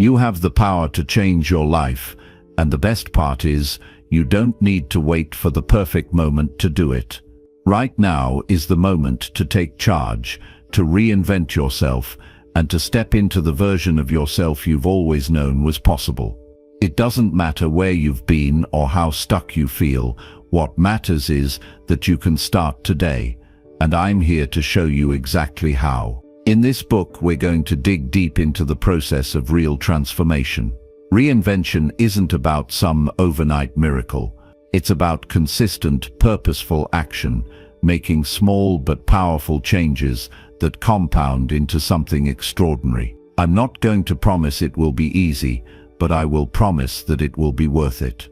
You have the power to change your life, and the best part is, you don't need to wait for the perfect moment to do it. Right now is the moment to take charge, to reinvent yourself, and to step into the version of yourself you've always known was possible. It doesn't matter where you've been or how stuck you feel. What matters is that you can start today, and I'm here to show you exactly how. In this book, we're going to dig deep into the process of real transformation. Reinvention isn't about some overnight miracle. It's about consistent, purposeful action, making small but powerful changes that compound into something extraordinary. I'm not going to promise it will be easy, but I will promise that it will be worth it.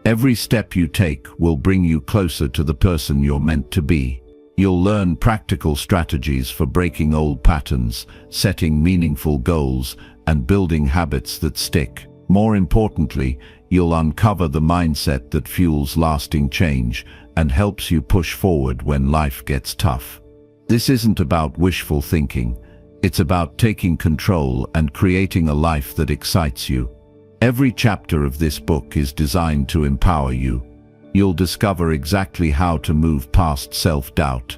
Every step you take will bring you closer to the person you're meant to be. You'll learn practical strategies for breaking old patterns, setting meaningful goals, and building habits that stick. More importantly, you'll uncover the mindset that fuels lasting change and helps you push forward when life gets tough. This isn't about wishful thinking. It's about taking control and creating a life that excites you. Every chapter of this book is designed to empower you. You'll discover exactly how to move past self-doubt,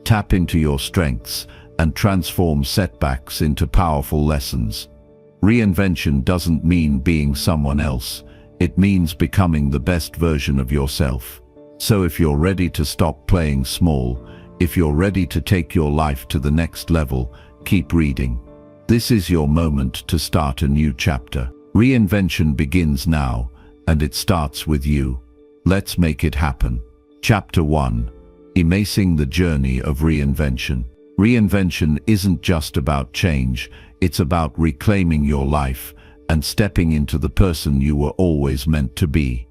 tap into your strengths, and transform setbacks into powerful lessons. Reinvention doesn't mean being someone else. It means becoming the best version of yourself. So if you're ready to stop playing small, if you're ready to take your life to the next level, keep reading. This is your moment to start a new chapter. Reinvention begins now, and it starts with you. Let's make it happen. Chapter 1. Embracing the journey of reinvention. Reinvention isn't just about change, it's about reclaiming your life and stepping into the person you were always meant to be.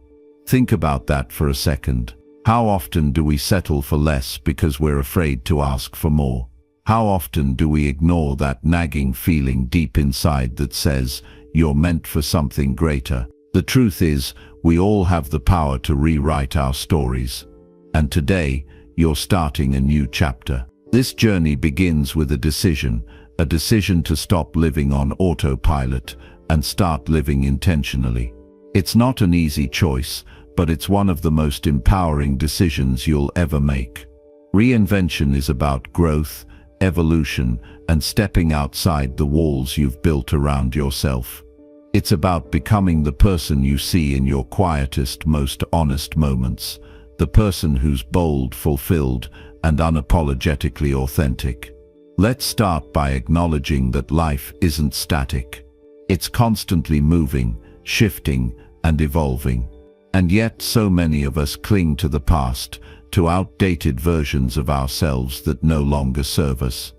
Think about that for a second. How often do we settle for less because we're afraid to ask for more? How often do we ignore that nagging feeling deep inside that says, you're meant for something greater? The truth is, we all have the power to rewrite our stories. And today, you're starting a new chapter. This journey begins with a decision to stop living on autopilot and start living intentionally. It's not an easy choice, but it's one of the most empowering decisions you'll ever make. Reinvention is about growth, evolution, and stepping outside the walls you've built around yourself. It's about becoming the person you see in your quietest, most honest moments, the person who's bold, fulfilled, and unapologetically authentic. Let's start by acknowledging that life isn't static. It's constantly moving, shifting, and evolving. And yet so many of us cling to the past, to outdated versions of ourselves that no longer serve us.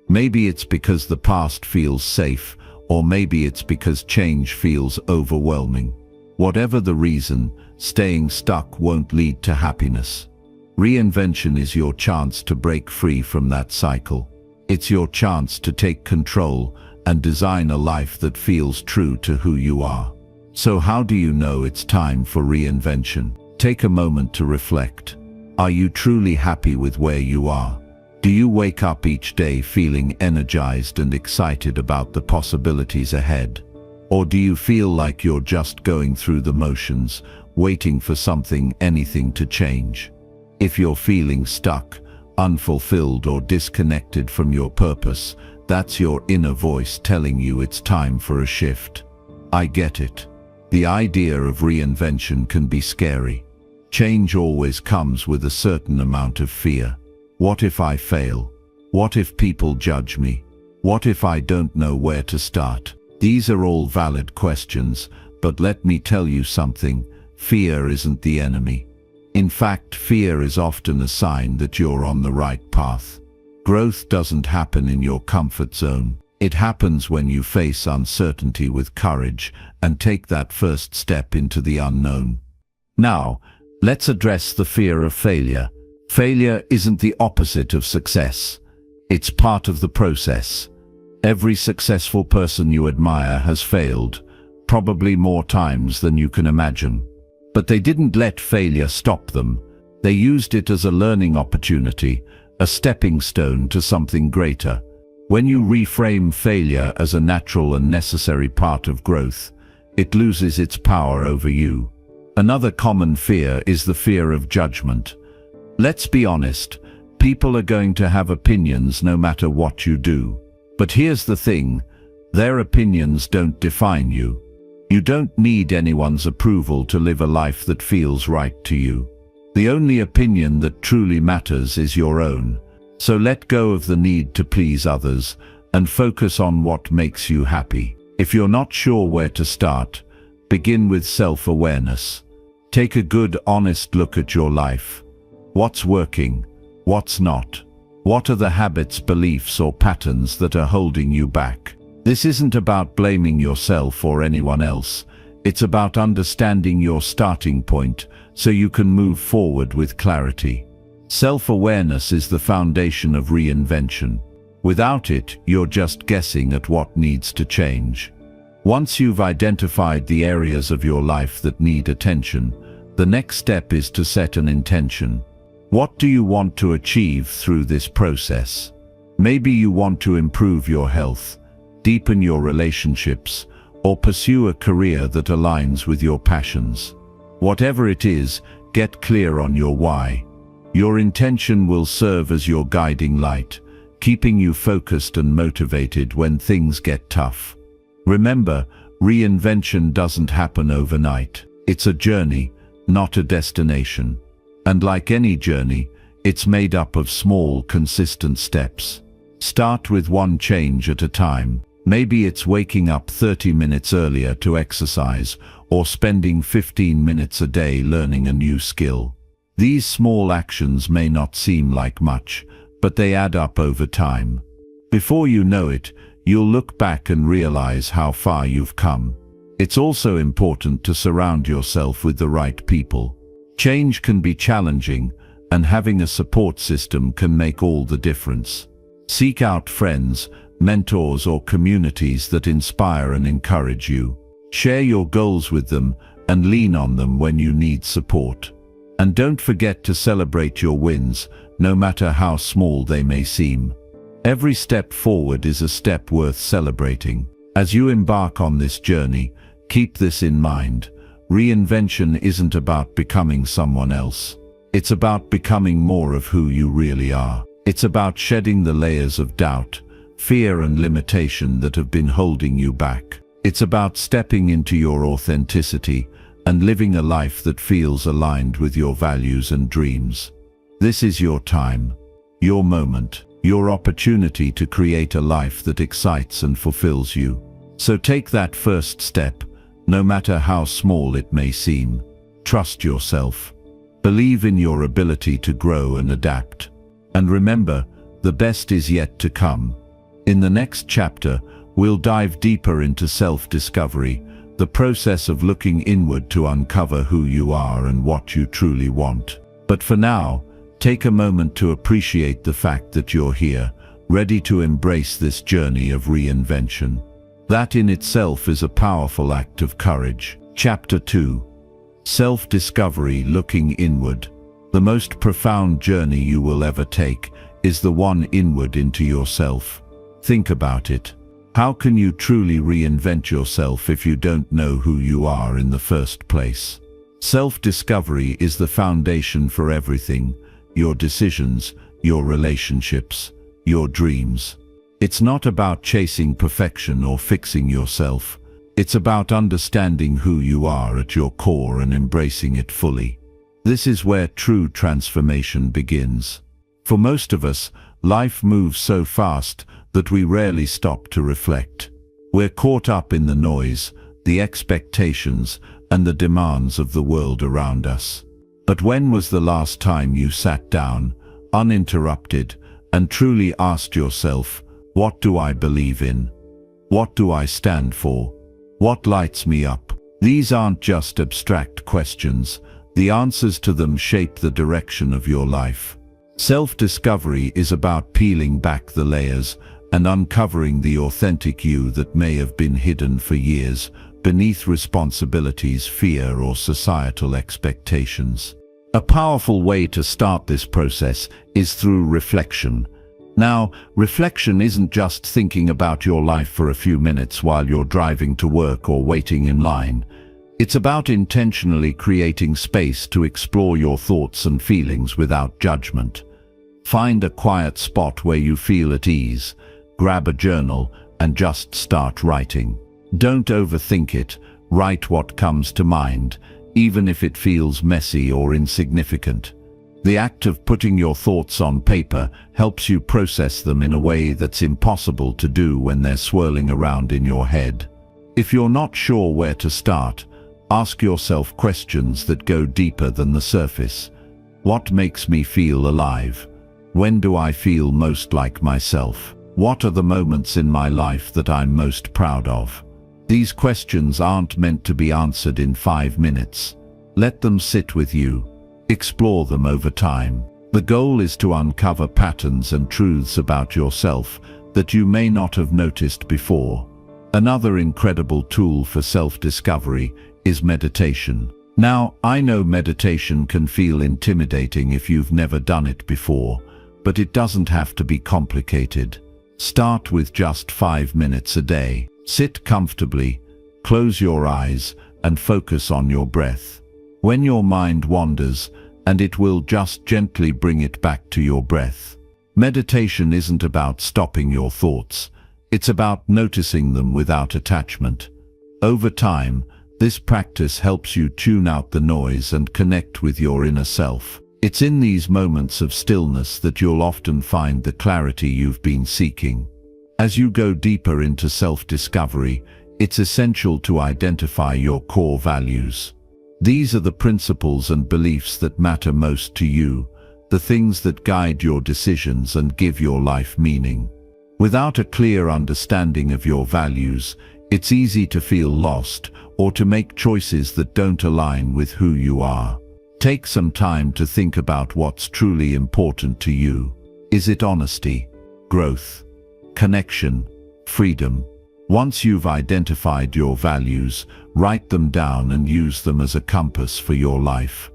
Maybe it's because the past feels safe, or maybe it's because change feels overwhelming. Whatever the reason, staying stuck won't lead to happiness. Reinvention is your chance to break free from that cycle. It's your chance to take control and design a life that feels true to who you are. So how do you know it's time for reinvention? Take a moment to reflect. Are you truly happy with where you are? Do you wake up each day feeling energized and excited about the possibilities ahead? Or do you feel like you're just going through the motions, waiting for anything to change? If you're feeling stuck, unfulfilled, or disconnected from your purpose, that's your inner voice telling you it's time for a shift. I get it. The idea of reinvention can be scary. Change always comes with a certain amount of fear. What if I fail? What if people judge me? What if I don't know where to start? These are all valid questions, but let me tell you something. Fear isn't the enemy. In fact, fear is often a sign that you're on the right path. Growth doesn't happen in your comfort zone. It happens when you face uncertainty with courage and take that first step into the unknown. Now, let's address the fear of failure. Failure isn't the opposite of success. It's part of the process. Every successful person you admire has failed, probably more times than you can imagine. But they didn't let failure stop them. They used it as a learning opportunity, a stepping stone to something greater. When you reframe failure as a natural and necessary part of growth, it loses its power over you. Another common fear is the fear of judgment. Let's be honest, people are going to have opinions no matter what you do. But here's the thing, their opinions don't define you. You don't need anyone's approval to live a life that feels right to you. The only opinion that truly matters is your own. So let go of the need to please others and focus on what makes you happy. If you're not sure where to start, begin with self-awareness. Take a good, honest look at your life. What's working? What's not? What are the habits, beliefs, or patterns that are holding you back? This isn't about blaming yourself or anyone else. It's about understanding your starting point so you can move forward with clarity. Self-awareness is the foundation of reinvention. Without it, you're just guessing at what needs to change. Once you've identified the areas of your life that need attention, the next step is to set an intention. What do you want to achieve through this process? Maybe you want to improve your health, deepen your relationships, or pursue a career that aligns with your passions. Whatever it is, get clear on your why. Your intention will serve as your guiding light, keeping you focused and motivated when things get tough. Remember, reinvention doesn't happen overnight. It's a journey, not a destination. And like any journey, it's made up of small, consistent steps. Start with one change at a time. Maybe it's waking up 30 minutes earlier to exercise, or spending 15 minutes a day learning a new skill. These small actions may not seem like much, but they add up over time. Before you know it, you'll look back and realize how far you've come. It's also important to surround yourself with the right people. Change can be challenging, and having a support system can make all the difference. Seek out friends, mentors, or communities that inspire and encourage you. Share your goals with them and lean on them when you need support. And don't forget to celebrate your wins, no matter how small they may seem. Every step forward is a step worth celebrating. As you embark on this journey, keep this in mind. Reinvention isn't about becoming someone else. It's about becoming more of who you really are. It's about shedding the layers of doubt, fear, and limitation that have been holding you back. It's about stepping into your authenticity and living a life that feels aligned with your values and dreams. This is your time, your moment, your opportunity to create a life that excites and fulfills you. So take that first step, no matter how small it may seem. Trust yourself. Believe in your ability to grow and adapt. And remember, the best is yet to come. In the next chapter, we'll dive deeper into self-discovery, the process of looking inward to uncover who you are and what you truly want. But for now, take a moment to appreciate the fact that you're here, ready to embrace this journey of reinvention. That in itself is a powerful act of courage. Chapter 2. Self-discovery, looking inward. The most profound journey you will ever take is the one inward into yourself. Think about it. How can you truly reinvent yourself if you don't know who you are in the first place? Self-discovery is the foundation for everything: your decisions, your relationships, your dreams. It's not about chasing perfection or fixing yourself. It's about understanding who you are at your core and embracing it fully. This is where true transformation begins. For most of us, life moves so fast that we rarely stop to reflect. We're caught up in the noise, the expectations, and the demands of the world around us. But when was the last time you sat down, uninterrupted, and truly asked yourself, what do I believe in? What do I stand for? What lights me up? These aren't just abstract questions. The answers to them shape the direction of your life. Self-discovery is about peeling back the layers and uncovering the authentic you that may have been hidden for years beneath responsibilities, fear, or societal expectations. A powerful way to start this process is through reflection. Now, reflection isn't just thinking about your life for a few minutes while you're driving to work or waiting in line. It's about intentionally creating space to explore your thoughts and feelings without judgment. Find a quiet spot where you feel at ease, grab a journal, and just start writing. Don't overthink it, write what comes to mind, even if it feels messy or insignificant. The act of putting your thoughts on paper helps you process them in a way that's impossible to do when they're swirling around in your head. If you're not sure where to start, ask yourself questions that go deeper than the surface. What makes me feel alive? When do I feel most like myself? What are the moments in my life that I'm most proud of? These questions aren't meant to be answered in 5 minutes. Let them sit with you. Explore them over time. The goal is to uncover patterns and truths about yourself that you may not have noticed before. Another incredible tool for self-discovery is meditation. Now, I know meditation can feel intimidating if you've never done it before, but it doesn't have to be complicated. Start with just 5 minutes a day. Sit comfortably, close your eyes, and focus on your breath. When your mind wanders, and it will just gently bring it back to your breath. Meditation isn't about stopping your thoughts. It's about noticing them without attachment. Over time, this practice helps you tune out the noise and connect with your inner self. It's in these moments of stillness that you'll often find the clarity you've been seeking. As you go deeper into self-discovery, it's essential to identify your core values. These are the principles and beliefs that matter most to you, the things that guide your decisions and give your life meaning. Without a clear understanding of your values, it's easy to feel lost or to make choices that don't align with who you are. Take some time to think about what's truly important to you. Is it honesty, growth, connection, freedom? Once you've identified your values, write them down and use them as a compass for your life.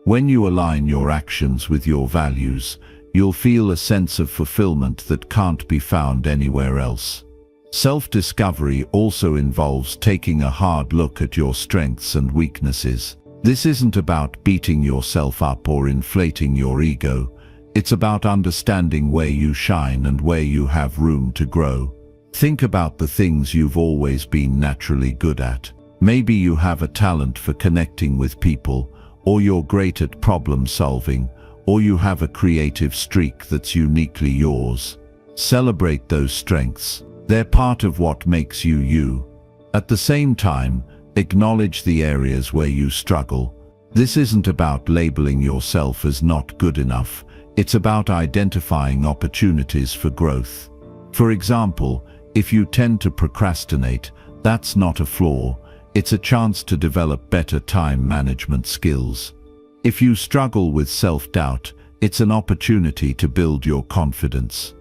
When you align your actions with your values, you'll feel a sense of fulfillment that can't be found anywhere else. Self-discovery also involves taking a hard look at your strengths and weaknesses. This isn't about beating yourself up or inflating your ego. It's about understanding where you shine and where you have room to grow. Think about the things you've always been naturally good at. Maybe you have a talent for connecting with people, or you're great at problem solving, or you have a creative streak that's uniquely yours. Celebrate those strengths. They're part of what makes you you. At the same time, acknowledge the areas where you struggle. This isn't about labeling yourself as not good enough. It's about identifying opportunities for growth. For example, if you tend to procrastinate, that's not a flaw. It's a chance to develop better time management skills. If you struggle with self-doubt, it's an opportunity to build your confidence.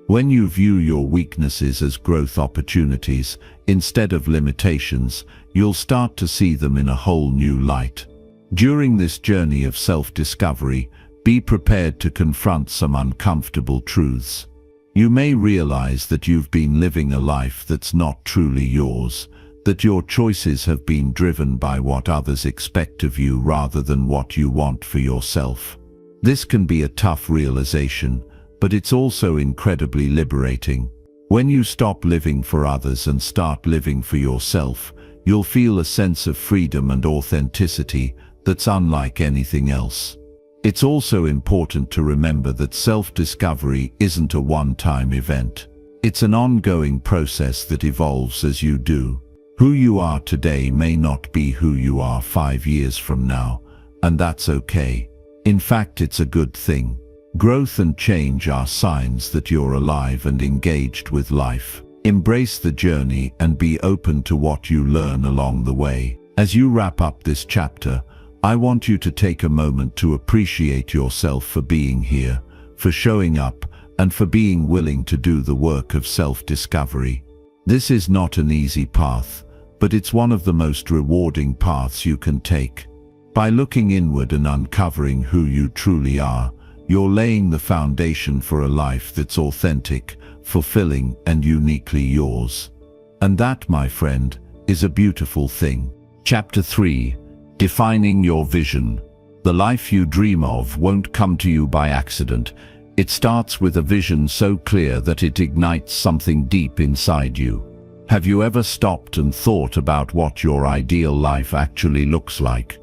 When you view your weaknesses as growth opportunities instead of limitations, you'll start to see them in a whole new light. During this journey of self-discovery, be prepared to confront some uncomfortable truths. You may realize that you've been living a life that's not truly yours, that your choices have been driven by what others expect of you rather than what you want for yourself. This can be a tough realization, but it's also incredibly liberating. When you stop living for others and start living for yourself, you'll feel a sense of freedom and authenticity that's unlike anything else. It's also important to remember that self-discovery isn't a one-time event. It's an ongoing process that evolves as you do. Who you are today may not be who you are 5 years from now, and that's okay. In fact, it's a good thing. Growth and change are signs that you're alive and engaged with life. Embrace the journey and be open to what you learn along the way. As you wrap up this chapter, I want you to take a moment to appreciate yourself for being here, for showing up, and for being willing to do the work of self-discovery. This is not an easy path, but it's one of the most rewarding paths you can take. By looking inward and uncovering who you truly are, You're laying the foundation for a life that's authentic, fulfilling, and uniquely yours. And that, my friend, is a beautiful thing. Chapter 3. Defining your vision. The life you dream of won't come to you by accident. It starts with a vision so clear that it ignites something deep inside you. Have you ever stopped and thought about what your ideal life actually looks like?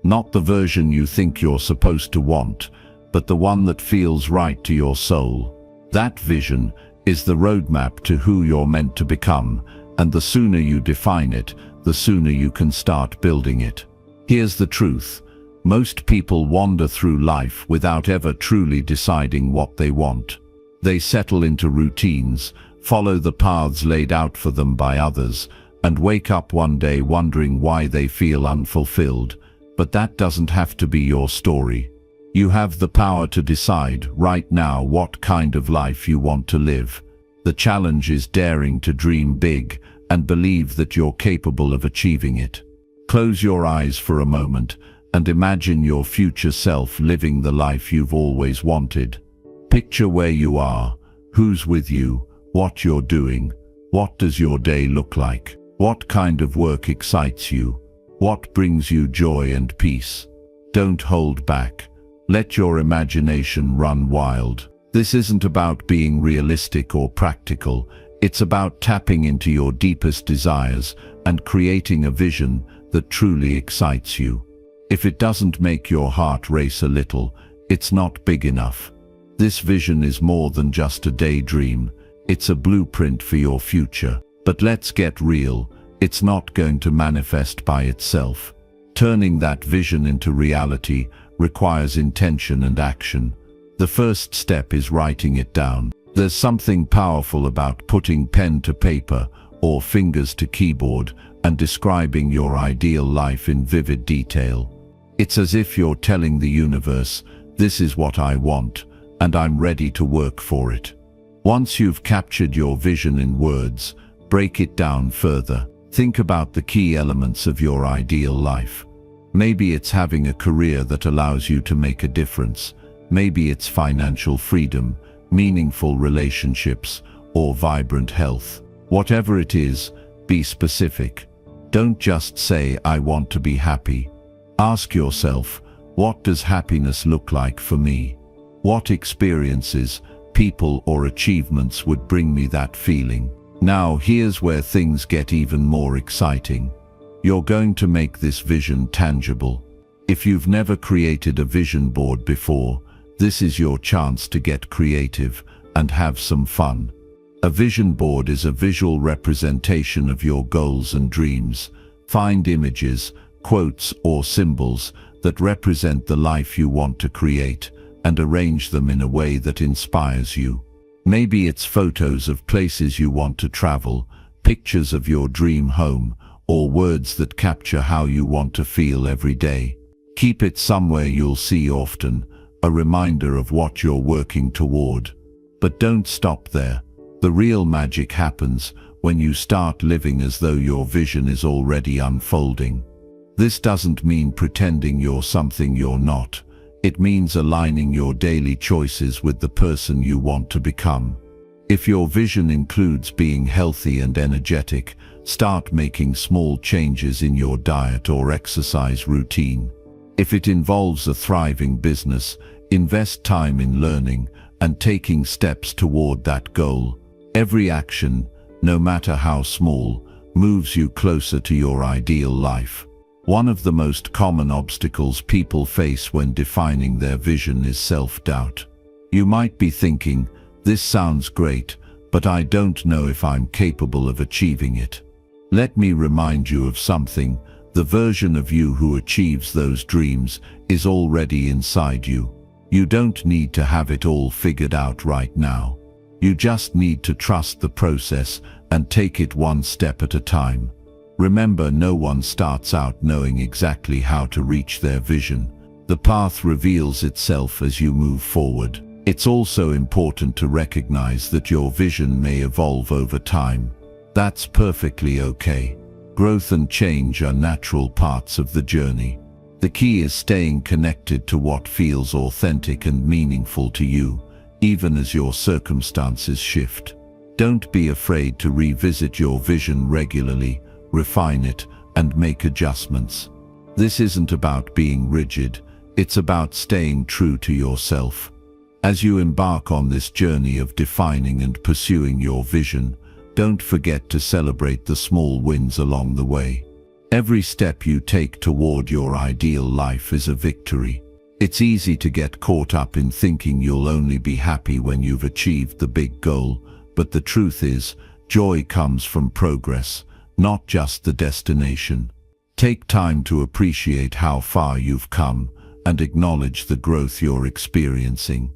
Not the version you think you're supposed to want, but the one that feels right to your soul. That vision is the roadmap to who you're meant to become, and the sooner you define it, the sooner you can start building it. Here's the truth. Most people wander through life without ever truly deciding what they want. They settle into routines, follow the paths laid out for them by others, and wake up one day wondering why they feel unfulfilled. But that doesn't have to be your story. You have the power to decide right now what kind of life you want to live. The challenge is daring to dream big and believe that you're capable of achieving it. Close your eyes for a moment and imagine your future self living the life you've always wanted. Picture where you are, who's with you, what you're doing. What does your day look like? What kind of work excites you? What brings you joy and peace? Don't hold back. Let your imagination run wild. This isn't about being realistic or practical. It's about tapping into your deepest desires and creating a vision that truly excites you. If it doesn't make your heart race a little, it's not big enough. This vision is more than just a daydream. It's a blueprint for your future. But let's get real. It's not going to manifest by itself. Turning that vision into reality requires intention and action. The first step is writing it down. There's something powerful about putting pen to paper or fingers to keyboard and describing your ideal life in vivid detail. It's as if you're telling the universe, this is what I want, and I'm ready to work for it. Once you've captured your vision in words, break it down further. Think about the key elements of your ideal life. Maybe it's having a career that allows you to make a difference. Maybe it's financial freedom, meaningful relationships, or vibrant health. Whatever it is, be specific. Don't just say, I want to be happy. Ask yourself, what does happiness look like for me? What experiences, people, or achievements would bring me that feeling? Now, here's where things get even more exciting. You're going to make this vision tangible. If you've never created a vision board before, this is your chance to get creative and have some fun. A vision board is a visual representation of your goals and dreams. Find images, quotes, or symbols that represent the life you want to create and arrange them in a way that inspires you. Maybe it's photos of places you want to travel, pictures of your dream home, or words that capture how you want to feel every day. Keep it somewhere you'll see often, a reminder of what you're working toward. But don't stop there. The real magic happens when you start living as though your vision is already unfolding. This doesn't mean pretending you're something you're not. It means aligning your daily choices with the person you want to become. If your vision includes being healthy and energetic, start making small changes in your diet or exercise routine. If it involves a thriving business, invest time in learning and taking steps toward that goal. Every action, no matter how small, moves you closer to your ideal life. One of the most common obstacles people face when defining their vision is self-doubt. You might be thinking, this sounds great, but I don't know if I'm capable of achieving it. Let me remind you of something. The version of you who achieves those dreams is already inside you. You don't need to have it all figured out right now. You just need to trust the process and take it one step at a time. Remember, no one starts out knowing exactly how to reach their vision. The path reveals itself as you move forward. It's also important to recognize that your vision may evolve over time. That's perfectly okay. Growth and change are natural parts of the journey. The key is staying connected to what feels authentic and meaningful to you, even as your circumstances shift. Don't be afraid to revisit your vision regularly, refine it, and make adjustments. This isn't about being rigid, it's about staying true to yourself. As you embark on this journey of defining and pursuing your vision, don't forget to celebrate the small wins along the way. Every step you take toward your ideal life is a victory. It's easy to get caught up in thinking you'll only be happy when you've achieved the big goal, but the truth is, joy comes from progress, not just the destination. Take time to appreciate how far you've come and acknowledge the growth you're experiencing.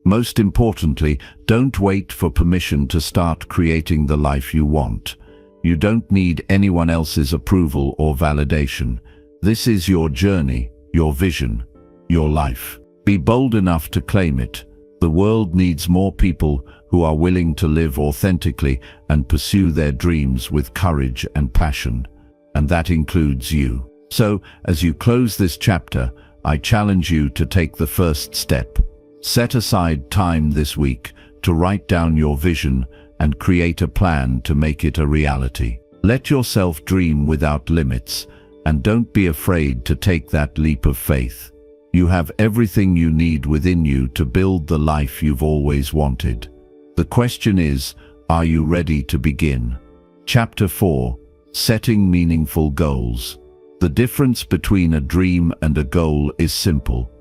Most importantly, don't wait for permission to start creating the life you want. You don't need anyone else's approval or validation. This is your journey, your vision, your life. Be bold enough to claim it. The world needs more people who are willing to live authentically and pursue their dreams with courage and passion. And that includes you. So, as you close this chapter, I challenge you to take the first step. Set aside time this week to write down your vision and create a plan to make it a reality. Let yourself dream without limits, and don't be afraid to take that leap of faith. You have everything you need within you to build the life you've always wanted. The question is, are you ready to begin? Chapter 4: Setting Meaningful Goals. The difference between a dream and a goal is simple.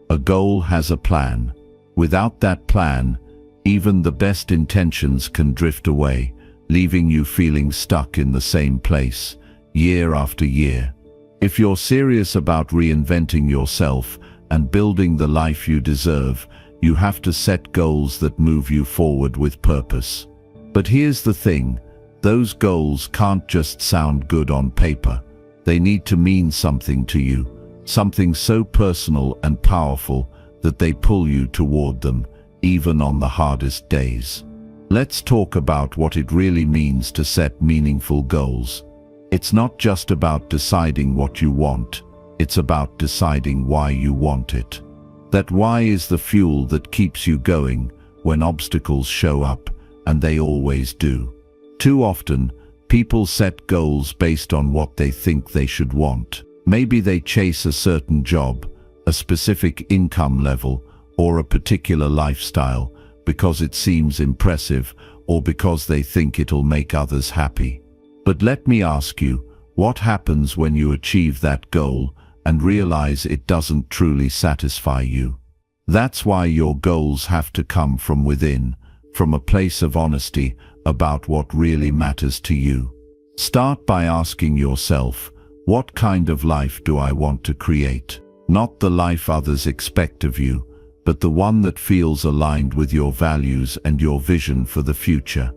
A goal has a plan. Without that plan, even the best intentions can drift away, leaving you feeling stuck in the same place, year after year. If you're serious about reinventing yourself and building the life you deserve, you have to set goals that move you forward with purpose. But here's the thing, those goals can't just sound good on paper. They need to mean something to you, something so personal and powerful that they pull you toward them, even on the hardest days. Let's talk about what it really means to set meaningful goals. It's not just about deciding what you want, it's about deciding why you want it. That why is the fuel that keeps you going when obstacles show up, and they always do. Too often, people set goals based on what they think they should want. Maybe they chase a certain job, a specific income level, or a particular lifestyle because it seems impressive or because they think it'll make others happy. But let me ask you, what happens when you achieve that goal and realize it doesn't truly satisfy you? That's why your goals have to come from within, from a place of honesty about what really matters to you. Start by asking yourself, what kind of life do I want to create? Not the life others expect of you, but the one that feels aligned with your values and your vision for the future.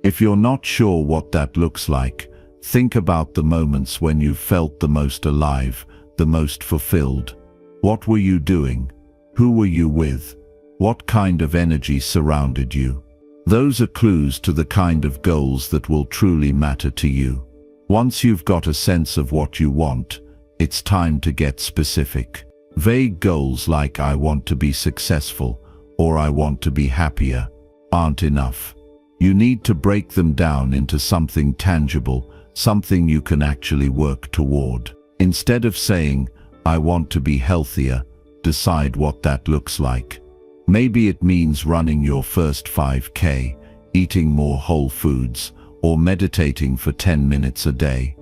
If you're not sure what that looks like, think about the moments when you felt the most alive, the most fulfilled. What were you doing? Who were you with? What kind of energy surrounded you? Those are clues to the kind of goals that will truly matter to you. Once you've got a sense of what you want, it's time to get specific. Vague goals like "I want to be successful" or "I want to be happier" aren't enough. You need to break them down into something tangible, something you can actually work toward. Instead of saying, "I want to be healthier," decide what that looks like. Maybe it means running your first 5K, eating more whole foods, or meditating for 10 minutes a day.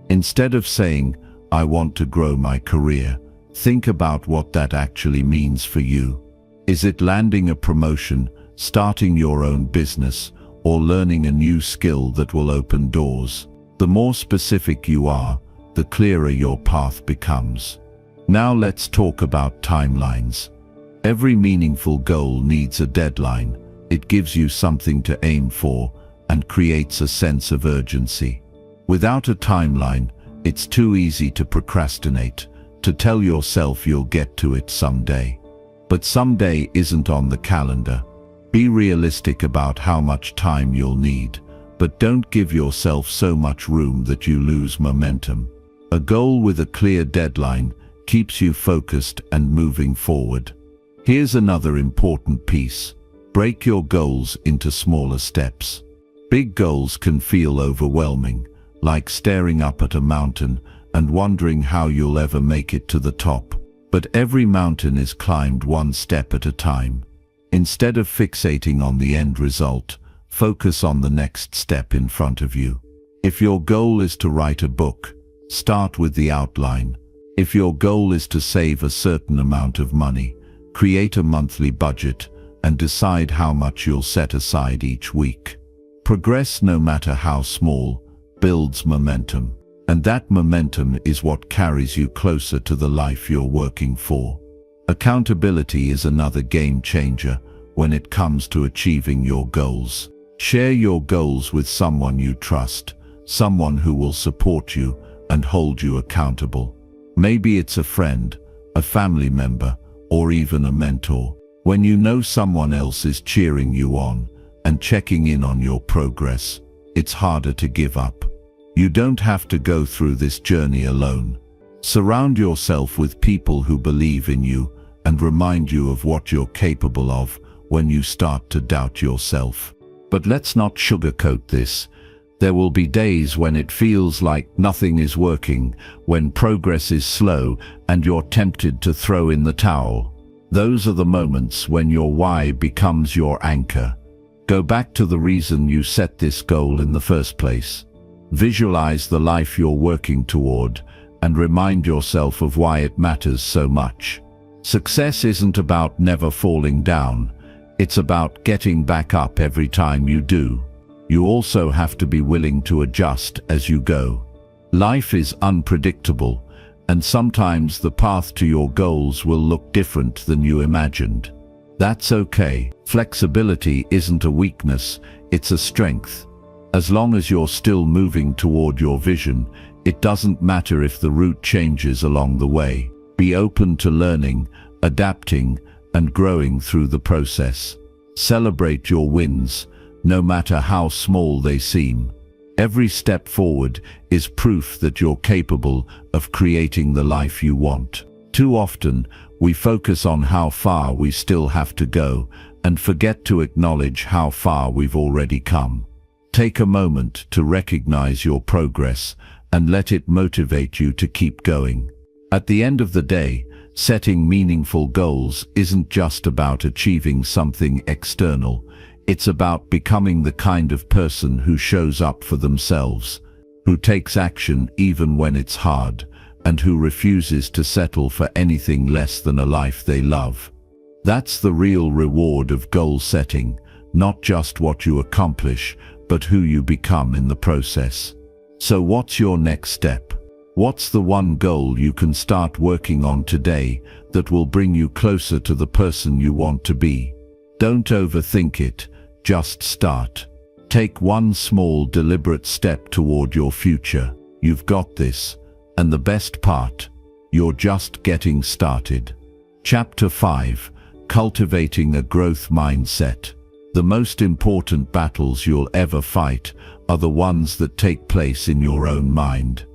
Instead of saying, "I want to grow my career," think about what that actually means for you. Is it landing a promotion, starting your own business, or learning a new skill that will open doors? The more specific you are, the clearer your path becomes. Now let's talk about timelines. Every meaningful goal needs a deadline. It gives you something to aim for and creates a sense of urgency. Without a timeline, it's too easy to procrastinate, to tell yourself you'll get to it someday. But someday isn't on the calendar. Be realistic about how much time you'll need, but don't give yourself so much room that you lose momentum. A goal with a clear deadline keeps you focused and moving forward. Here's another important piece. Break your goals into smaller steps. Big goals can feel overwhelming, like staring up at a mountain and wondering how you'll ever make it to the top. But every mountain is climbed one step at a time. Instead of fixating on the end result, focus on the next step in front of you. If your goal is to write a book, start with the outline. If your goal is to save a certain amount of money, create a monthly budget and decide how much you'll set aside each week. Progress, no matter how small, builds momentum. And that momentum is what carries you closer to the life you're working for. Accountability is another game changer when it comes to achieving your goals. Share your goals with someone you trust, someone who will support you and hold you accountable. Maybe it's a friend, a family member, or even a mentor. When you know someone else is cheering you on and checking in on your progress, it's harder to give up. You don't have to go through this journey alone. Surround yourself with people who believe in you and remind you of what you're capable of when you start to doubt yourself. But let's not sugarcoat this. There will be days when it feels like nothing is working, when progress is slow and you're tempted to throw in the towel. Those are the moments when your why becomes your anchor. Go back to the reason you set this goal in the first place. Visualize the life you're working toward and remind yourself of why it matters so much. Success isn't about never falling down. It's about getting back up every time you do. You also have to be willing to adjust as you go. Life is unpredictable, and sometimes the path to your goals will look different than you imagined. That's okay. Flexibility isn't a weakness, it's a strength. As long as you're still moving toward your vision, it doesn't matter if the route changes along the way. Be open to learning, adapting, and growing through the process. Celebrate your wins, no matter how small they seem. Every step forward is proof that you're capable of creating the life you want. Too often, we focus on how far we still have to go and forget to acknowledge how far we've already come. Take a moment to recognize your progress and let it motivate you to keep going. At the end of the day, setting meaningful goals isn't just about achieving something external. It's about becoming the kind of person who shows up for themselves, who takes action even when it's hard, and who refuses to settle for anything less than a life they love. That's the real reward of goal setting, not just what you accomplish, but who you become in the process. So what's your next step? What's the one goal you can start working on today that will bring you closer to the person you want to be? Don't overthink it, just start. Take one small, deliberate step toward your future. You've got this. And the best part, you're just getting started. Chapter 5: Cultivating a Growth Mindset. The most important battles you'll ever fight are the ones that take place in your own mind.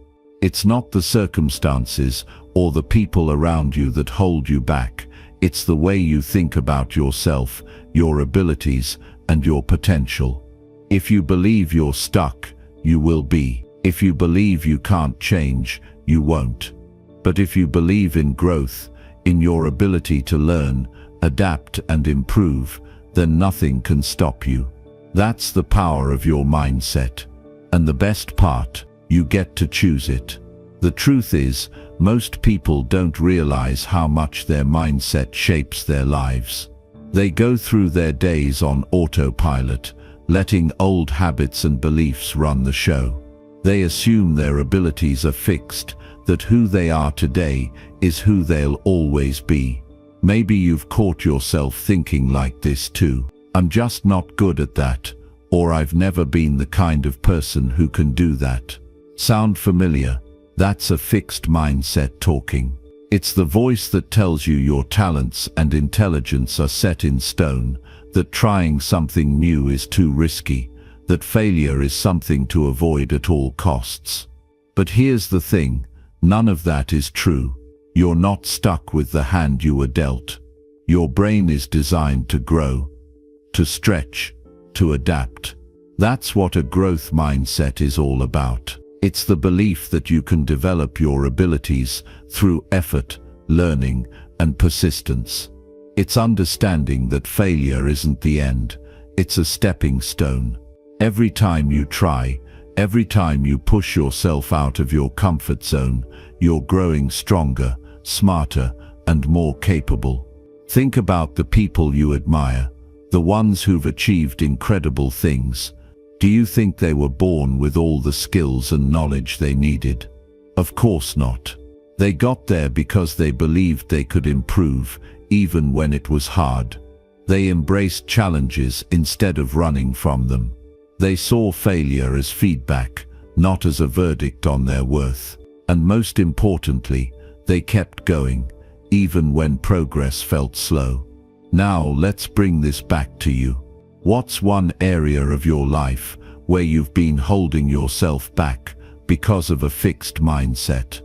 It's not the circumstances or the people around you that hold you back. It's the way you think about yourself, your abilities, and your potential. If you believe you're stuck, you will be. If you believe you can't change, you won't. But if you believe in growth, in your ability to learn, adapt, and improve, then nothing can stop you. That's the power of your mindset. And the best part, you get to choose it. The truth is, most people don't realize how much their mindset shapes their lives. They go through their days on autopilot, letting old habits and beliefs run the show. They assume their abilities are fixed, that who they are today is who they'll always be. Maybe you've caught yourself thinking like this too. I'm just not good at that, or I've never been the kind of person who can do that. Sound familiar? That's a fixed mindset talking. It's the voice that tells you your talents and intelligence are set in stone, that trying something new is too risky, that failure is something to avoid at all costs. But here's the thing, none of that is true. You're not stuck with the hand you were dealt. Your brain is designed to grow, to stretch, to adapt. That's what a growth mindset is all about. It's the belief that you can develop your abilities through effort, learning, and persistence. It's understanding that failure isn't the end, it's a stepping stone. Every time you try, every time you push yourself out of your comfort zone, you're growing stronger, smarter, and more capable. Think about the people you admire, the ones who've achieved incredible things. Do you think they were born with all the skills and knowledge they needed? Of course not. They got there because they believed they could improve, even when it was hard. They embraced challenges instead of running from them. They saw failure as feedback, not as a verdict on their worth. And most importantly, they kept going, even when progress felt slow. Now let's bring this back to you. What's one area of your life where you've been holding yourself back because of a fixed mindset?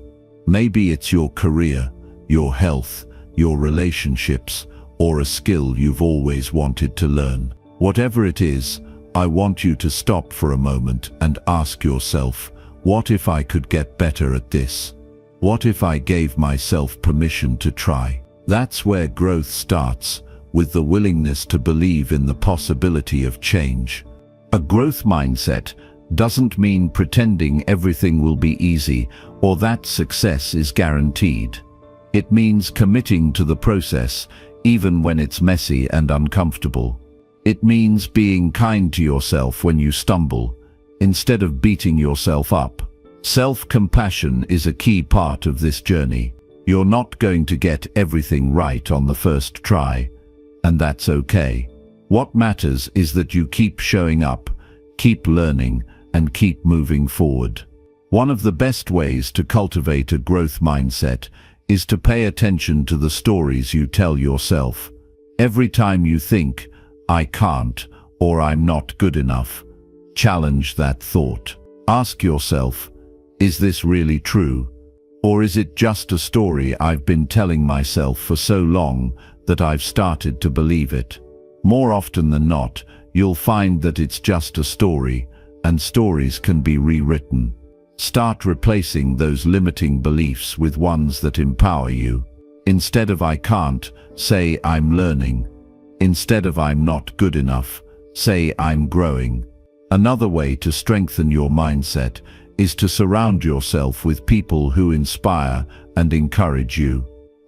Maybe it's your career, your health, your relationships, or a skill you've always wanted to learn. Whatever it is, I want you to stop for a moment and ask yourself, what if I could get better at this? What if I gave myself permission to try? That's where growth starts, with the willingness to believe in the possibility of change. A growth mindset doesn't mean pretending everything will be easy or that success is guaranteed. It means committing to the process, even when it's messy and uncomfortable. It means being kind to yourself when you stumble, instead of beating yourself up. Self-compassion is a key part of this journey. You're not going to get everything right on the first try, and that's okay. What matters is that you keep showing up, keep learning, and keep moving forward. One of the best ways to cultivate a growth mindset is to pay attention to the stories you tell yourself. Every time you think, "I can't," or "I'm not good enough," challenge that thought. Ask yourself, is this really true? Or is it just a story I've been telling myself for so long that I've started to believe it? More often than not, you'll find that it's just a story, and stories can be rewritten. Start replacing those limiting beliefs with ones that empower you. Instead of "I can't," say "I'm learning." Instead of "I'm not good enough," say "I'm growing." Another way to strengthen your mindset is to surround yourself with people who inspire and encourage you.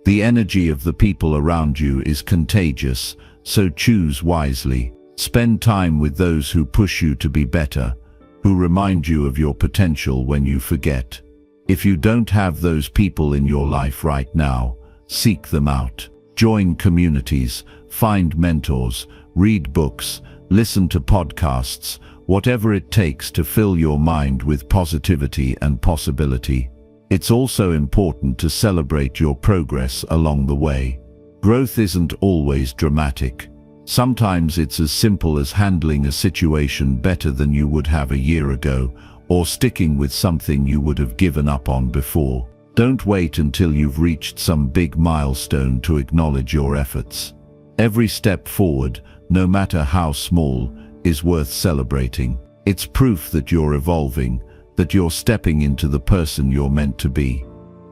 The energy of the people around you is contagious, so choose wisely. Spend time with those who push you to be better, who remind you of your potential when you forget. If you don't have those people in your life right now, seek them out. Join communities, find mentors, read books, listen to podcasts, whatever it takes to fill your mind with positivity and possibility. It's also important to celebrate your progress along the way. Growth isn't always dramatic. Sometimes it's as simple as handling a situation better than you would have a year ago, or sticking with something you would have given up on before. Don't wait until you've reached some big milestone to acknowledge your efforts. Every step forward, no matter how small, is worth celebrating. It's proof that you're evolving, that you're stepping into the person you're meant to be.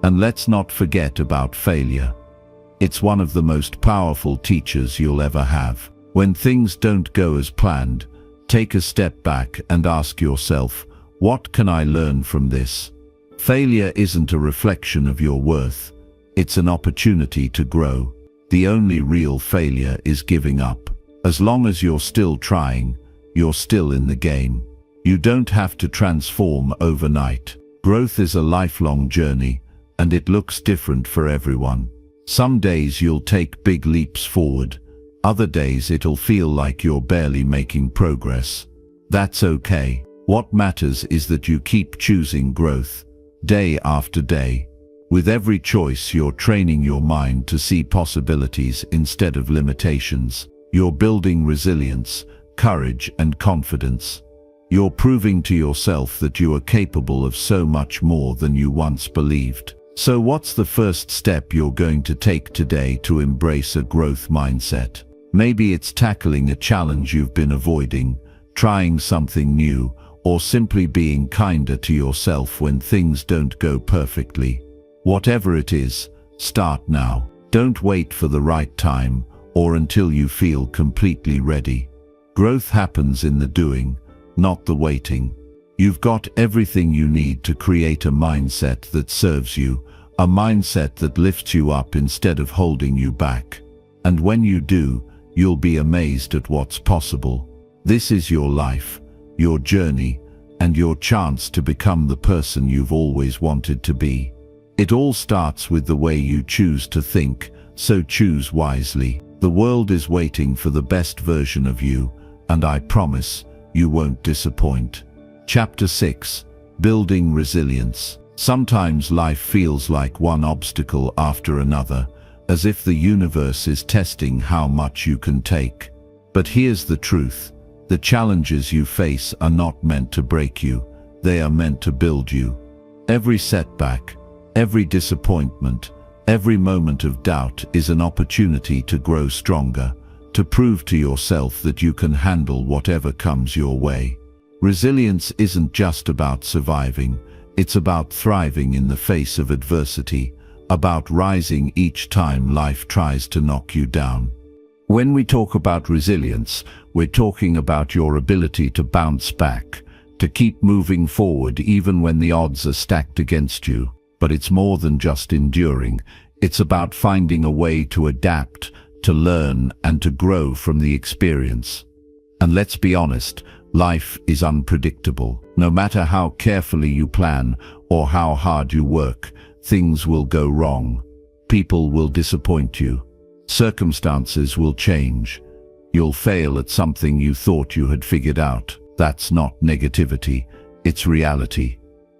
And let's not forget about failure. It's one of the most powerful teachers you'll ever have. When things don't go as planned, take a step back and ask yourself, what can I learn from this? Failure isn't a reflection of your worth. It's an opportunity to grow. The only real failure is giving up. As long as you're still trying, you're still in the game. You don't have to transform overnight. Growth is a lifelong journey, and it looks different for everyone. Some days you'll take big leaps forward. Other days it'll feel like you're barely making progress. That's okay. What matters is that you keep choosing growth, day after day. With every choice, you're training your mind to see possibilities instead of limitations. You're building resilience, courage, and confidence. You're proving to yourself that you are capable of so much more than you once believed. So what's the first step you're going to take today to embrace a growth mindset? Maybe it's tackling a challenge you've been avoiding, trying something new, or simply being kinder to yourself when things don't go perfectly. Whatever it is, start now. Don't wait for the right time or until you feel completely ready. Growth happens in the doing, not the waiting. You've got everything you need to create a mindset that serves you, a mindset that lifts you up instead of holding you back. And when you do, you'll be amazed at what's possible. This is your life, your journey, and your chance to become the person you've always wanted to be. It all starts with the way you choose to think, so choose wisely. The world is waiting for the best version of you, and I promise you won't disappoint. Chapter 6. Building Resilience. Sometimes life feels like one obstacle after another, as if the universe is testing how much you can take. But here's the truth. The challenges you face are not meant to break you, they are meant to build you. Every setback, every disappointment, every moment of doubt is an opportunity to grow stronger, to prove to yourself that you can handle whatever comes your way. Resilience isn't just about surviving, it's about thriving in the face of adversity, about rising each time life tries to knock you down. When we talk about resilience, we're talking about your ability to bounce back, to keep moving forward even when the odds are stacked against you. But it's more than just enduring. It's about finding a way to adapt, to learn, and to grow from the experience. And let's be honest, life is unpredictable. No matter how carefully you plan or how hard you work, things will go wrong. People will disappoint you. Circumstances will change. You'll fail at something you thought you had figured out. That's not negativity, it's reality.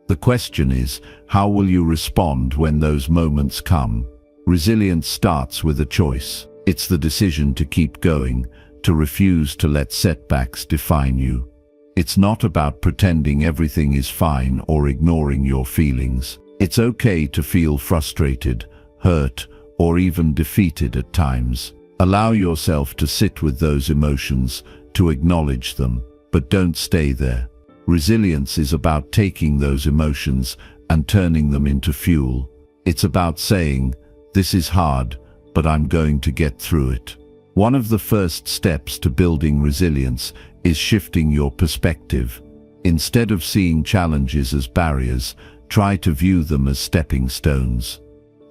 The question is, how will you respond when those moments come? Resilience starts with a choice. It's the decision to keep going, to refuse to let setbacks define you. It's not about pretending everything is fine or ignoring your feelings. It's okay to feel frustrated, hurt, or even defeated at times. Allow yourself to sit with those emotions, to acknowledge them, but don't stay there. Resilience is about taking those emotions and turning them into fuel. It's about saying, "This is hard, but I'm going to get through it." One of the first steps to building resilience is shifting your perspective. Instead of seeing challenges as barriers, try to view them as stepping stones.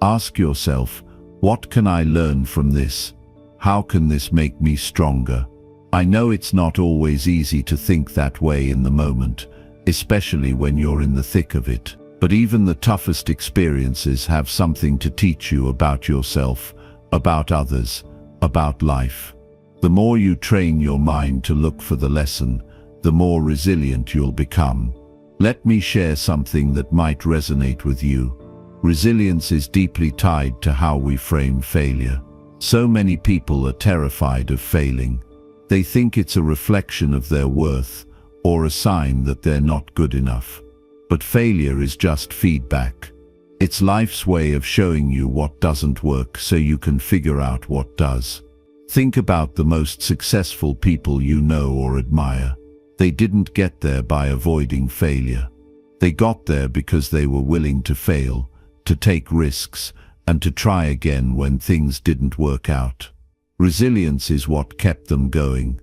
Ask yourself, what can I learn from this? How can this make me stronger? I know it's not always easy to think that way in the moment, especially when you're in the thick of it. But even the toughest experiences have something to teach you about yourself, about others, about life. The more you train your mind to look for the lesson, the more resilient you'll become. Let me share something that might resonate with you. Resilience is deeply tied to how we frame failure. So many people are terrified of failing. They think it's a reflection of their worth or a sign that they're not good enough. But failure is just feedback. It's life's way of showing you what doesn't work so you can figure out what does. Think about the most successful people you know or admire. They didn't get there by avoiding failure. They got there because they were willing to fail, to take risks, and to try again when things didn't work out. Resilience is what kept them going.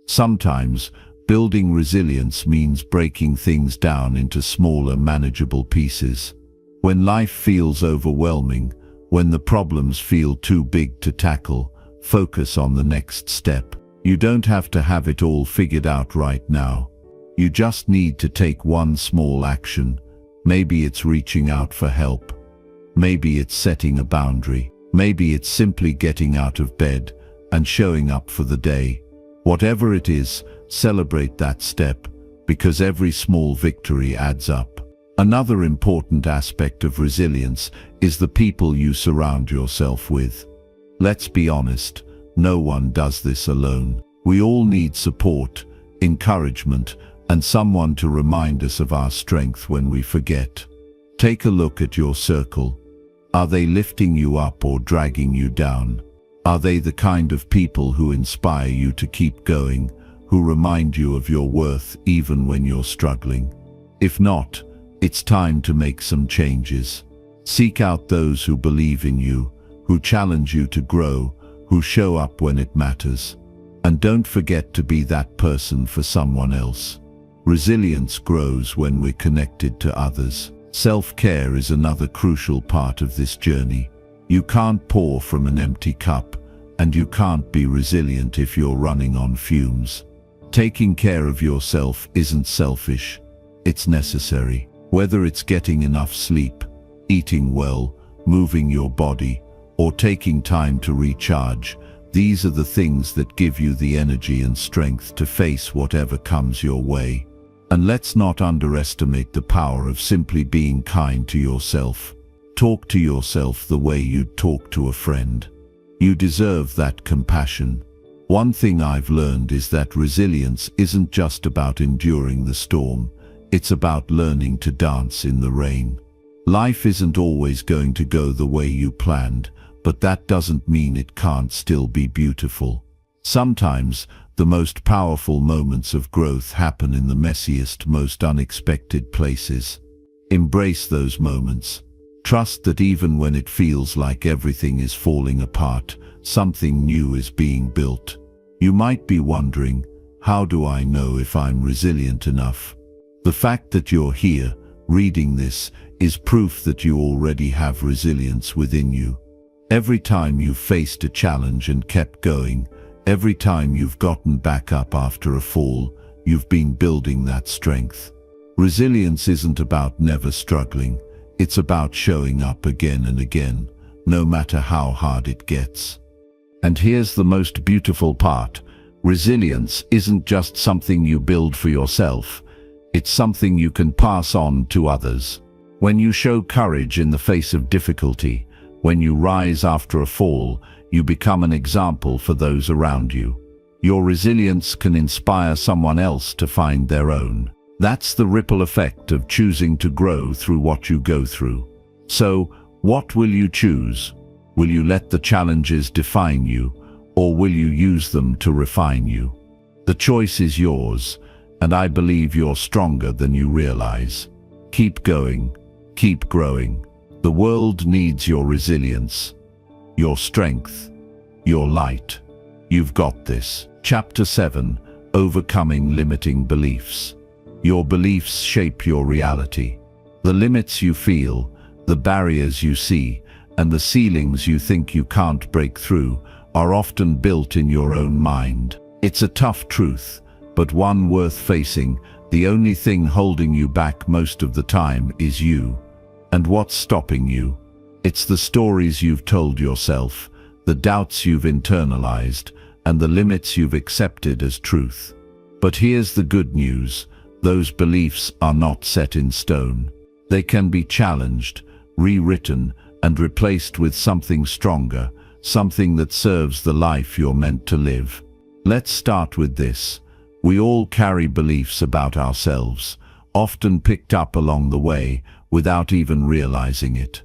Sometimes, building resilience means breaking things down into smaller, manageable pieces. When life feels overwhelming, when the problems feel too big to tackle, focus on the next step. You don't have to have it all figured out right now. You just need to take one small action. Maybe it's reaching out for help. Maybe it's setting a boundary. Maybe it's simply getting out of bed and showing up for the day. Whatever it is, celebrate that step, because every small victory adds up. Another important aspect of resilience is the people you surround yourself with. Let's be honest, no one does this alone. We all need support, encouragement, and someone to remind us of our strength when we forget. Take a look at your circle. Are they lifting you up or dragging you down? Are they the kind of people who inspire you to keep going, who remind you of your worth even when you're struggling? If not, it's time to make some changes. Seek out those who believe in you, who challenge you to grow, who show up when it matters. And don't forget to be that person for someone else. Resilience grows when we're connected to others. Self-care is another crucial part of this journey. You can't pour from an empty cup, and you can't be resilient if you're running on fumes. Taking care of yourself isn't selfish, it's necessary. Whether it's getting enough sleep, eating well, moving your body, or taking time to recharge, these are the things that give you the energy and strength to face whatever comes your way. And let's not underestimate the power of simply being kind to yourself. Talk to yourself the way you'd talk to a friend. You deserve that compassion. One thing I've learned is that resilience isn't just about enduring the storm, it's about learning to dance in the rain. Life isn't always going to go the way you planned, but that doesn't mean it can't still be beautiful. Sometimes, the most powerful moments of growth happen in the messiest, most unexpected places. Embrace those moments. Trust that even when it feels like everything is falling apart, something new is being built. You might be wondering, how do I know if I'm resilient enough? The fact that you're here, reading this, is proof that you already have resilience within you. Every time you've faced a challenge and kept going, every time you've gotten back up after a fall, you've been building that strength. Resilience isn't about never struggling, it's about showing up again and again, no matter how hard it gets. And here's the most beautiful part. Resilience isn't just something you build for yourself, it's something you can pass on to others. When you show courage in the face of difficulty, when you rise after a fall, you become an example for those around you. Your resilience can inspire someone else to find their own. That's the ripple effect of choosing to grow through what you go through. So, what will you choose? Will you let the challenges define you, or will you use them to refine you? The choice is yours, and I believe you're stronger than you realize. Keep going, keep growing. The world needs your resilience, your strength, your light. You've got this. Chapter 7: Overcoming Limiting Beliefs. Your beliefs shape your reality. The limits you feel, the barriers you see, and the ceilings you think you can't break through are often built in your own mind. It's a tough truth, but one worth facing. The only thing holding you back most of the time is you. And what's stopping you? It's the stories you've told yourself, the doubts you've internalized, and the limits you've accepted as truth. But here's the good news. Those beliefs are not set in stone. They can be challenged, rewritten, and replaced with something stronger, something that serves the life you're meant to live. Let's start with this. We all carry beliefs about ourselves, often picked up along the way, without even realizing it.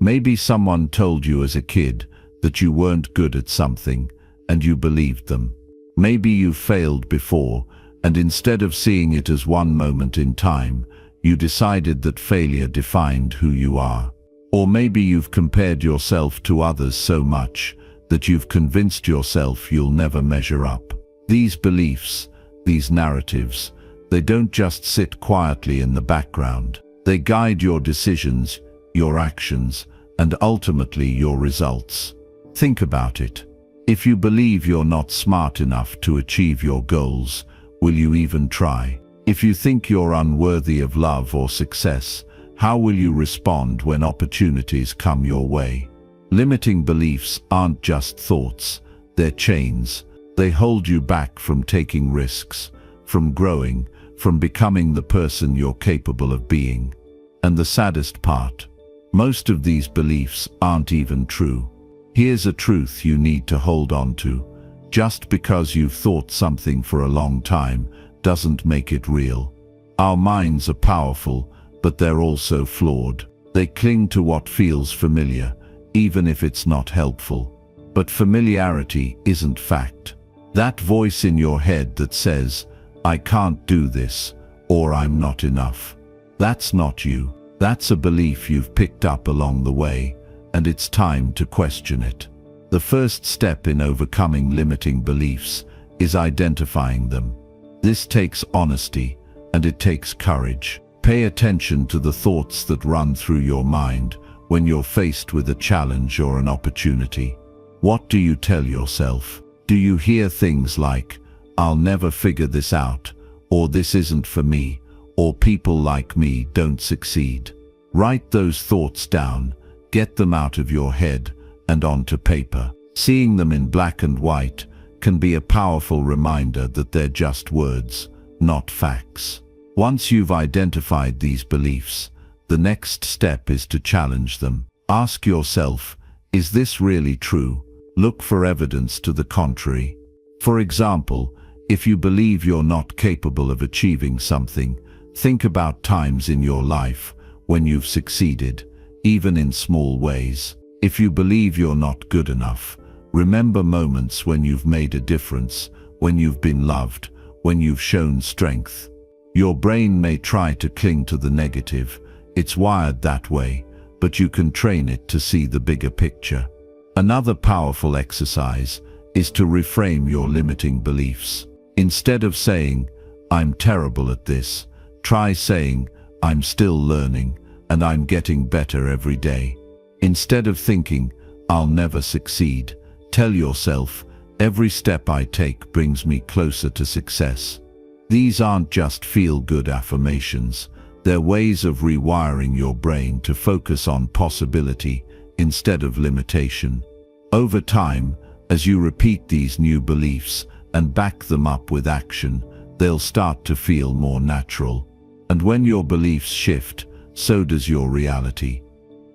Maybe someone told you as a kid that you weren't good at something, and you believed them. Maybe you've failed before, and instead of seeing it as one moment in time, you decided that failure defined who you are. Or maybe you've compared yourself to others so much that you've convinced yourself you'll never measure up. These beliefs, these narratives, they don't just sit quietly in the background. They guide your decisions, your actions, and ultimately your results. Think about it. If you believe you're not smart enough to achieve your goals, will you even try? If you think you're unworthy of love or success, how will you respond when opportunities come your way? Limiting beliefs aren't just thoughts, they're chains. They hold you back from taking risks, from growing, from becoming the person you're capable of being. And the saddest part, most of these beliefs aren't even true. Here's a truth you need to hold on to. Just because you've thought something for a long time doesn't make it real. Our minds are powerful, but they're also flawed. They cling to what feels familiar, even if it's not helpful. But familiarity isn't fact. That voice in your head that says, "I can't do this," or "I'm not enough," that's not you. That's a belief you've picked up along the way, and it's time to question it. The first step in overcoming limiting beliefs is identifying them. This takes honesty, and it takes courage. Pay attention to the thoughts that run through your mind when you're faced with a challenge or an opportunity. What do you tell yourself? Do you hear things like, "I'll never figure this out," or "This isn't for me," or "People like me don't succeed"? Write those thoughts down, get them out of your head and onto paper. Seeing them in black and white can be a powerful reminder that they're just words, not facts. Once you've identified these beliefs, the next step is to challenge them. Ask yourself, is this really true? Look for evidence to the contrary. For example, if you believe you're not capable of achieving something, think about times in your life when you've succeeded, even in small ways. If you believe you're not good enough, remember moments when you've made a difference, when you've been loved, when you've shown strength. Your brain may try to cling to the negative, it's wired that way, but you can train it to see the bigger picture. Another powerful exercise is to reframe your limiting beliefs. Instead of saying, "I'm terrible at this," try saying, "I'm still learning, and I'm getting better every day." Instead of thinking, "I'll never succeed," tell yourself, "Every step I take brings me closer to success." These aren't just feel-good affirmations, they're ways of rewiring your brain to focus on possibility instead of limitation. Over time, as you repeat these new beliefs and back them up with action, they'll start to feel more natural. And when your beliefs shift, so does your reality.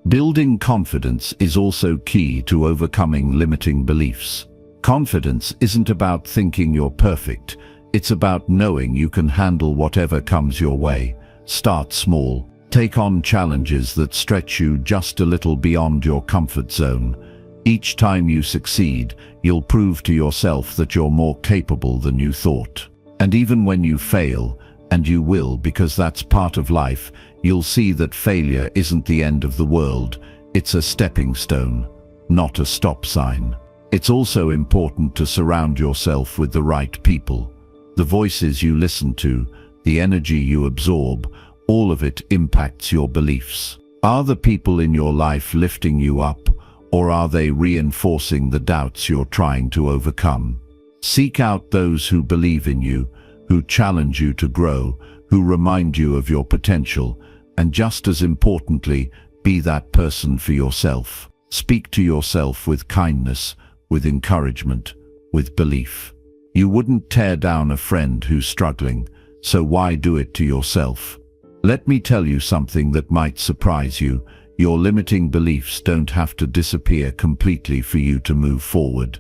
Building confidence is also key to overcoming limiting beliefs. Confidence isn't about thinking you're perfect. It's about knowing you can handle whatever comes your way. Start small. Take on challenges that stretch you just a little beyond your comfort zone. Each time you succeed, you'll prove to yourself that you're more capable than you thought. And even when you fail, and you will because that's part of life, you'll see that failure isn't the end of the world. It's a stepping stone, not a stop sign. It's also important to surround yourself with the right people. The voices you listen to, the energy you absorb, all of it impacts your beliefs. Are the people in your life lifting you up, or are they reinforcing the doubts you're trying to overcome? Seek out those who believe in you, who challenge you to grow, who remind you of your potential, and just as importantly, be that person for yourself. Speak to yourself with kindness, with encouragement, with belief. You wouldn't tear down a friend who's struggling, so why do it to yourself? Let me tell you something that might surprise you. Your limiting beliefs don't have to disappear completely for you to move forward.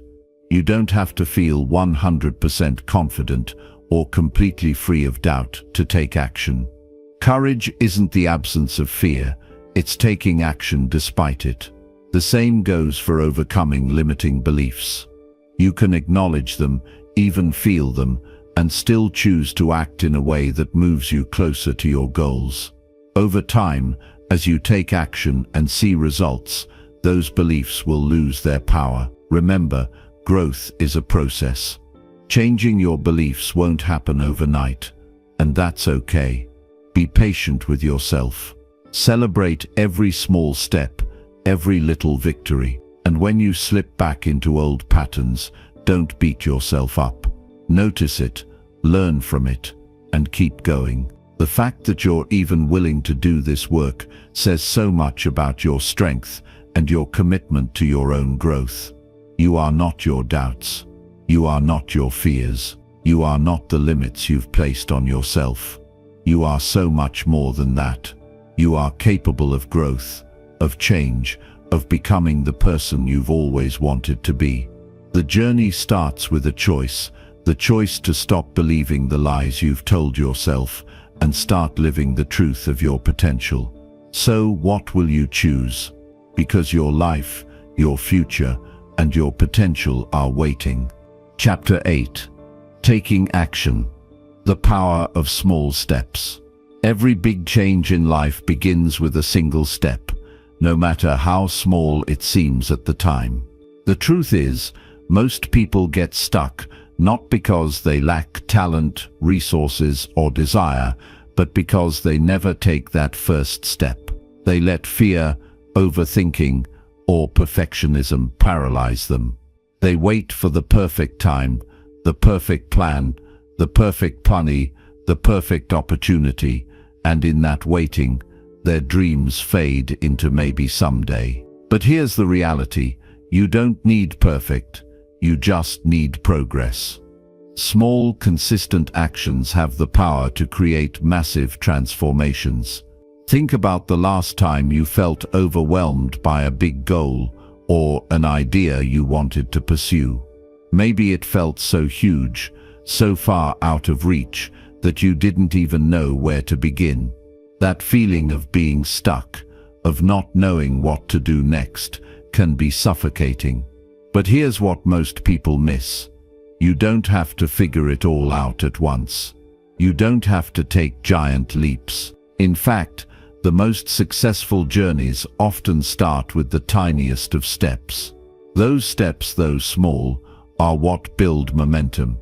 You don't have to feel 100% confident or completely free of doubt to take action. Courage isn't the absence of fear, it's taking action despite it. The same goes for overcoming limiting beliefs. You can acknowledge them, even feel them, and still choose to act in a way that moves you closer to your goals. Over time, as you take action and see results, those beliefs will lose their power. Remember, growth is a process. Changing your beliefs won't happen overnight, and that's okay. Be patient with yourself. Celebrate every small step, every little victory, and when you slip back into old patterns, don't beat yourself up. Notice it, learn from it, and keep going. The fact that you're even willing to do this work says so much about your strength and your commitment to your own growth. You are not your doubts. You are not your fears. You are not the limits you've placed on yourself. You are so much more than that. You are capable of growth, of change, of becoming the person you've always wanted to be. The journey starts with a choice, the choice to stop believing the lies you've told yourself and start living the truth of your potential. So what will you choose? Because your life, your future, and your potential are waiting. Chapter 8. Taking action. The power of small steps. Every big change in life begins with a single step, no matter how small it seems at the time. The truth is, most people get stuck not because they lack talent, resources, or desire, but because they never take that first step. They let fear, overthinking, or perfectionism paralyze them. They wait for the perfect time, the perfect plan, the perfect money, the perfect opportunity, and in that waiting, their dreams fade into maybe someday. But here's the reality: you don't need perfect, you just need progress. Small, consistent actions have the power to create massive transformations. Think about the last time you felt overwhelmed by a big goal or an idea you wanted to pursue. Maybe it felt so huge, so far out of reach, that you didn't even know where to begin. That feeling of being stuck, of not knowing what to do next, can be suffocating. But here's what most people miss. You don't have to figure it all out at once. You don't have to take giant leaps. In fact, the most successful journeys often start with the tiniest of steps. Those steps, though small, are what build momentum.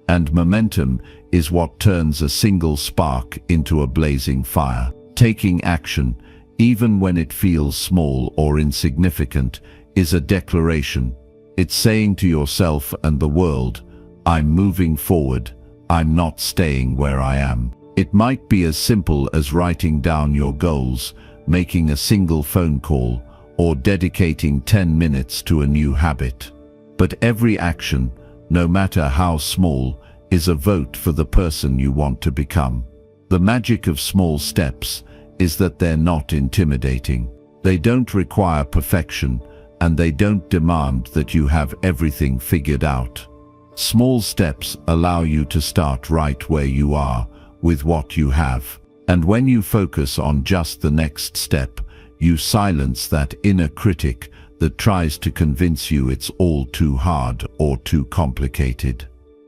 And momentum is what turns a single spark into a blazing fire. Taking action, even when it feels small or insignificant, is a declaration. It's saying to yourself and the world, I'm moving forward, I'm not staying where I am. It might be as simple as writing down your goals, making a single phone call, or dedicating 10 minutes to a new habit. But every action, no matter how small, is a vote for the person you want to become. The magic of small steps is that they're not intimidating. They don't require perfection, and they don't demand that you have everything figured out. Small steps allow you to start right where you are, with what you have. And when you focus on just the next step, you silence that inner critic that tries to convince you it's all too hard or too complicated.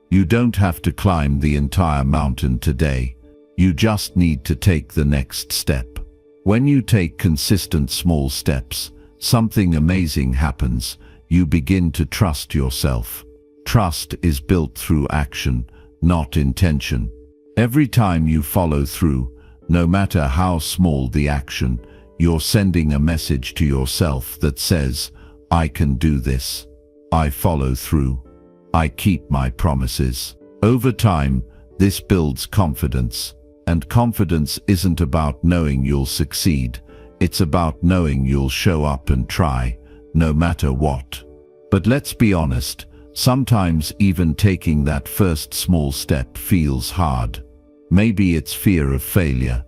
You don't have to climb the entire mountain today. You just need to take the next step. When you take consistent small steps, something amazing happens. You begin to trust yourself. Trust is built through action, not intention. Every time you follow through, no matter how small the action, you're sending a message to yourself that says, I can do this. I follow through. I keep my promises. Over time, this builds confidence. And confidence isn't about knowing you'll succeed. It's about knowing you'll show up and try, no matter what. But let's be honest, sometimes even taking that first small step feels hard. Maybe it's fear of failure.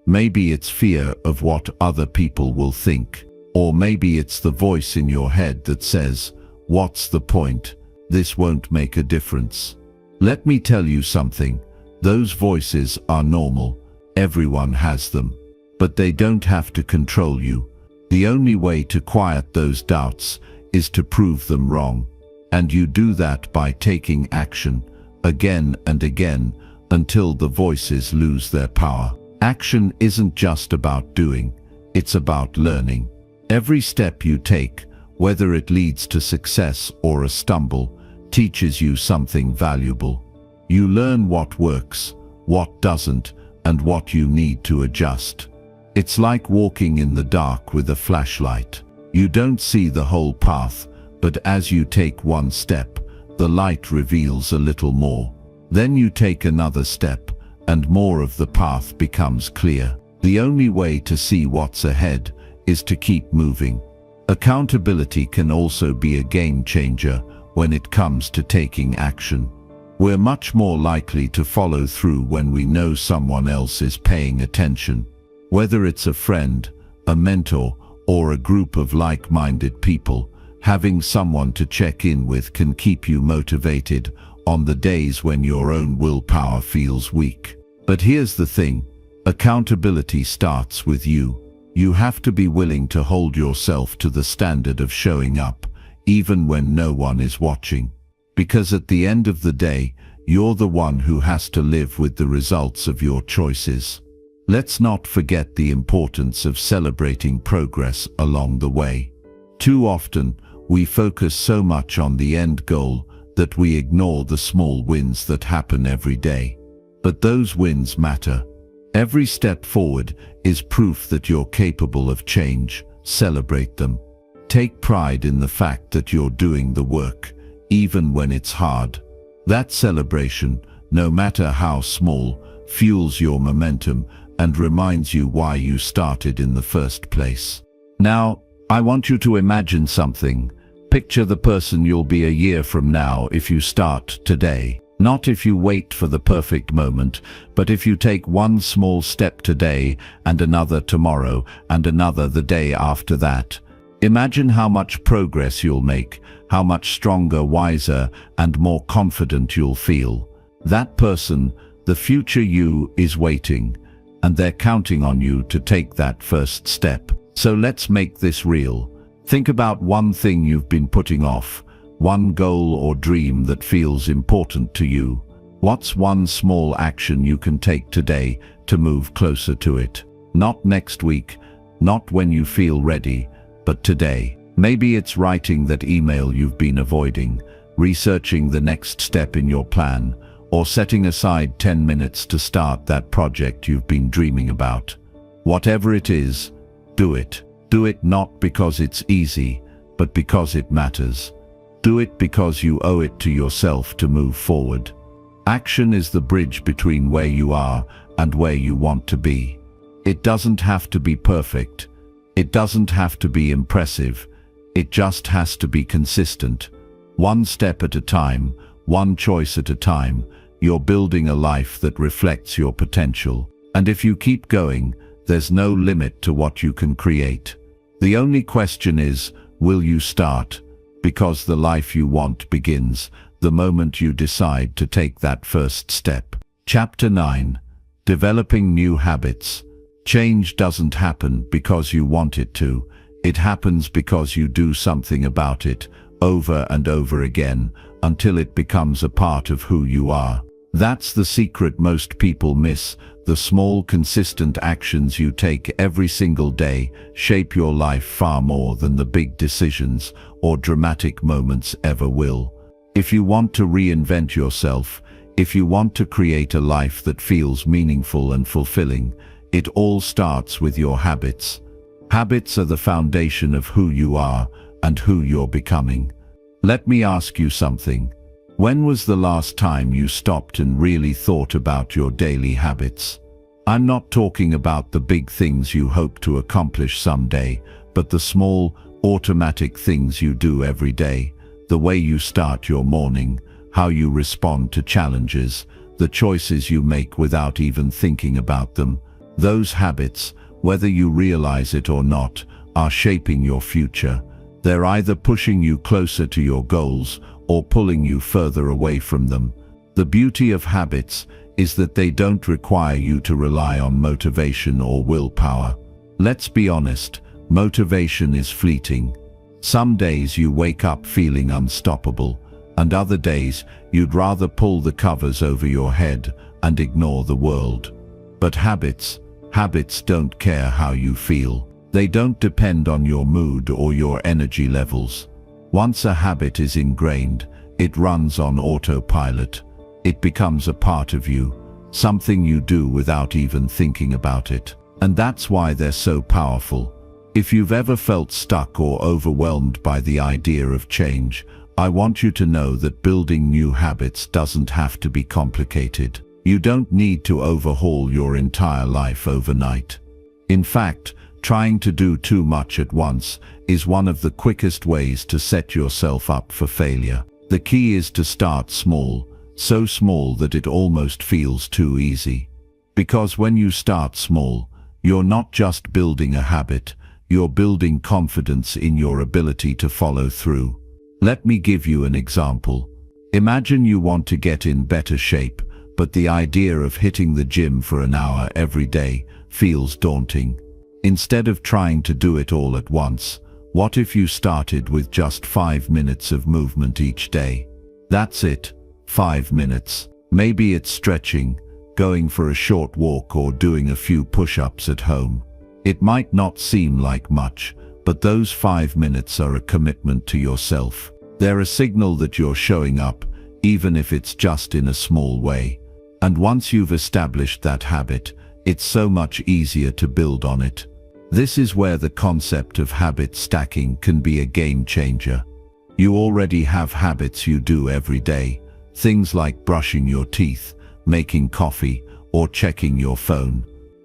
Maybe it's fear of what other people will think. Or maybe it's the voice in your head that says, what's the point? This won't make a difference. Let me tell you something. Those voices are normal. Everyone has them. But they don't have to control you. The only way to quiet those doubts is to prove them wrong. And you do that by taking action, again and again, until the voices lose their power. Action isn't just about doing, it's about learning. Every step you take, whether it leads to success or a stumble, teaches you something valuable. You learn what works, what doesn't, and what you need to adjust. It's like walking in the dark with a flashlight. You don't see the whole path, but as you take one step, the light reveals a little more. Then you take another step, and more of the path becomes clear. The only way to see what's ahead is to keep moving. Accountability can also be a game changer when it comes to taking action. We're much more likely to follow through when we know someone else is paying attention. Whether it's a friend, a mentor, or a group of like-minded people, having someone to check in with can keep you motivated on the days when your own willpower feels weak. But here's the thing, accountability starts with you. You have to be willing to hold yourself to the standard of showing up, even when no one is watching. Because at the end of the day, you're the one who has to live with the results of your choices. Let's not forget the importance of celebrating progress along the way. Too often, we focus so much on the end goal that we ignore the small wins that happen every day. But those wins matter. Every step forward is proof that you're capable of change. Celebrate them. Take pride in the fact that you're doing the work, even when it's hard. That celebration, no matter how small, fuels your momentum and reminds you why you started in the first place. Now, I want you to imagine something. Picture the person you'll be a year from now if you start today. Not if you wait for the perfect moment, but if you take one small step today and another tomorrow and another the day after that. Imagine how much progress you'll make, how much stronger, wiser, and more confident you'll feel. That person, the future you, is waiting, and they're counting on you to take that first step. So let's make this real. Think about one thing you've been putting off, one goal or dream that feels important to you. What's one small action you can take today to move closer to it? Not next week, not when you feel ready, but today. Maybe it's writing that email you've been avoiding, researching the next step in your plan, or setting aside 10 minutes to start that project you've been dreaming about. Whatever it is, do it. Do it not because it's easy, but because it matters. Do it because you owe it to yourself to move forward. Action is the bridge between where you are and where you want to be. It doesn't have to be perfect. It doesn't have to be impressive. It just has to be consistent. One step at a time, one choice at a time, you're building a life that reflects your potential. And if you keep going, there's no limit to what you can create. The only question is, will you start? Because the life you want begins the moment you decide to take that first step. Chapter 9. Developing new habits. Change doesn't happen because you want it to. It happens because you do something about it over and over again until it becomes a part of who you are. That's the secret most people miss. The small, consistent actions you take every single day shape your life far more than the big decisions or dramatic moments ever will. If you want to reinvent yourself, if you want to create a life that feels meaningful and fulfilling, it all starts with your habits. Habits are the foundation of who you are and who you're becoming. Let me ask you something. When was the last time you stopped and really thought about your daily habits? I'm not talking about the big things you hope to accomplish someday, but the small, automatic things you do every day. The way you start your morning, how you respond to challenges, the choices you make without even thinking about them. Those habits, whether you realize it or not, are shaping your future. They're either pushing you closer to your goals or pulling you further away from them. The beauty of habits is that they don't require you to rely on motivation or willpower. Let's be honest, motivation is fleeting. Some days you wake up feeling unstoppable, and other days you'd rather pull the covers over your head and ignore the world. But habits don't care how you feel. They don't depend on your mood or your energy levels. Once a habit is ingrained, it runs on autopilot. It becomes a part of you, something you do without even thinking about it. And that's why they're so powerful. If you've ever felt stuck or overwhelmed by the idea of change, I want you to know that building new habits doesn't have to be complicated. You don't need to overhaul your entire life overnight. In fact, trying to do too much at once is one of the quickest ways to set yourself up for failure. The key is to start small, so small that it almost feels too easy. Because when you start small, you're not just building a habit, you're building confidence in your ability to follow through. Let me give you an example. Imagine you want to get in better shape, but the idea of hitting the gym for an hour every day feels daunting. Instead of trying to do it all at once, what if you started with just 5 minutes of movement each day? That's it, 5 minutes. Maybe it's stretching, going for a short walk, or doing a few push-ups at home. It might not seem like much, but those 5 minutes are a commitment to yourself. They're a signal that you're showing up, even if it's just in a small way. And once you've established that habit, it's so much easier to build on it. This is where the concept of habit stacking can be a game changer. You already have habits you do every day, things like brushing your teeth, making coffee, or checking your phone.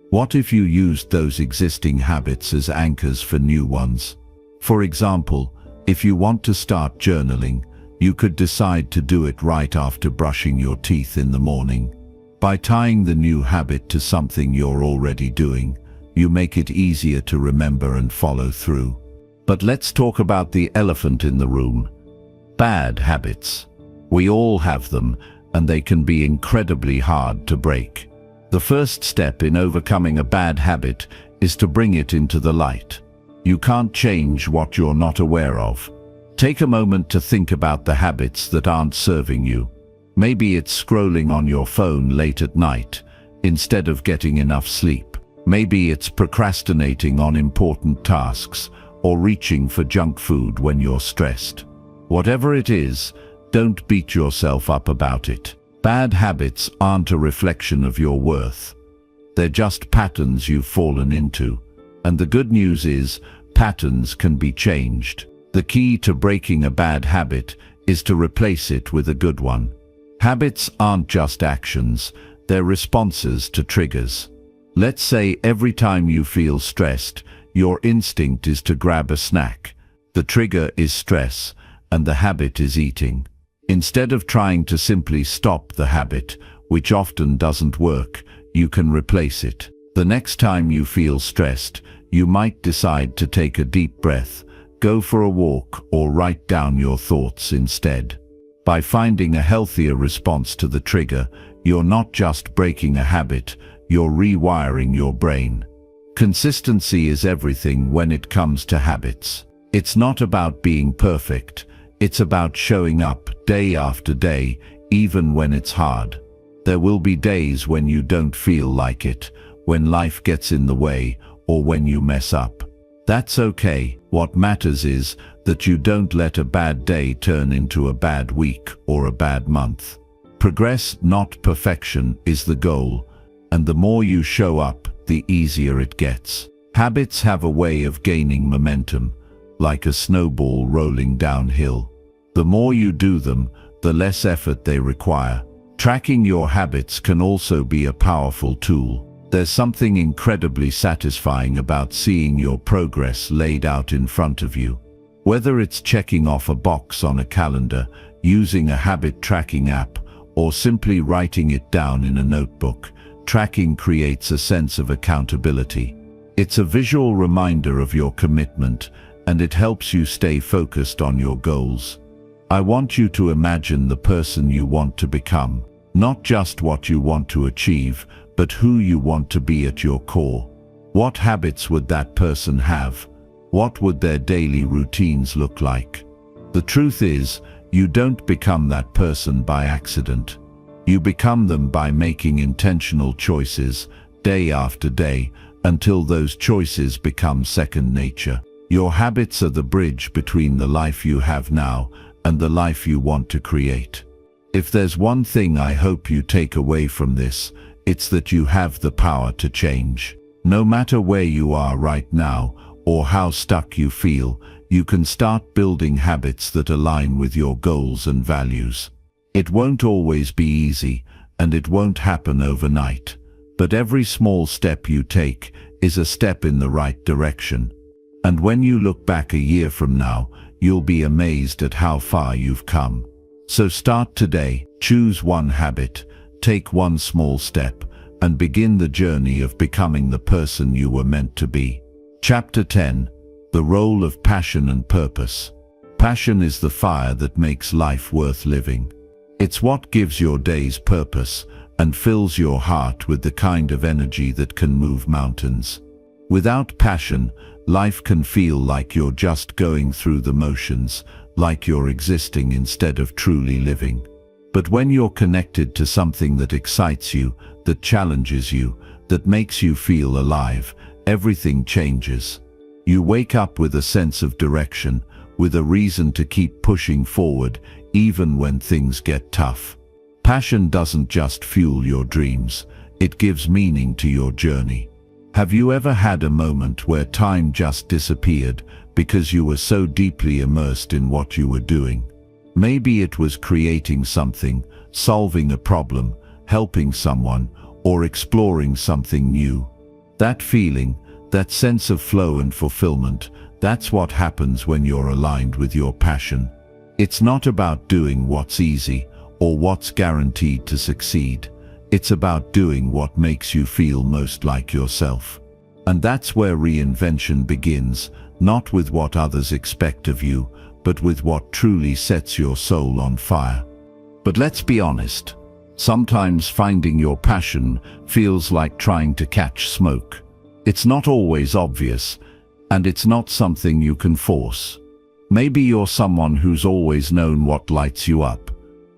What if you used those existing habits as anchors for new ones? For example, if you want to start journaling, you could decide to do it right after brushing your teeth in the morning. By tying the new habit to something you're already doing, you make it easier to remember and follow through. But let's talk about the elephant in the room: bad habits. We all have them, and they can be incredibly hard to break. The first step in overcoming a bad habit is to bring it into the light. You can't change what you're not aware of. Take a moment to think about the habits that aren't serving you. Maybe it's scrolling on your phone late at night instead of getting enough sleep. Maybe it's procrastinating on important tasks or reaching for junk food when you're stressed. Whatever it is, don't beat yourself up about it. Bad habits aren't a reflection of your worth. They're just patterns you've fallen into. And the good news is, patterns can be changed. The key to breaking a bad habit is to replace it with a good one. Habits aren't just actions, they're responses to triggers. Let's say every time you feel stressed, your instinct is to grab a snack. The trigger is stress, and the habit is eating. Instead of trying to simply stop the habit, which often doesn't work, you can replace it. The next time you feel stressed, you might decide to take a deep breath, go for a walk, or write down your thoughts instead. By finding a healthier response to the trigger, you're not just breaking a habit, you're rewiring your brain. Consistency is everything when it comes to habits. It's not about being perfect. It's about showing up day after day, even when it's hard. There will be days when you don't feel like it, when life gets in the way, or when you mess up. That's okay. What matters is that you don't let a bad day turn into a bad week or a bad month. Progress, not perfection, is the goal, and the more you show up, the easier it gets. Habits have a way of gaining momentum, like a snowball rolling downhill. The more you do them, the less effort they require. Tracking your habits can also be a powerful tool. There's something incredibly satisfying about seeing your progress laid out in front of you. Whether it's checking off a box on a calendar, using a habit tracking app, or simply writing it down in a notebook, tracking creates a sense of accountability. It's a visual reminder of your commitment, and it helps you stay focused on your goals. I want you to imagine the person you want to become, not just what you want to achieve, but who you want to be at your core. What habits would that person have? What would their daily routines look like? The truth is, you don't become that person by accident. You become them by making intentional choices, day after day, until those choices become second nature. Your habits are the bridge between the life you have now and the life you want to create. If there's one thing I hope you take away from this, it's that you have the power to change. No matter where you are right now, or how stuck you feel, you can start building habits that align with your goals and values. It won't always be easy, and it won't happen overnight. But every small step you take is a step in the right direction. And when you look back a year from now, you'll be amazed at how far you've come. So start today, choose one habit, take one small step, and begin the journey of becoming the person you were meant to be. Chapter 10: The Role of Passion and Purpose. Passion is the fire that makes life worth living. It's what gives your days purpose and fills your heart with the kind of energy that can move mountains. Without passion, life can feel like you're just going through the motions, like you're existing instead of truly living. But when you're connected to something that excites you, that challenges you, that makes you feel alive, everything changes. You wake up with a sense of direction, with a reason to keep pushing forward, even when things get tough. Passion doesn't just fuel your dreams, it gives meaning to your journey. Have you ever had a moment where time just disappeared because you were so deeply immersed in what you were doing? Maybe it was creating something, solving a problem, helping someone, or exploring something new. That feeling, that sense of flow and fulfillment, that's what happens when you're aligned with your passion. It's not about doing what's easy or what's guaranteed to succeed. It's about doing what makes you feel most like yourself. And that's where reinvention begins, not with what others expect of you, but with what truly sets your soul on fire. But let's be honest, sometimes finding your passion feels like trying to catch smoke. It's not always obvious, and it's not something you can force. Maybe you're someone who's always known what lights you up,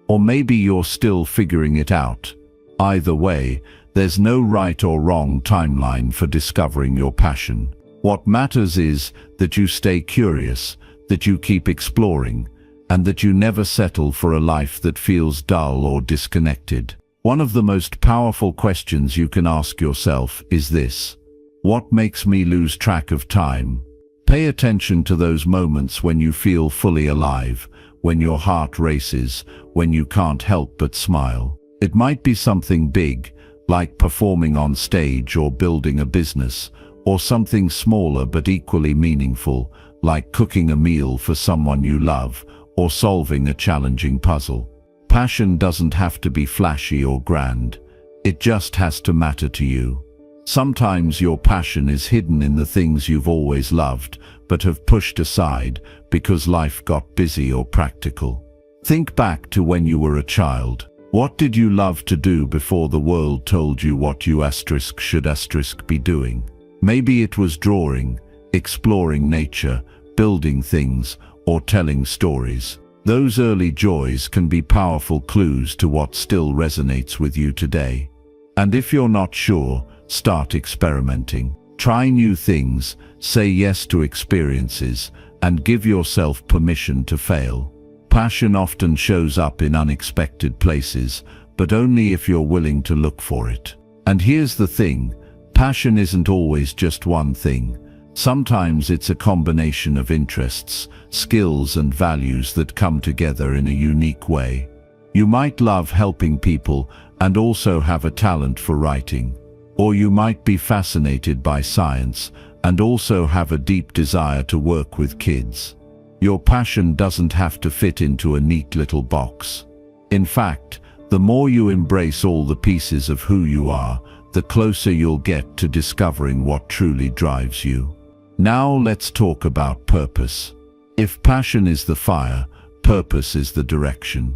or maybe you're still figuring it out. Either way, there's no right or wrong timeline for discovering your passion. What matters is that you stay curious, that you keep exploring, and that you never settle for a life that feels dull or disconnected. One of the most powerful questions you can ask yourself is this: what makes me lose track of time? Pay attention to those moments when you feel fully alive, when your heart races, when you can't help but smile. It might be something big, like performing on stage or building a business, or something smaller but equally meaningful, like cooking a meal for someone you love, or solving a challenging puzzle. Passion doesn't have to be flashy or grand. It just has to matter to you. Sometimes your passion is hidden in the things you've always loved, but have pushed aside because life got busy or practical. Think back to when you were a child. What did you love to do before the world told you what you should be doing? Maybe it was drawing, exploring nature, building things, or telling stories. Those early joys can be powerful clues to what still resonates with you today. And if you're not sure, start experimenting. Try new things, say yes to experiences, and give yourself permission to fail. Passion often shows up in unexpected places, but only if you're willing to look for it. And here's the thing, passion isn't always just one thing. Sometimes it's a combination of interests, skills, and values that come together in a unique way. You might love helping people and also have a talent for writing. Or you might be fascinated by science and also have a deep desire to work with kids. Your passion doesn't have to fit into a neat little box. In fact, the more you embrace all the pieces of who you are, the closer you'll get to discovering what truly drives you. Now let's talk about purpose. If passion is the fire, purpose is the direction.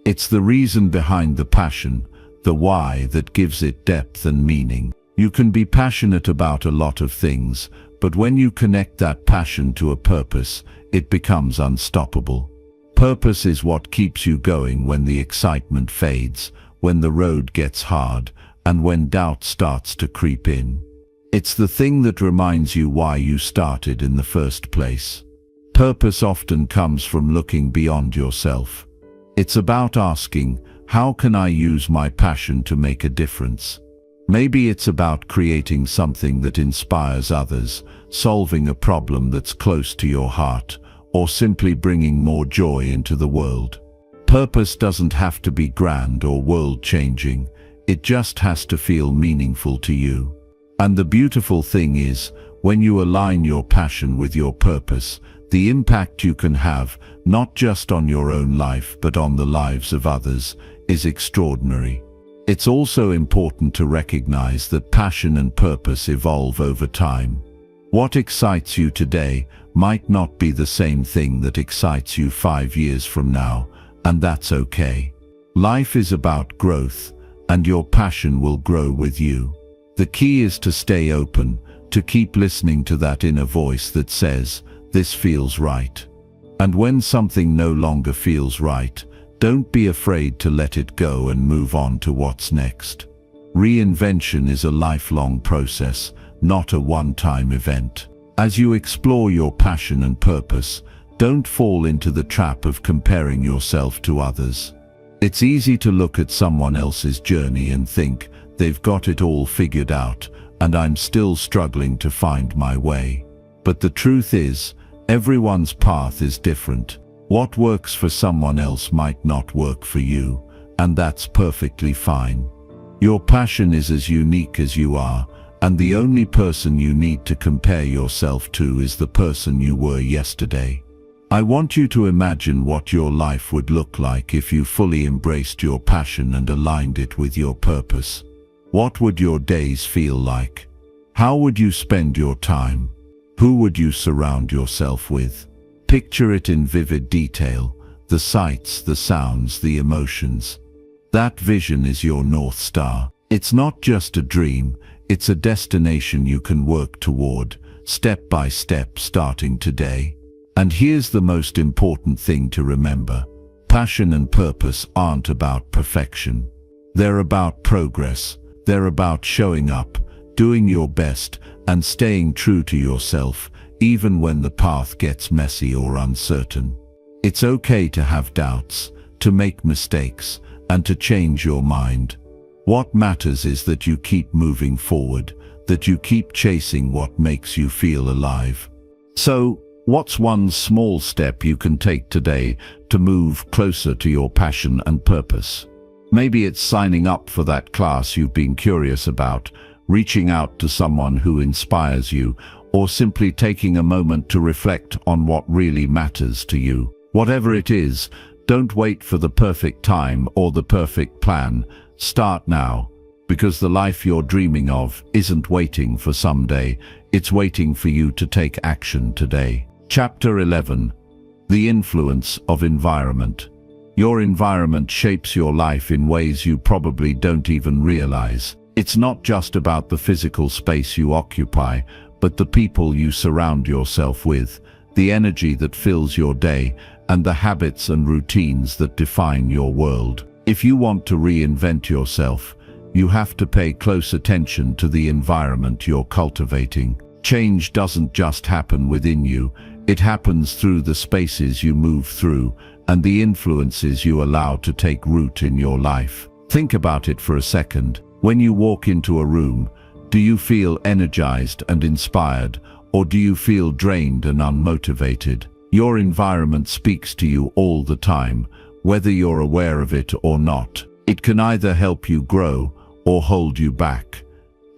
It's the reason behind the passion, the why, that gives it depth and meaning. You can be passionate about a lot of things, but when you connect that passion to a purpose, it becomes unstoppable. Purpose is what keeps you going when the excitement fades, when the road gets hard, and when doubt starts to creep in. It's the thing that reminds you why you started in the first place. Purpose often comes from looking beyond yourself. It's about asking, how can I use my passion to make a difference? Maybe it's about creating something that inspires others, solving a problem that's close to your heart, or simply bringing more joy into the world. Purpose doesn't have to be grand or world-changing. It just has to feel meaningful to you. And the beautiful thing is, when you align your passion with your purpose, the impact you can have, not just on your own life but on the lives of others, is extraordinary. It's also important to recognize that passion and purpose evolve over time. What excites you today might not be the same thing that excites you 5 years from now, and that's okay. Life is about growth, and your passion will grow with you. The key is to stay open, to keep listening to that inner voice that says, "This feels right." And when something no longer feels right, don't be afraid to let it go and move on to what's next. Reinvention is a lifelong process, not a one-time event. As you explore your passion and purpose, don't fall into the trap of comparing yourself to others. It's easy to look at someone else's journey and think, they've got it all figured out, and I'm still struggling to find my way. But the truth is, everyone's path is different. What works for someone else might not work for you, and that's perfectly fine. Your passion is as unique as you are, and the only person you need to compare yourself to is the person you were yesterday. I want you to imagine what your life would look like if you fully embraced your passion and aligned it with your purpose. What would your days feel like? How would you spend your time? Who would you surround yourself with? Picture it in vivid detail, the sights, the sounds, the emotions. That vision is your North Star. It's not just a dream, it's a destination you can work toward, step by step, starting today. And here's the most important thing to remember. Passion and purpose aren't about perfection. They're about progress. They're about showing up, doing your best, and staying true to yourself, even when the path gets messy or uncertain. It's okay to have doubts, to make mistakes, and to change your mind. What matters is that you keep moving forward, that you keep chasing what makes you feel alive. So, what's one small step you can take today to move closer to your passion and purpose? Maybe it's signing up for that class you've been curious about, reaching out to someone who inspires you, or simply taking a moment to reflect on what really matters to you. Whatever it is, don't wait for the perfect time or the perfect plan. Start now, because the life you're dreaming of isn't waiting for someday, it's waiting for you to take action today. Chapter 11. The Influence of Environment. Your environment shapes your life in ways you probably don't even realize. It's not just about the physical space you occupy, but the people you surround yourself with, the energy that fills your day, and the habits and routines that define your world. If you want to reinvent yourself, you have to pay close attention to the environment you're cultivating. Change doesn't just happen within you, it happens through the spaces you move through and the influences you allow to take root in your life. Think about it for a second. When you walk into a room, do you feel energized and inspired, or do you feel drained and unmotivated? Your environment speaks to you all the time, whether you're aware of it or not. It can either help you grow or hold you back.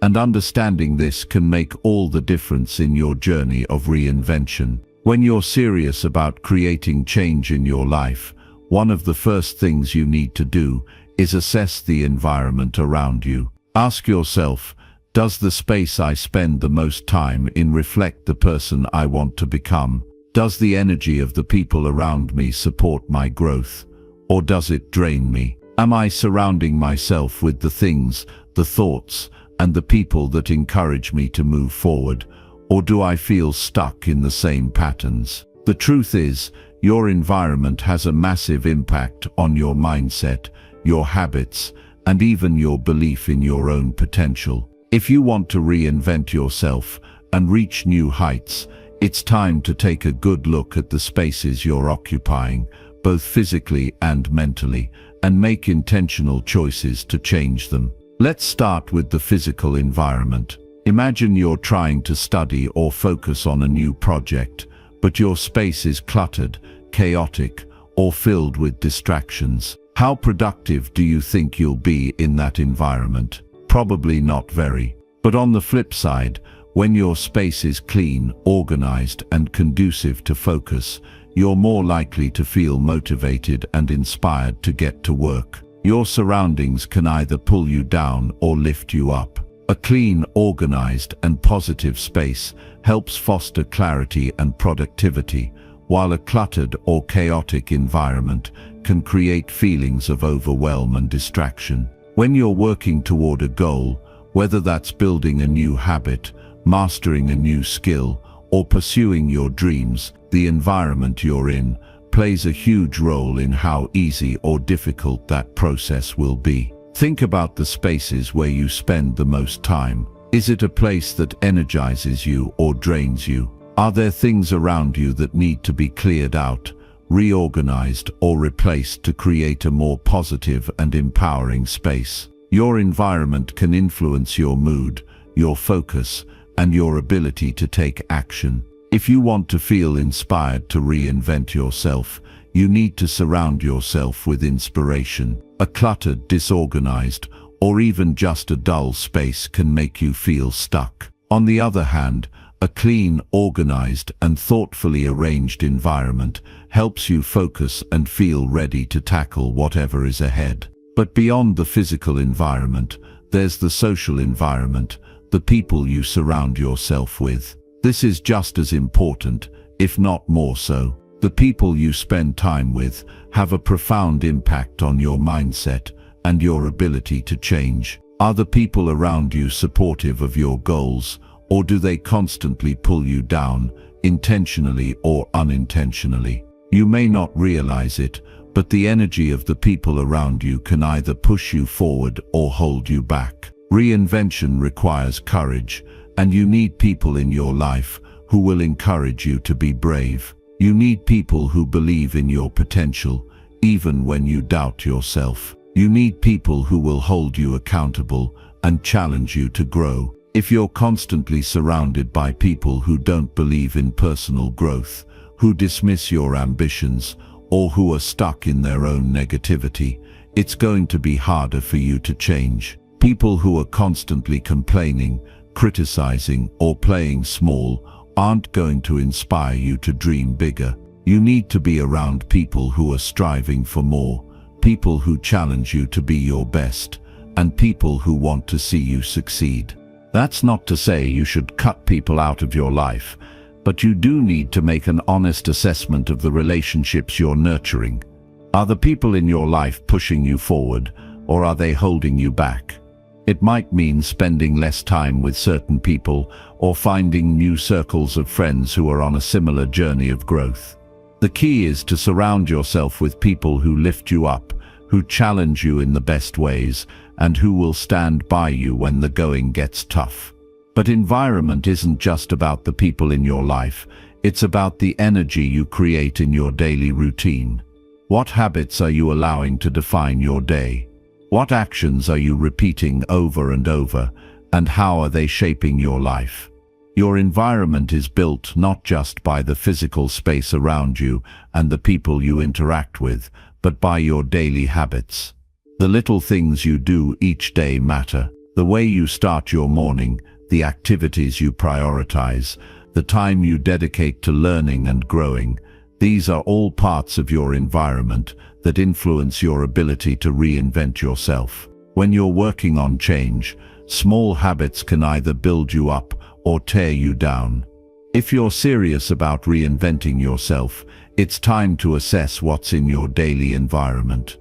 And understanding this can make all the difference in your journey of reinvention. When you're serious about creating change in your life, one of the first things you need to do is assess the environment around you. Ask yourself, does the space I spend the most time in reflect the person I want to become? Does the energy of the people around me support my growth, or does it drain me? Am I surrounding myself with the things, the thoughts, and the people that encourage me to move forward, or do I feel stuck in the same patterns? The truth is, your environment has a massive impact on your mindset, your habits, and even your belief in your own potential. If you want to reinvent yourself and reach new heights, it's time to take a good look at the spaces you're occupying, both physically and mentally, and make intentional choices to change them. Let's start with the physical environment. Imagine you're trying to study or focus on a new project, but your space is cluttered, chaotic, or filled with distractions. How productive do you think you'll be in that environment? Probably not very. But on the flip side, when your space is clean, organized, and conducive to focus, you're more likely to feel motivated and inspired to get to work. Your surroundings can either pull you down or lift you up. A clean, organized, and positive space helps foster clarity and productivity, while a cluttered or chaotic environment can create feelings of overwhelm and distraction. When you're working toward a goal, whether that's building a new habit, mastering a new skill, or pursuing your dreams, the environment you're in plays a huge role in how easy or difficult that process will be. Think about the spaces where you spend the most time. Is it a place that energizes you or drains you? Are there things around you that need to be cleared out, reorganized, or replaced to create a more positive and empowering space? Your environment can influence your mood, your focus, and your ability to take action. If you want to feel inspired to reinvent yourself, you need to surround yourself with inspiration. A cluttered, disorganized, or even just a dull space can make you feel stuck. On the other hand, a clean, organized, and thoughtfully arranged environment helps you focus and feel ready to tackle whatever is ahead. But beyond the physical environment, there's the social environment, the people you surround yourself with. This is just as important, if not more so. The people you spend time with have a profound impact on your mindset and your ability to change. Are the people around you supportive of your goals, or do they constantly pull you down, intentionally or unintentionally? You may not realize it, but the energy of the people around you can either push you forward or hold you back. Reinvention requires courage, and you need people in your life who will encourage you to be brave. You need people who believe in your potential, even when you doubt yourself. You need people who will hold you accountable and challenge you to grow. If you're constantly surrounded by people who don't believe in personal growth, who dismiss your ambitions, or who are stuck in their own negativity, it's going to be harder for you to change. People who are constantly complaining, criticizing, or playing small aren't going to inspire you to dream bigger. You need to be around people who are striving for more, people who challenge you to be your best, and people who want to see you succeed. That's not to say you should cut people out of your life, but you do need to make an honest assessment of the relationships you're nurturing. Are the people in your life pushing you forward, or are they holding you back? It might mean spending less time with certain people or finding new circles of friends who are on a similar journey of growth. The key is to surround yourself with people who lift you up, who challenge you in the best ways, and who will stand by you when the going gets tough. But environment isn't just about the people in your life, it's about the energy you create in your daily routine. What habits are you allowing to define your day? What actions are you repeating over and over, and how are they shaping your life? Your environment is built not just by the physical space around you and the people you interact with, but by your daily habits. The little things you do each day matter. The way you start your morning, the activities you prioritize, the time you dedicate to learning and growing. These are all parts of your environment that influence your ability to reinvent yourself. When you're working on change, small habits can either build you up or tear you down. If you're serious about reinventing yourself, it's time to assess what's in your daily environment.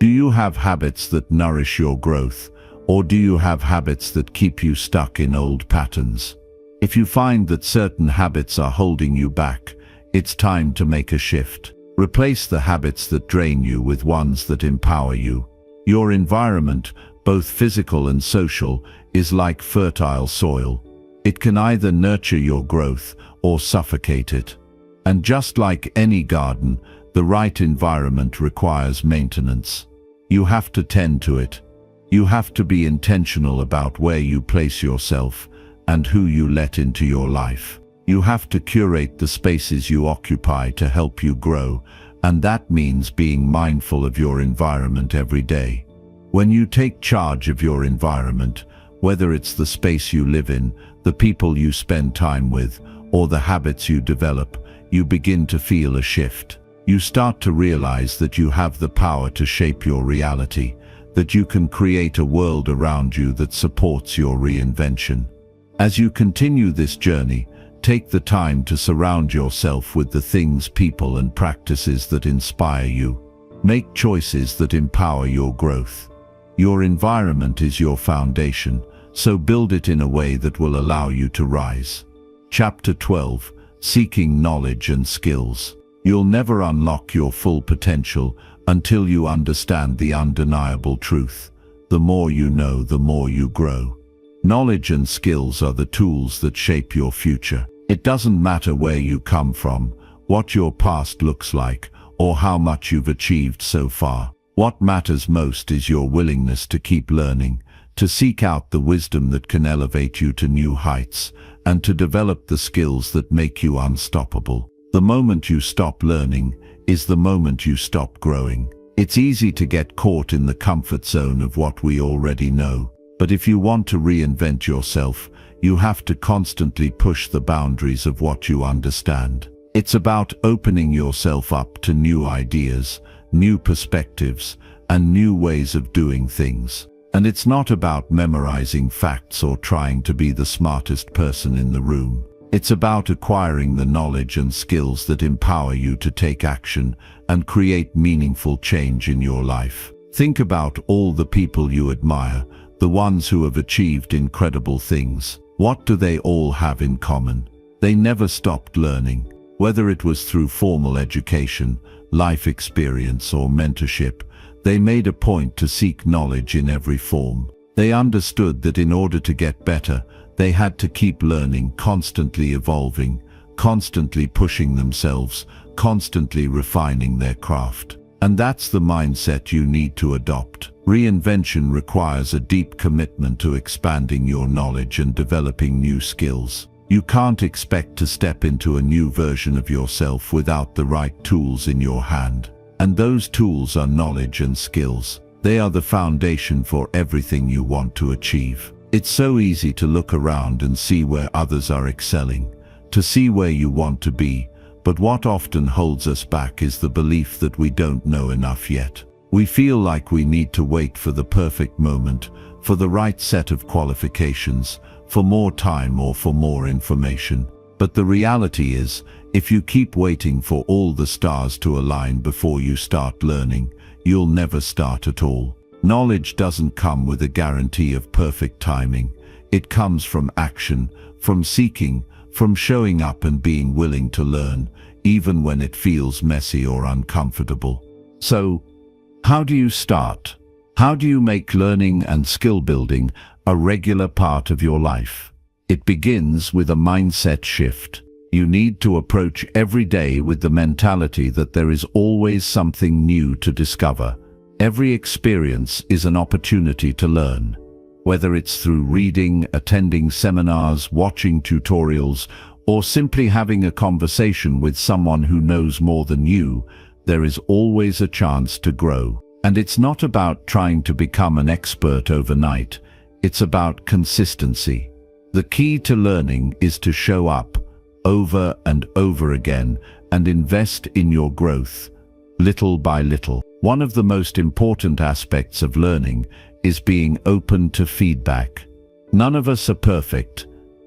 Do you have habits that nourish your growth, or do you have habits that keep you stuck in old patterns? If you find that certain habits are holding you back, it's time to make a shift. Replace the habits that drain you with ones that empower you. Your environment, both physical and social, is like fertile soil. It can either nurture your growth or suffocate it. And just like any garden, the right environment requires maintenance. You have to tend to it. You have to be intentional about where you place yourself and who you let into your life. You have to curate the spaces you occupy to help you grow, and that means being mindful of your environment every day. When you take charge of your environment, whether it's the space you live in, the people you spend time with, or the habits you develop, you begin to feel a shift. You start to realize that you have the power to shape your reality, that you can create a world around you that supports your reinvention. As you continue this journey, take the time to surround yourself with the things, people, and practices that inspire you. Make choices that empower your growth. Your environment is your foundation, so build it in a way that will allow you to rise. Chapter 12. Seeking knowledge and skills. You'll never unlock your full potential until you understand the undeniable truth. The more you know, the more you grow. Knowledge and skills are the tools that shape your future. It doesn't matter where you come from, what your past looks like, or how much you've achieved so far. What matters most is your willingness to keep learning, to seek out the wisdom that can elevate you to new heights, and to develop the skills that make you unstoppable. The moment you stop learning is the moment you stop growing. It's easy to get caught in the comfort zone of what we already know, but if you want to reinvent yourself, you have to constantly push the boundaries of what you understand. It's about opening yourself up to new ideas, new perspectives, and new ways of doing things. And it's not about memorizing facts or trying to be the smartest person in the room. It's about acquiring the knowledge and skills that empower you to take action and create meaningful change in your life. Think about all the people you admire, the ones who have achieved incredible things. What do they all have in common? They never stopped learning. Whether it was through formal education, life experience, or mentorship, they made a point to seek knowledge in every form. They understood that in order to get better, they had to keep learning, constantly evolving, constantly pushing themselves, constantly refining their craft. And that's the mindset you need to adopt. Reinvention requires a deep commitment to expanding your knowledge and developing new skills. You can't expect to step into a new version of yourself without the right tools in your hand. And those tools are knowledge and skills. They are the foundation for everything you want to achieve. It's so easy to look around and see where others are excelling, to see where you want to be, but what often holds us back is the belief that we don't know enough yet. We feel like we need to wait for the perfect moment, for the right set of qualifications, for more time or for more information. But the reality is, if you keep waiting for all the stars to align before you start learning, you'll never start at all. Knowledge doesn't come with a guarantee of perfect timing. It comes from action, from seeking, from showing up and being willing to learn, even when it feels messy or uncomfortable. So, how do you start? How do you make learning and skill building a regular part of your life? It begins with a mindset shift. You need to approach every day with the mentality that there is always something new to discover. Every experience is an opportunity to learn. Whether it's through reading, attending seminars, watching tutorials, or simply having a conversation with someone who knows more than you, there is always a chance to grow. And it's not about trying to become an expert overnight. It's about consistency. The key to learning is to show up over and over again and invest in your growth, little by little. One of the most important aspects of learning is being open to feedback. None of us are perfect,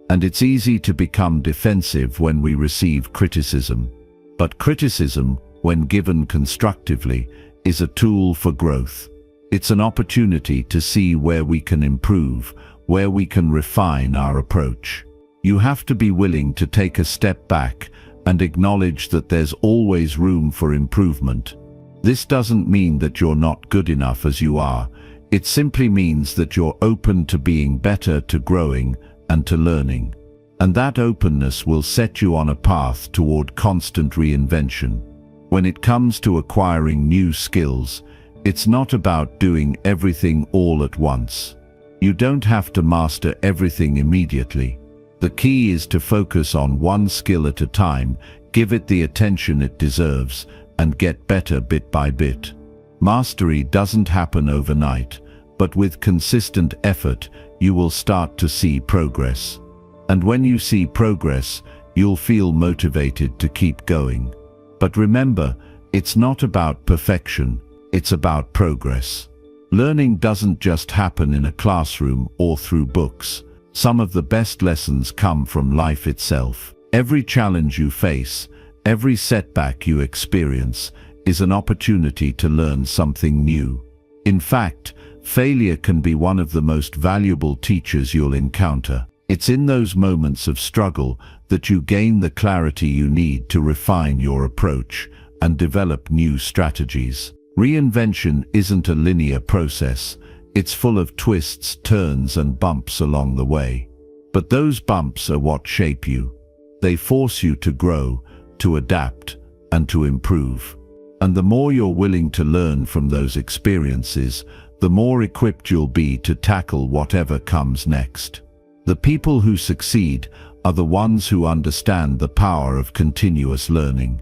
and it's easy to become defensive when we receive criticism. But criticism, when given constructively, is a tool for growth. It's an opportunity to see where we can improve, where we can refine our approach. You have to be willing to take a step back and acknowledge that there's always room for improvement. This doesn't mean that you're not good enough as you are. It simply means that you're open to being better, to growing, and to learning. And that openness will set you on a path toward constant reinvention. When it comes to acquiring new skills, it's not about doing everything all at once. You don't have to master everything immediately. The key is to focus on one skill at a time, give it the attention it deserves, and get better bit by bit. Mastery doesn't happen overnight, but with consistent effort, you will start to see progress. And when you see progress, you'll feel motivated to keep going. But remember, it's not about perfection, it's about progress. Learning doesn't just happen in a classroom or through books. Some of the best lessons come from life itself. Every challenge you face, every setback you experience, is an opportunity to learn something new. In fact, failure can be one of the most valuable teachers you'll encounter. It's in those moments of struggle that you gain the clarity you need to refine your approach and develop new strategies. Reinvention isn't a linear process. It's full of twists, turns, and bumps along the way. But those bumps are what shape you. They force you to grow, to adapt, and to improve. And the more you're willing to learn from those experiences, the more equipped you'll be to tackle whatever comes next. The people who succeed are the ones who understand the power of continuous learning.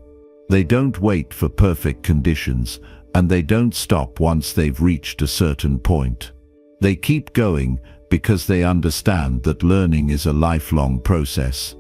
They don't wait for perfect conditions, and they don't stop once they've reached a certain point. They keep going because they understand that learning is a lifelong process.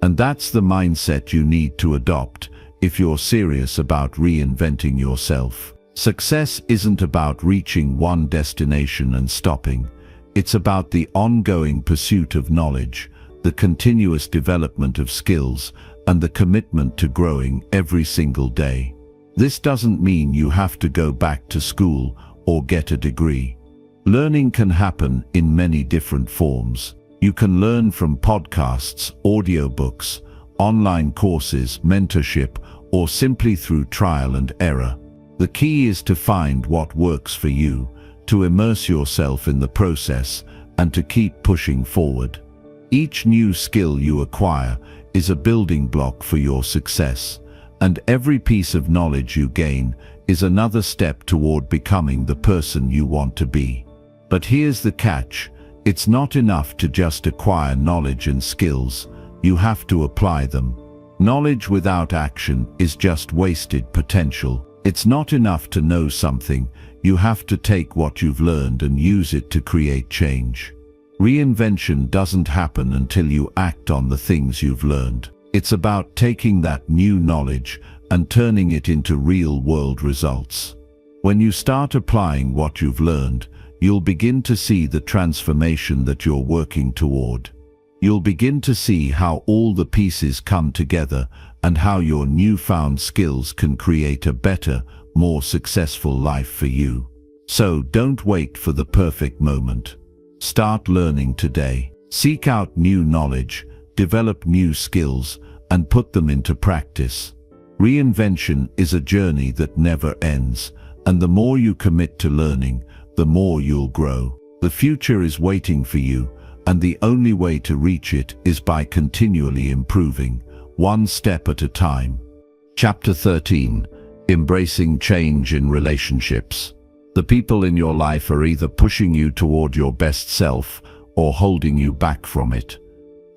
And that's the mindset you need to adopt if you're serious about reinventing yourself. Success isn't about reaching one destination and stopping. It's about the ongoing pursuit of knowledge, the continuous development of skills, and the commitment to growing every single day. This doesn't mean you have to go back to school or get a degree. Learning can happen in many different forms. You can learn from podcasts, audiobooks, online courses, mentorship, or simply through trial and error. The key is to find what works for you, to immerse yourself in the process, and to keep pushing forward. Each new skill you acquire is a building block for your success, and every piece of knowledge you gain is another step toward becoming the person you want to be. But here's the catch: it's not enough to just acquire knowledge and skills. You have to apply them. Knowledge without action is just wasted potential. It's not enough to know something. You have to take what you've learned and use it to create change. Reinvention doesn't happen until you act on the things you've learned. It's about taking that new knowledge and turning it into real-world results. When you start applying what you've learned, you'll begin to see the transformation that you're working toward. You'll begin to see how all the pieces come together and how your newfound skills can create a better, more successful life for you. So don't wait for the perfect moment. Start learning today. Seek out new knowledge, develop new skills, and put them into practice. Reinvention is a journey that never ends, and the more you commit to learning, the more you'll grow. The future is waiting for you, and the only way to reach it is by continually improving, one step at a time. Chapter 13. Embracing change in relationships. The people in your life are either pushing you toward your best self or holding you back from it.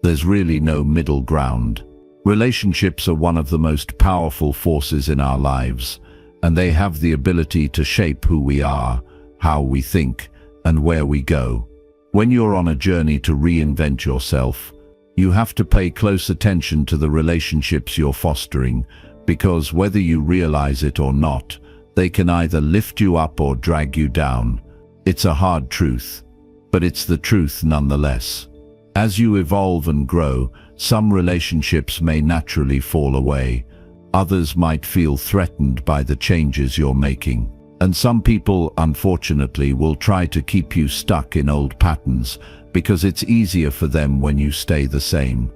There's really no middle ground. Relationships are one of the most powerful forces in our lives, and they have the ability to shape who we are, how we think, and where we go. When you're on a journey to reinvent yourself, you have to pay close attention to the relationships you're fostering, because whether you realize it or not, they can either lift you up or drag you down. It's a hard truth, but it's the truth nonetheless. As you evolve and grow, some relationships may naturally fall away. Others might feel threatened by the changes you're making. And some people, unfortunately, will try to keep you stuck in old patterns because it's easier for them when you stay the same.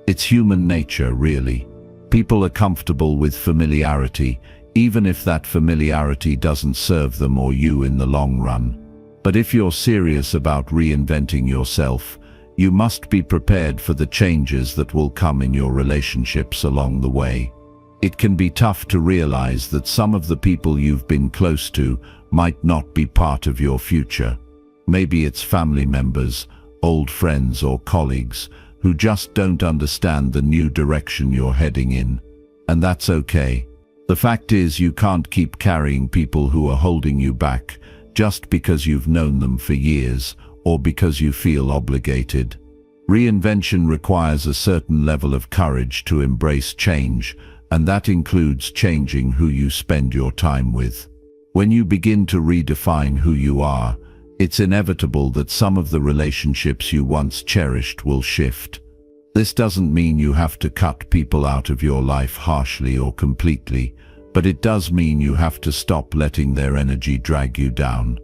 It's human nature, really. People are comfortable with familiarity, even if that familiarity doesn't serve them or you in the long run. But if you're serious about reinventing yourself, you must be prepared for the changes that will come in your relationships along the way. It can be tough to realize that some of the people you've been close to might not be part of your future. Maybe it's family members, old friends or colleagues who just don't understand the new direction you're heading in. And that's okay. The fact is, you can't keep carrying people who are holding you back just because you've known them for years or because you feel obligated. Reinvention requires a certain level of courage to embrace change, and that includes changing who you spend your time with. When you begin to redefine who you are, it's inevitable that some of the relationships you once cherished will shift. This doesn't mean you have to cut people out of your life harshly or completely, but it does mean you have to stop letting their energy drag you down.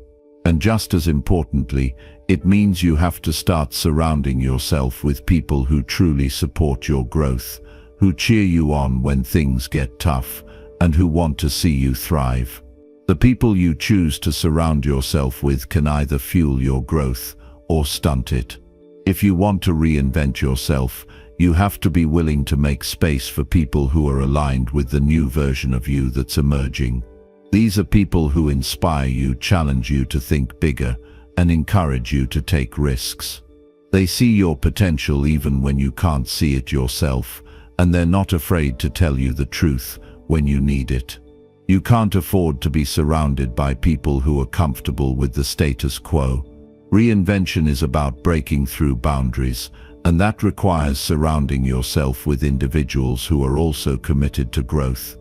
And just as importantly, it means you have to start surrounding yourself with people who truly support your growth, who cheer you on when things get tough, and who want to see you thrive. The people you choose to surround yourself with can either fuel your growth or stunt it. If you want to reinvent yourself, you have to be willing to make space for people who are aligned with the new version of you that's emerging. These are people who inspire you, challenge you to think bigger, and encourage you to take risks. They see your potential even when you can't see it yourself, and they're not afraid to tell you the truth when you need it. You can't afford to be surrounded by people who are comfortable with the status quo. Reinvention is about breaking through boundaries, and that requires surrounding yourself with individuals who are also committed to growth.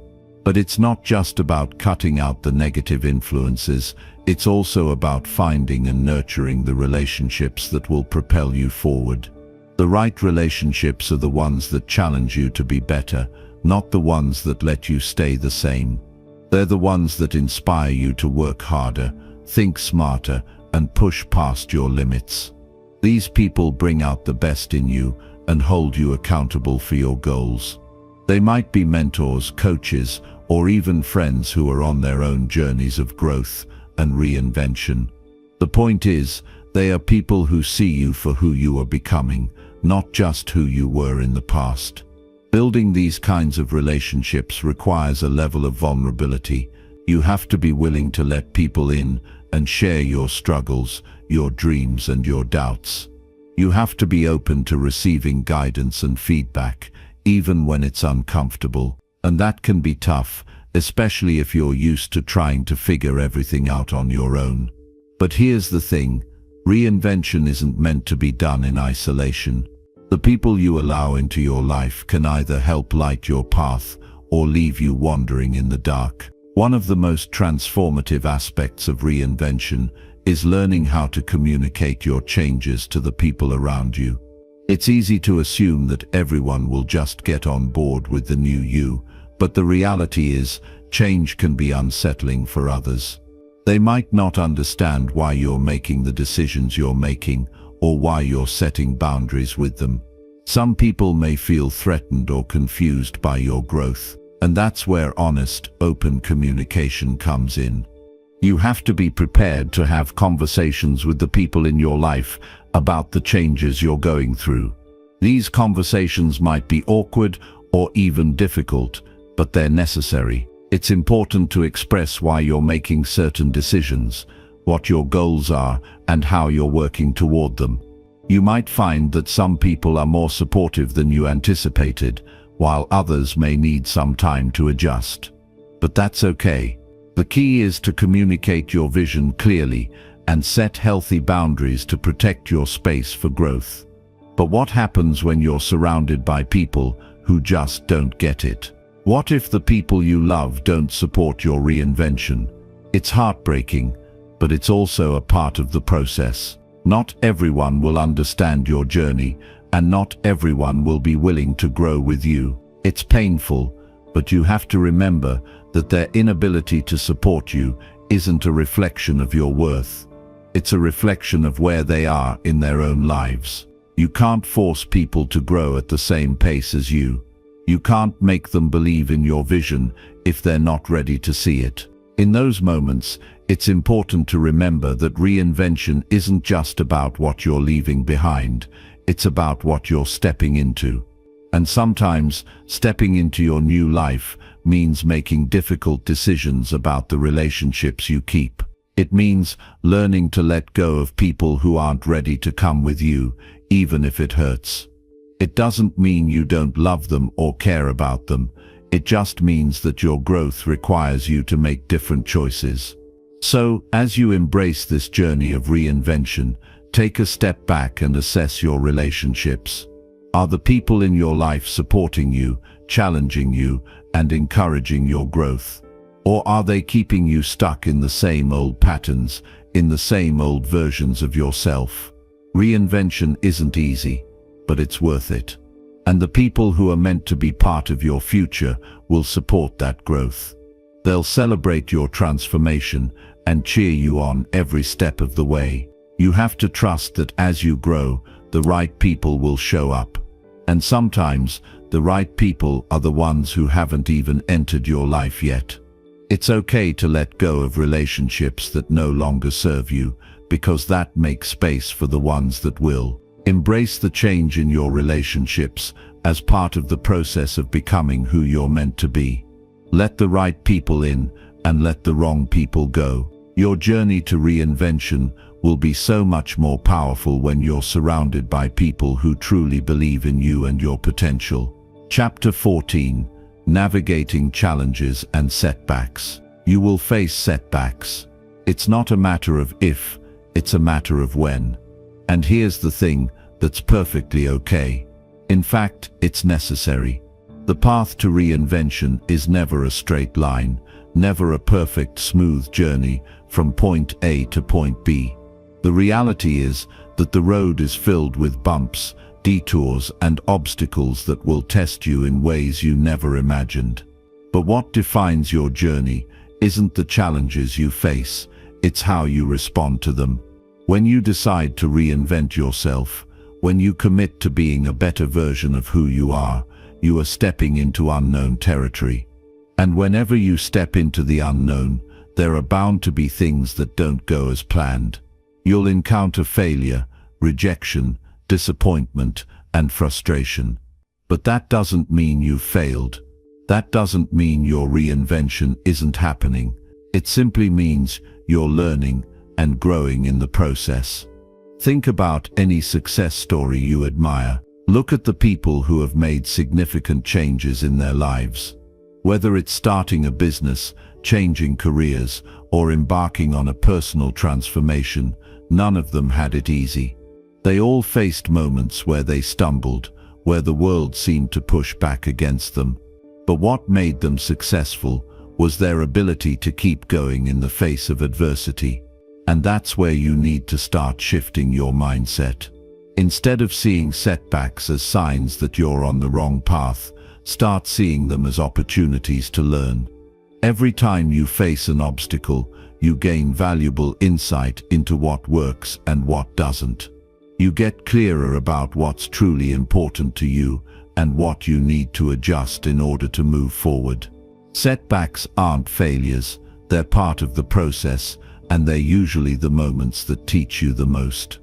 But it's not just about cutting out the negative influences, it's also about finding and nurturing the relationships that will propel you forward. The right relationships are the ones that challenge you to be better, not the ones that let you stay the same. They're the ones that inspire you to work harder, think smarter, and push past your limits. These people bring out the best in you and hold you accountable for your goals. They might be mentors, coaches, or even friends who are on their own journeys of growth and reinvention. The point is, they are people who see you for who you are becoming, not just who you were in the past. Building these kinds of relationships requires a level of vulnerability. You have to be willing to let people in and share your struggles, your dreams, and your doubts. You have to be open to receiving guidance and feedback, even when it's uncomfortable. And that can be tough, especially if you're used to trying to figure everything out on your own. But here's the thing, reinvention isn't meant to be done in isolation. The people you allow into your life can either help light your path or leave you wandering in the dark. One of the most transformative aspects of reinvention is learning how to communicate your changes to the people around you. It's easy to assume that everyone will just get on board with the new you, but the reality is, change can be unsettling for others. They might not understand why you're making the decisions you're making, or why you're setting boundaries with them. Some people may feel threatened or confused by your growth, and that's where honest, open communication comes in. You have to be prepared to have conversations with the people in your life about the changes you're going through. These conversations might be awkward or even difficult, but they're necessary. It's important to express why you're making certain decisions, what your goals are, and how you're working toward them. You might find that some people are more supportive than you anticipated, while others may need some time to adjust. But that's okay. The key is to communicate your vision clearly and set healthy boundaries to protect your space for growth. But what happens when you're surrounded by people who just don't get it? What if the people you love don't support your reinvention? It's heartbreaking, but it's also a part of the process. Not everyone will understand your journey, and not everyone will be willing to grow with you. It's painful, but you have to remember that their inability to support you isn't a reflection of your worth. It's a reflection of where they are in their own lives. You can't force people to grow at the same pace as you. You can't make them believe in your vision if they're not ready to see it. In those moments, it's important to remember that reinvention isn't just about what you're leaving behind. It's about what you're stepping into. And sometimes, stepping into your new life means making difficult decisions about the relationships you keep. It means learning to let go of people who aren't ready to come with you, even if it hurts. It doesn't mean you don't love them or care about them. It just means that your growth requires you to make different choices. So, as you embrace this journey of reinvention, take a step back and assess your relationships. Are the people in your life supporting you, challenging you, and encouraging your growth? Or are they keeping you stuck in the same old patterns, in the same old versions of yourself? Reinvention isn't easy, but it's worth it. And the people who are meant to be part of your future will support that growth. They'll celebrate your transformation and cheer you on every step of the way. You have to trust that as you grow, the right people will show up. And sometimes, the right people are the ones who haven't even entered your life yet. It's okay to let go of relationships that no longer serve you, because that makes space for the ones that will. Embrace the change in your relationships as part of the process of becoming who you're meant to be. Let the right people in and let the wrong people go. Your journey to reinvention will be so much more powerful when you're surrounded by people who truly believe in you and your potential. Chapter 14. Navigating challenges and setbacks. You will face setbacks. It's not a matter of if, it's a matter of when. And here's the thing, that's perfectly okay. In fact, it's necessary. The path to reinvention is never a straight line, never a perfect, smooth journey from point A to point B. The reality is that the road is filled with bumps, detours, and obstacles that will test you in ways you never imagined. But what defines your journey isn't the challenges you face, it's how you respond to them. When you decide to reinvent yourself, when you commit to being a better version of who you are stepping into unknown territory. And whenever you step into the unknown, there are bound to be things that don't go as planned. You'll encounter failure, rejection, disappointment, and frustration. But that doesn't mean you've failed. That doesn't mean your reinvention isn't happening. It simply means you're learning and growing in the process. Think about any success story you admire. Look at the people who have made significant changes in their lives. Whether it's starting a business, changing careers, or embarking on a personal transformation, none of them had it easy. They all faced moments where they stumbled, where the world seemed to push back against them. But what made them successful was their ability to keep going in the face of adversity. And that's where you need to start shifting your mindset. Instead of seeing setbacks as signs that you're on the wrong path, start seeing them as opportunities to learn. Every time you face an obstacle, you gain valuable insight into what works and what doesn't. You get clearer about what's truly important to you and what you need to adjust in order to move forward. Setbacks aren't failures, they're part of the process, and they're usually the moments that teach you the most.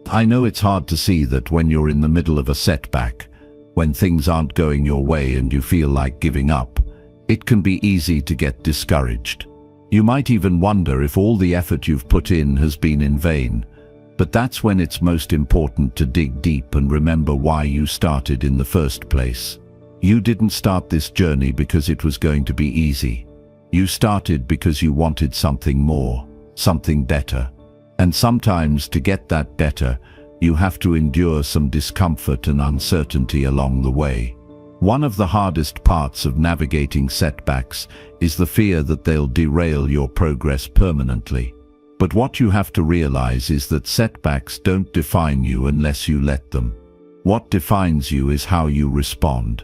I know it's hard to see that when you're in the middle of a setback, when things aren't going your way and you feel like giving up, it can be easy to get discouraged. You might even wonder if all the effort you've put in has been in vain. But that's when it's most important to dig deep and remember why you started in the first place. You didn't start this journey because it was going to be easy. You started because you wanted something more, something better. And sometimes to get that better, you have to endure some discomfort and uncertainty along the way. One of the hardest parts of navigating setbacks is the fear that they'll derail your progress permanently. But what you have to realize is that setbacks don't define you unless you let them. What defines you is how you respond.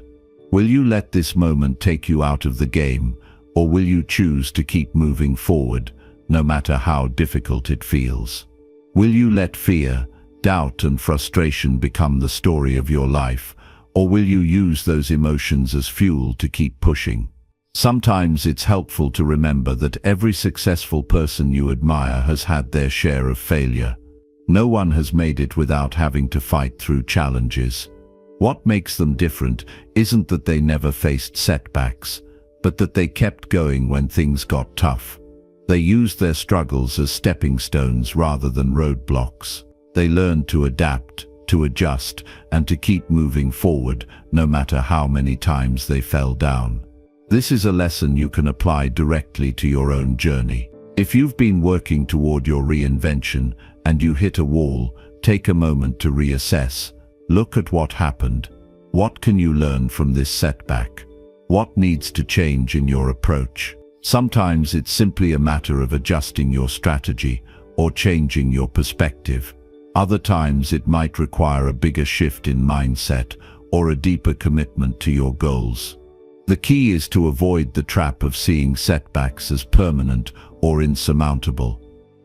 Will you let this moment take you out of the game, or will you choose to keep moving forward, no matter how difficult it feels? Will you let fear, doubt, and frustration become the story of your life, or will you use those emotions as fuel to keep pushing? Sometimes it's helpful to remember that every successful person you admire has had their share of failure. No one has made it without having to fight through challenges. What makes them different isn't that they never faced setbacks, but that they kept going when things got tough. They used their struggles as stepping stones rather than roadblocks. They learned to adapt, to adjust, and to keep moving forward, no matter how many times they fell down. This is a lesson you can apply directly to your own journey. If you've been working toward your reinvention and you hit a wall, take a moment to reassess. Look at what happened. What can you learn from this setback? What needs to change in your approach? Sometimes it's simply a matter of adjusting your strategy or changing your perspective. Other times it might require a bigger shift in mindset or a deeper commitment to your goals. The key is to avoid the trap of seeing setbacks as permanent or insurmountable.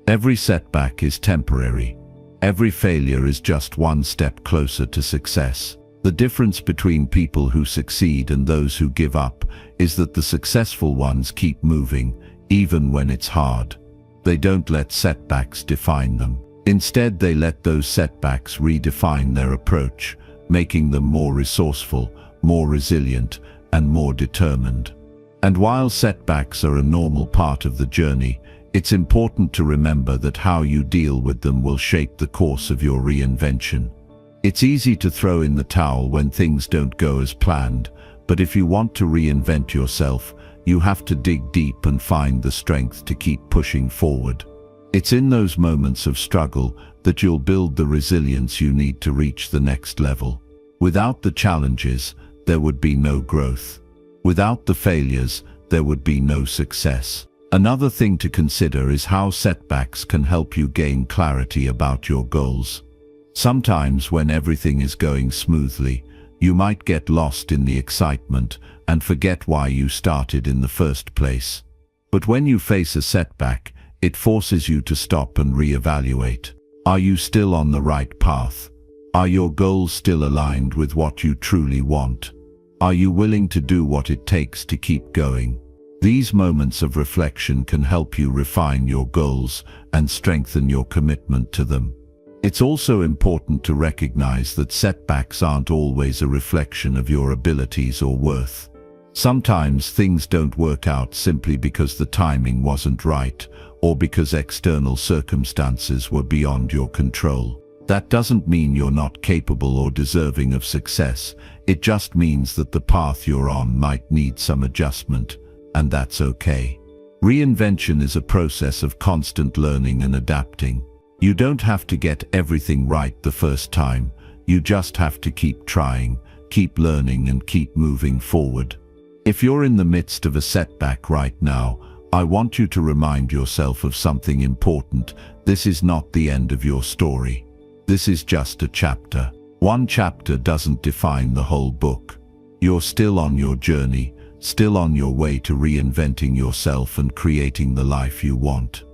Every setback is temporary. Every failure is just one step closer to success. The difference between people who succeed and those who give up is that the successful ones keep moving, even when it's hard. They don't let setbacks define them. Instead, they let those setbacks redefine their approach, making them more resourceful, more resilient, and more determined. And while setbacks are a normal part of the journey, it's important to remember that how you deal with them will shape the course of your reinvention. It's easy to throw in the towel when things don't go as planned, but if you want to reinvent yourself, you have to dig deep and find the strength to keep pushing forward. It's in those moments of struggle that you'll build the resilience you need to reach the next level. Without the challenges, there would be no growth. Without the failures, there would be no success. Another thing to consider is how setbacks can help you gain clarity about your goals. Sometimes when everything is going smoothly, you might get lost in the excitement and forget why you started in the first place. But when you face a setback, it forces you to stop and reevaluate. Are you still on the right path? Are your goals still aligned with what you truly want? Are you willing to do what it takes to keep going? These moments of reflection can help you refine your goals and strengthen your commitment to them. It's also important to recognize that setbacks aren't always a reflection of your abilities or worth. Sometimes things don't work out simply because the timing wasn't right, or because external circumstances were beyond your control. That doesn't mean you're not capable or deserving of success. It just means that the path you're on might need some adjustment, and that's okay. Reinvention is a process of constant learning and adapting. You don't have to get everything right the first time. You just have to keep trying, keep learning, and keep moving forward. If you're in the midst of a setback right now, I want you to remind yourself of something important. This is not the end of your story. This is just a chapter. One chapter doesn't define the whole book. You're still on your journey, still on your way to reinventing yourself and creating the life you want.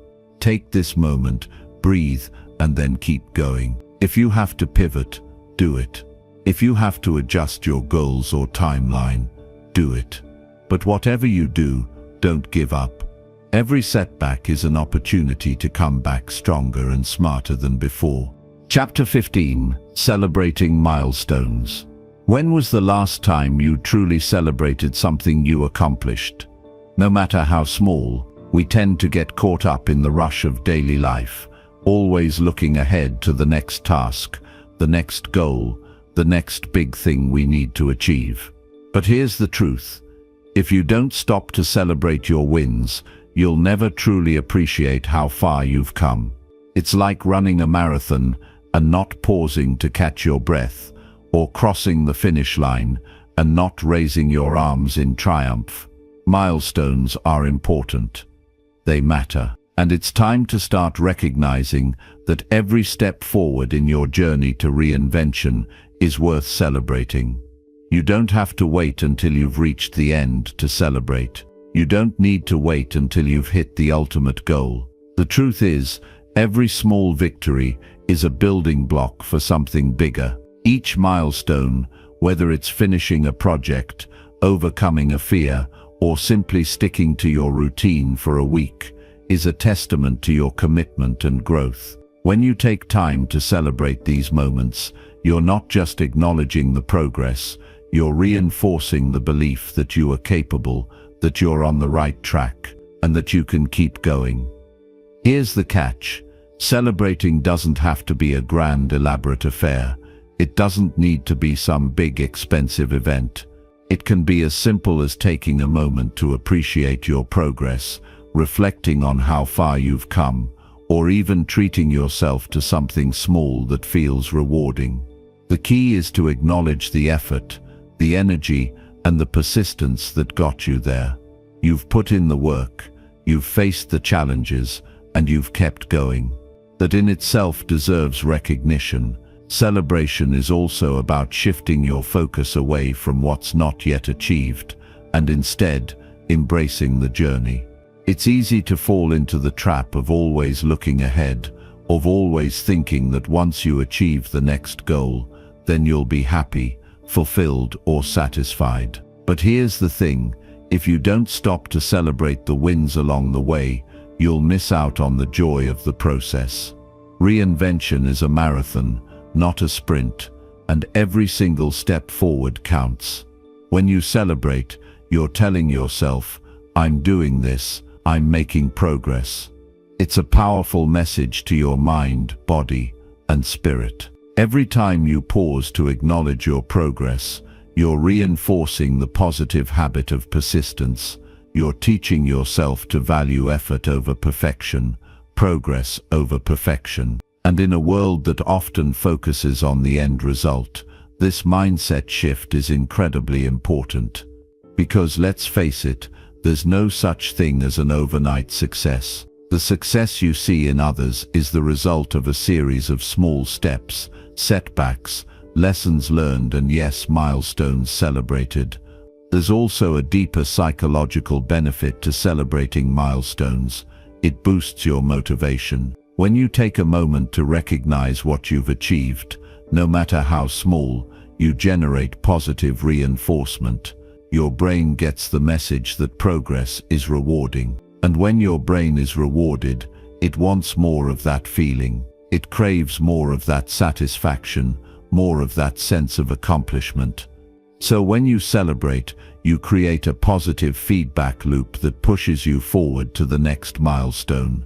Take this moment, breathe, and then keep going. If you have to pivot, do it. If you have to adjust your goals or timeline, do it. But whatever you do, don't give up. Every setback is an opportunity to come back stronger and smarter than before. Chapter 15: Celebrating Milestones. When was the last time you truly celebrated something you accomplished? No matter how small, we tend to get caught up in the rush of daily life, always looking ahead to the next task, the next goal, the next big thing we need to achieve. But here's the truth. If you don't stop to celebrate your wins, you'll never truly appreciate how far you've come. It's like running a marathon and not pausing to catch your breath, or crossing the finish line and not raising your arms in triumph. Milestones are important. They matter. And it's time to start recognizing that every step forward in your journey to reinvention is worth celebrating. You don't have to wait until you've reached the end to celebrate. You don't need to wait until you've hit the ultimate goal. The truth is, every small victory is a building block for something bigger. Each milestone, whether it's finishing a project, overcoming a fear, or simply sticking to your routine for a week, is a testament to your commitment and growth. When you take time to celebrate these moments, you're not just acknowledging the progress, you're reinforcing the belief that you are capable, that you're on the right track, and that you can keep going. Here's the catch. Celebrating doesn't have to be a grand, elaborate affair. It doesn't need to be some big, expensive event. It can be as simple as taking a moment to appreciate your progress, reflecting on how far you've come, or even treating yourself to something small that feels rewarding. The key is to acknowledge the effort, the energy, and the persistence that got you there. You've put in the work, you've faced the challenges, and you've kept going. That in itself deserves recognition. Celebration is also about shifting your focus away from what's not yet achieved, and instead embracing the journey. It's easy to fall into the trap of always looking ahead, of always thinking that once you achieve the next goal, then you'll be happy, fulfilled, or satisfied. But here's the thing, if you don't stop to celebrate the wins along the way, you'll miss out on the joy of the process. Reinvention is a marathon, not a sprint, and every single step forward counts. When you celebrate, you're telling yourself, I'm doing this, I'm making progress. It's a powerful message to your mind, body, and spirit. Every time you pause to acknowledge your progress, you're reinforcing the positive habit of persistence. You're teaching yourself to value effort over perfection, progress over perfection. And in a world that often focuses on the end result, this mindset shift is incredibly important. Because let's face it, there's no such thing as an overnight success. The success you see in others is the result of a series of small steps, setbacks, lessons learned, and yes, milestones celebrated. There's also a deeper psychological benefit to celebrating milestones. It boosts your motivation. When you take a moment to recognize what you've achieved, no matter how small, you generate positive reinforcement. Your brain gets the message that progress is rewarding. And when your brain is rewarded, it wants more of that feeling. It craves more of that satisfaction, more of that sense of accomplishment. So when you celebrate, you create a positive feedback loop that pushes you forward to the next milestone.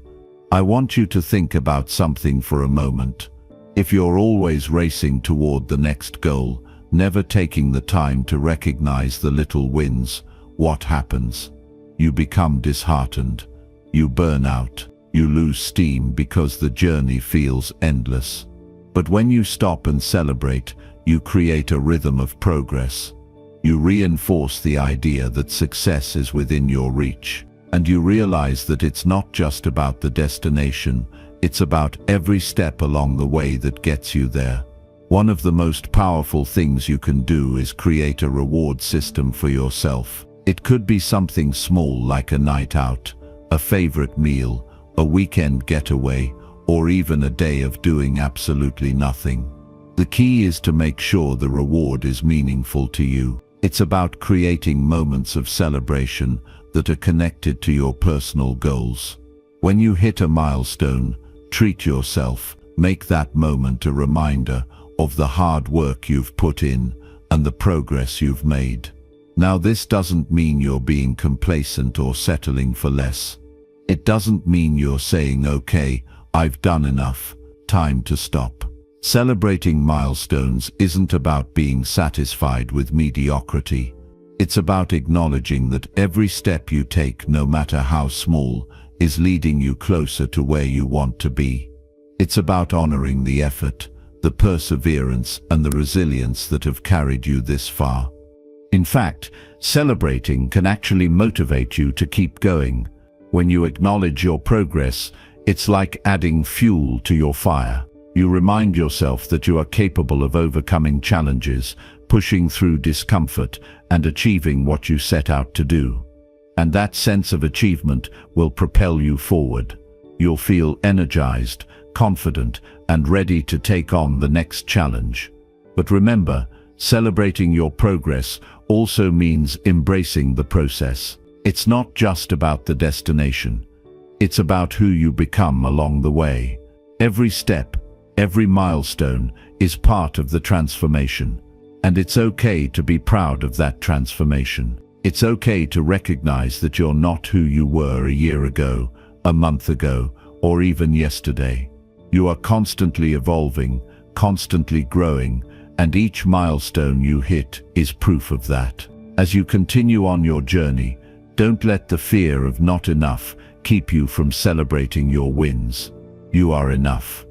I want you to think about something for a moment. If you're always racing toward the next goal, never taking the time to recognize the little wins, what happens? You become disheartened. You burn out. You lose steam because the journey feels endless. But when you stop and celebrate, you create a rhythm of progress. You reinforce the idea that success is within your reach. And you realize that it's not just about the destination, it's about every step along the way that gets you there. One of the most powerful things you can do is create a reward system for yourself. It could be something small like a night out, a favorite meal, a weekend getaway, or even a day of doing absolutely nothing. The key is to make sure the reward is meaningful to you. It's about creating moments of celebration that are connected to your personal goals. When you hit a milestone, treat yourself. Make that moment a reminder of the hard work you've put in and the progress you've made. Now, this doesn't mean you're being complacent or settling for less. It doesn't mean you're saying, okay, I've done enough, time to stop. Celebrating milestones isn't about being satisfied with mediocrity. It's about acknowledging that every step you take, no matter how small, is leading you closer to where you want to be. It's about honoring the effort, the perseverance, and the resilience that have carried you this far. In fact, celebrating can actually motivate you to keep going. When you acknowledge your progress, it's like adding fuel to your fire. You remind yourself that you are capable of overcoming challenges, pushing through discomfort, and achieving what you set out to do. And that sense of achievement will propel you forward. You'll feel energized, confident, and ready to take on the next challenge. But remember, celebrating your progress also means embracing the process. It's not just about the destination. It's about who you become along the way. Every step, every milestone is part of the transformation. And it's okay to be proud of that transformation. It's okay to recognize that you're not who you were a year ago, a month ago, or even yesterday. You are constantly evolving, constantly growing, and each milestone you hit is proof of that. As you continue on your journey, don't let the fear of not enough keep you from celebrating your wins. You are enough.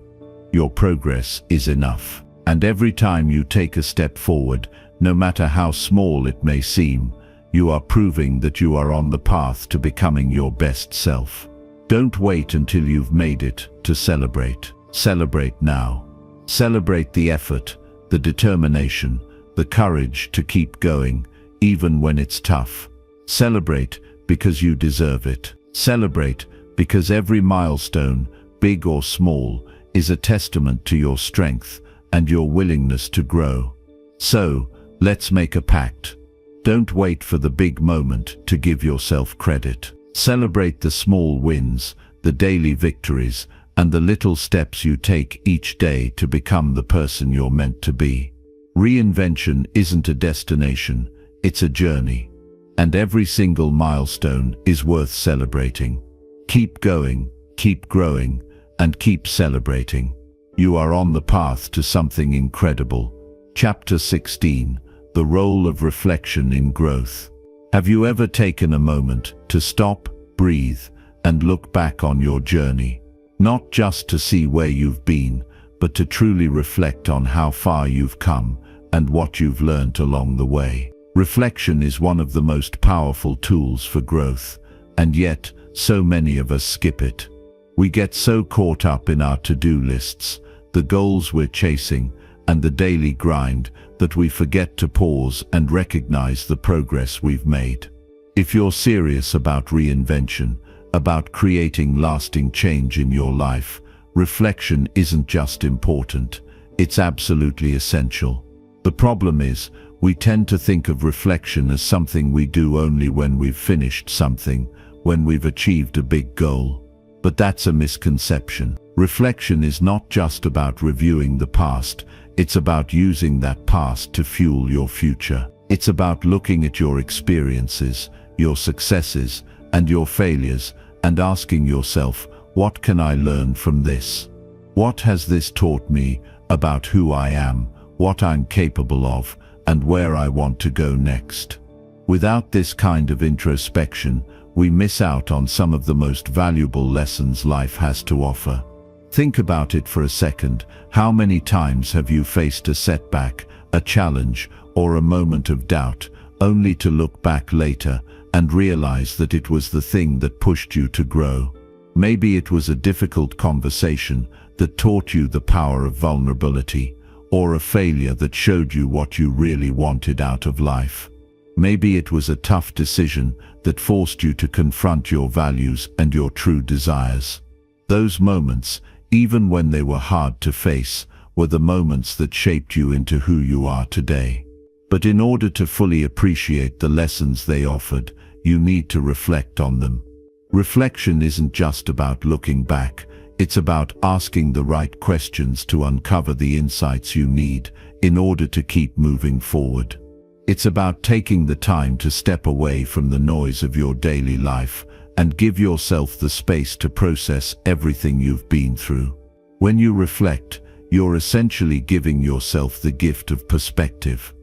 Your progress is enough. And every time you take a step forward, no matter how small it may seem, you are proving that you are on the path to becoming your best self. Don't wait until you've made it to celebrate. Celebrate now. Celebrate the effort, the determination, the courage to keep going, even when it's tough. Celebrate because you deserve it. Celebrate, because every milestone, big or small, is a testament to your strength and your willingness to grow. So, let's make a pact. Don't wait for the big moment to give yourself credit. Celebrate the small wins, the daily victories, and the little steps you take each day to become the person you're meant to be. Reinvention isn't a destination, it's a journey. And every single milestone is worth celebrating. Keep going, keep growing, and keep celebrating. You are on the path to something incredible. Chapter 16. The role of reflection in growth. Have you ever taken a moment to stop, breathe, and look back on your journey? Not just to see where you've been, but to truly reflect on how far you've come and what you've learned along the way. Reflection is one of the most powerful tools for growth, and yet, so many of us skip it. We get so caught up in our to-do lists, the goals we're chasing, and the daily grind that we forget to pause and recognize the progress we've made. If you're serious about reinvention, about creating lasting change in your life, reflection isn't just important, it's absolutely essential. The problem is, we tend to think of reflection as something we do only when we've finished something, when we've achieved a big goal. But that's a misconception. Reflection is not just about reviewing the past, it's about using that past to fuel your future. It's about looking at your experiences, your successes, and your failures, and asking yourself, what can I learn from this? What has this taught me about who I am, what I'm capable of, and where I want to go next? Without this kind of introspection, we miss out on some of the most valuable lessons life has to offer. Think about it for a second. How many times have you faced a setback, a challenge, or a moment of doubt, only to look back later and realize that it was the thing that pushed you to grow? Maybe it was a difficult conversation that taught you the power of vulnerability, or a failure that showed you what you really wanted out of life. Maybe it was a tough decision that forced you to confront your values and your true desires. Those moments, even when they were hard to face, were the moments that shaped you into who you are today. But in order to fully appreciate the lessons they offered, you need to reflect on them. Reflection isn't just about looking back, it's about asking the right questions to uncover the insights you need in order to keep moving forward. It's about taking the time to step away from the noise of your daily life and give yourself the space to process everything you've been through. When you reflect, you're essentially giving yourself the gift of perspective.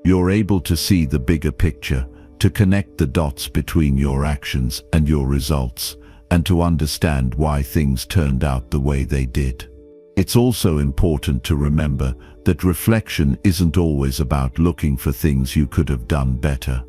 You're able to see the bigger picture, to connect the dots between your actions and your results, and to understand why things turned out the way they did. It's also important to remember that reflection isn't always about looking for things you could have done better.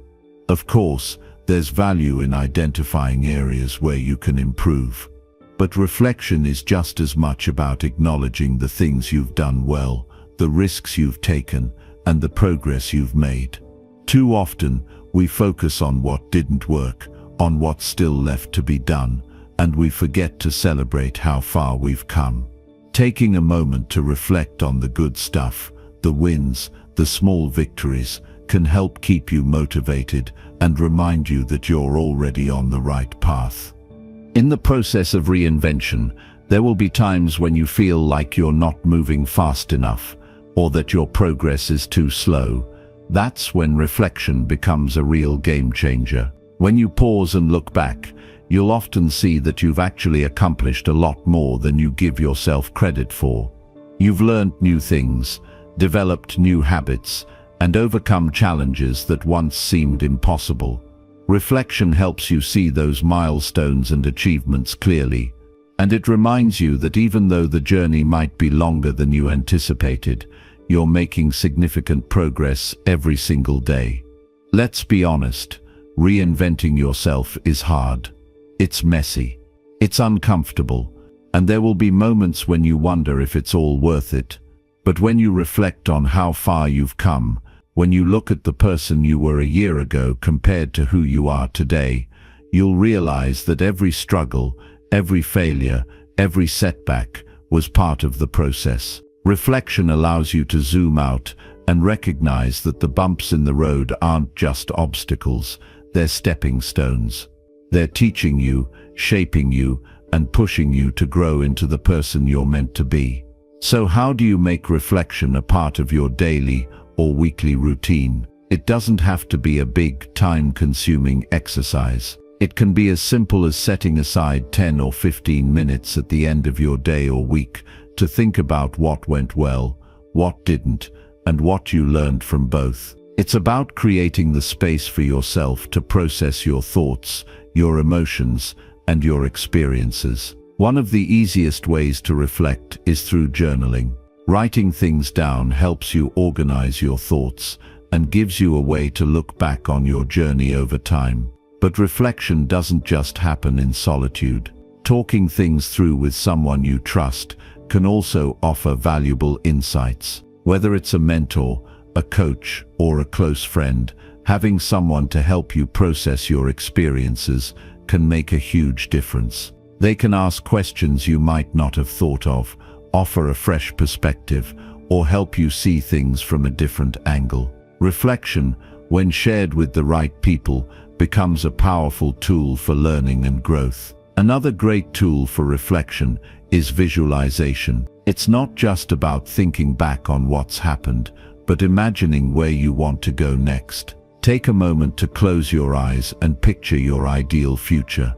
Of course, there's value in identifying areas where you can improve. But reflection is just as much about acknowledging the things you've done well, the risks you've taken, and the progress you've made. Too often, we focus on what didn't work, on what's still left to be done, and we forget to celebrate how far we've come. Taking a moment to reflect on the good stuff, the wins, the small victories, can help keep you motivated and remind you that you're already on the right path. In the process of reinvention, there will be times when you feel like you're not moving fast enough, or that your progress is too slow. That's when reflection becomes a real game changer. When you pause and look back, you'll often see that you've actually accomplished a lot more than you give yourself credit for. You've learned new things, developed new habits, and overcome challenges that once seemed impossible. Reflection helps you see those milestones and achievements clearly, and it reminds you that even though the journey might be longer than you anticipated, you're making significant progress every single day. Let's be honest, reinventing yourself is hard. It's messy, it's uncomfortable, and there will be moments when you wonder if it's all worth it. But when you reflect on how far you've come, when you look at the person you were a year ago compared to who you are today, you'll realize that every struggle, every failure, every setback was part of the process. Reflection allows you to zoom out and recognize that the bumps in the road aren't just obstacles, they're stepping stones. They're teaching you, shaping you, and pushing you to grow into the person you're meant to be. So how do you make reflection a part of your daily or weekly routine? It doesn't have to be a big, time-consuming exercise. It can be as simple as setting aside 10 or 15 minutes at the end of your day or week to think about what went well, what didn't, and what you learned from both. It's about creating the space for yourself to process your thoughts, your emotions, and your experiences. One of the easiest ways to reflect is through journaling. Writing things down helps you organize your thoughts and gives you a way to look back on your journey over time. But reflection doesn't just happen in solitude. Talking things through with someone you trust can also offer valuable insights. Whether it's a mentor, a coach, or a close friend, having someone to help you process your experiences can make a huge difference. They can ask questions you might not have thought of, offer a fresh perspective, or help you see things from a different angle. Reflection, when shared with the right people, becomes a powerful tool for learning and growth. Another great tool for reflection is visualization. It's not just about thinking back on what's happened, but imagining where you want to go next. Take a moment to close your eyes and picture your ideal future.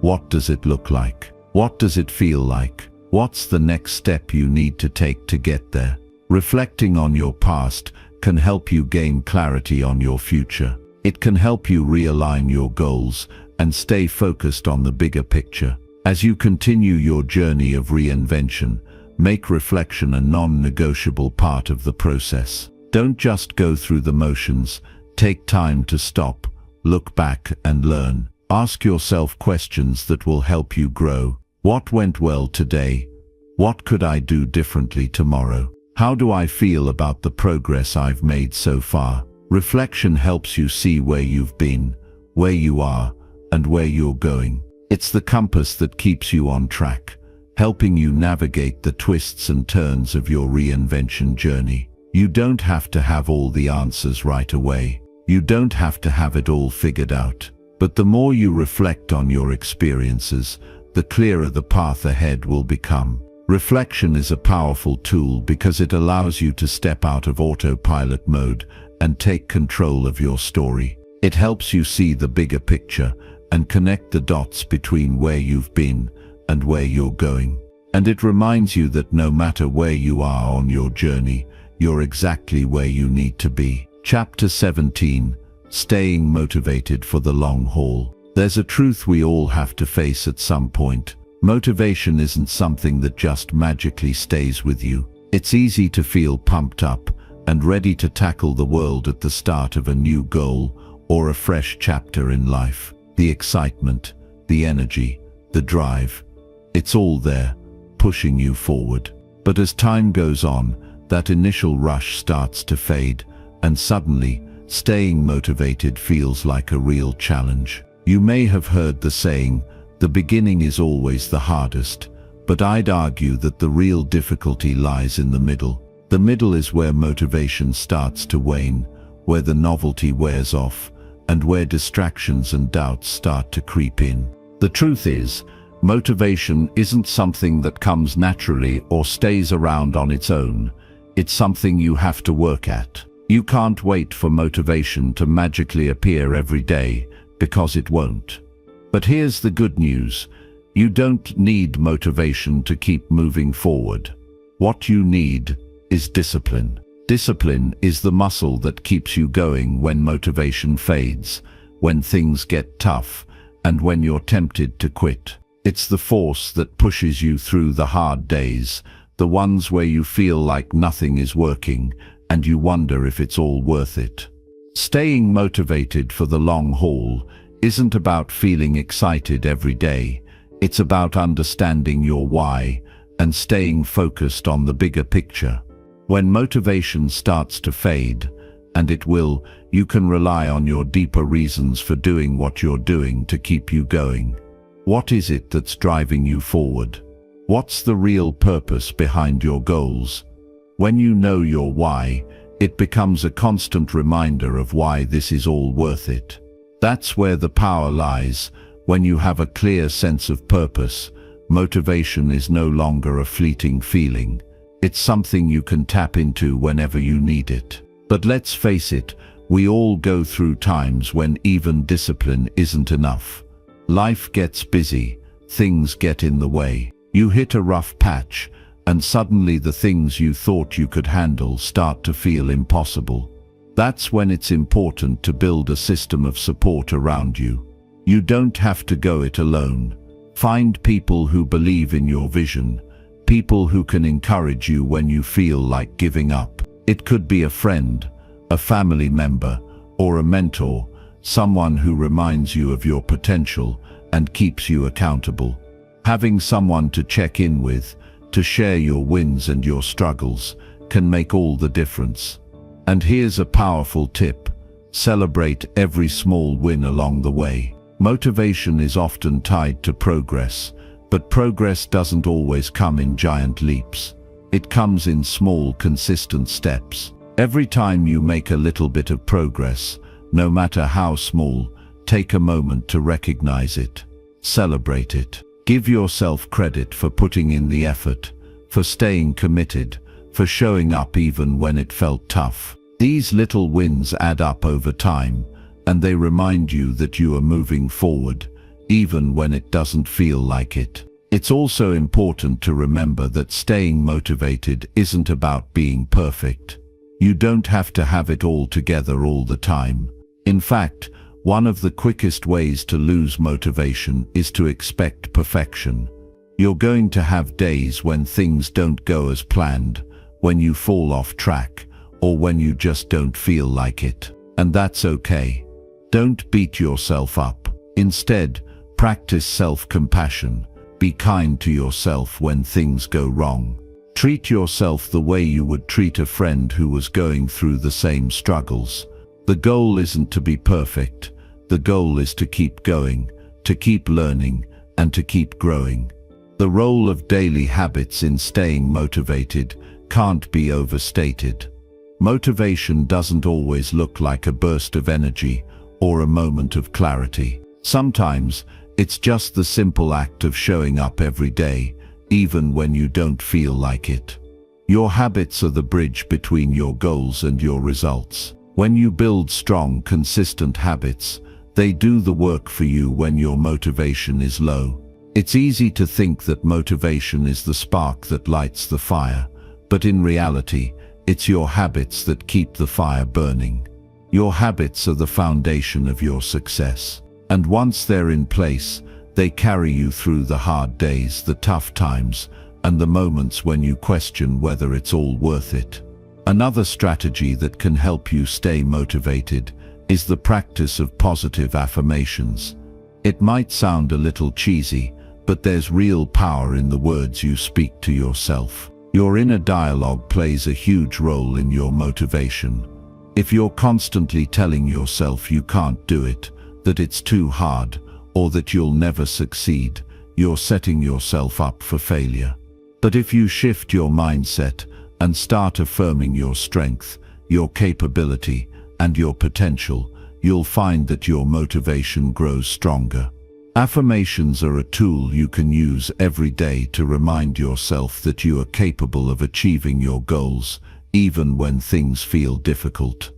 What does it look like? What does it feel like? What's the next step you need to take to get there? Reflecting on your past can help you gain clarity on your future. It can help you realign your goals and stay focused on the bigger picture. As you continue your journey of reinvention, make reflection a non-negotiable part of the process. Don't just go through the motions. Take time to stop, look back, and learn. Ask yourself questions that will help you grow. What went well today? What could I do differently tomorrow? How do I feel about the progress I've made so far? Reflection helps you see where you've been, where you are, and where you're going. It's the compass that keeps you on track, helping you navigate the twists and turns of your reinvention journey. You don't have to have all the answers right away. You don't have to have it all figured out. But the more you reflect on your experiences, the clearer the path ahead will become. Reflection is a powerful tool because it allows you to step out of autopilot mode and take control of your story. It helps you see the bigger picture and connect the dots between where you've been and where you're going. And it reminds you that no matter where you are on your journey, you're exactly where you need to be. Chapter 17. Staying motivated for the long haul. There's a truth we all have to face at some point. Motivation isn't something that just magically stays with you. It's easy to feel pumped up and ready to tackle the world at the start of a new goal or a fresh chapter in life. The excitement, the energy, the drive, it's all there, pushing you forward. But as time goes on, that initial rush starts to fade, and suddenly, staying motivated feels like a real challenge. You may have heard the saying, the beginning is always the hardest, but I'd argue that the real difficulty lies in the middle. The middle is where motivation starts to wane, where the novelty wears off, and where distractions and doubts start to creep in. The truth is, motivation isn't something that comes naturally or stays around on its own. It's something you have to work at. You can't wait for motivation to magically appear every day, because it won't. But here's the good news. You don't need motivation to keep moving forward. What you need is discipline. Discipline is the muscle that keeps you going when motivation fades, when things get tough, and when you're tempted to quit. It's the force that pushes you through the hard days, the ones where you feel like nothing is working, and you wonder if it's all worth it. Staying motivated for the long haul isn't about feeling excited every day. It's about understanding your why and staying focused on the bigger picture. When motivation starts to fade, and it will, you can rely on your deeper reasons for doing what you're doing to keep you going. What is it that's driving you forward? What's the real purpose behind your goals? When you know your why, it becomes a constant reminder of why this is all worth it. That's where the power lies. When you have a clear sense of purpose, motivation is no longer a fleeting feeling. It's something you can tap into whenever you need it. But let's face it, we all go through times when even discipline isn't enough. Life gets busy, things get in the way. You hit a rough patch, and suddenly the things you thought you could handle start to feel impossible. That's when it's important to build a system of support around you. You don't have to go it alone. Find people who believe in your vision, people who can encourage you when you feel like giving up. It could be a friend, a family member, or a mentor, someone who reminds you of your potential and keeps you accountable. Having someone to check in with, to share your wins and your struggles, can make all the difference. And here's a powerful tip: celebrate every small win along the way. Motivation is often tied to progress, but progress doesn't always come in giant leaps. It comes in small, consistent steps. Every time you make a little bit of progress, no matter how small, take a moment to recognize it. Celebrate it. Give yourself credit for putting in the effort, for staying committed, for showing up even when it felt tough. These little wins add up over time, and they remind you that you are moving forward, even when it doesn't feel like it. It's also important to remember that staying motivated isn't about being perfect. You don't have to have it all together all the time. In fact, one of the quickest ways to lose motivation is to expect perfection. You're going to have days when things don't go as planned, when you fall off track, or when you just don't feel like it. And that's okay. Don't beat yourself up. Instead, practice self-compassion. Be kind to yourself when things go wrong. Treat yourself the way you would treat a friend who was going through the same struggles. The goal isn't to be perfect. The goal is to keep going, to keep learning, and to keep growing. The role of daily habits in staying motivated can't be overstated. Motivation doesn't always look like a burst of energy or a moment of clarity. Sometimes it's just the simple act of showing up every day, even when you don't feel like it. Your habits are the bridge between your goals and your results. When you build strong, consistent habits, they do the work for you when your motivation is low. It's easy to think that motivation is the spark that lights the fire, but in reality, it's your habits that keep the fire burning. Your habits are the foundation of your success. And once they're in place, they carry you through the hard days, the tough times, and the moments when you question whether it's all worth it. Another strategy that can help you stay motivated is the practice of positive affirmations. It might sound a little cheesy, but there's real power in the words you speak to yourself. Your inner dialogue plays a huge role in your motivation. If you're constantly telling yourself you can't do it, that it's too hard, or that you'll never succeed, you're setting yourself up for failure. But if you shift your mindset and start affirming your strength, your capability, and your potential, you'll find that your motivation grows stronger. Affirmations are a tool you can use every day to remind yourself that you are capable of achieving your goals, even when things feel difficult.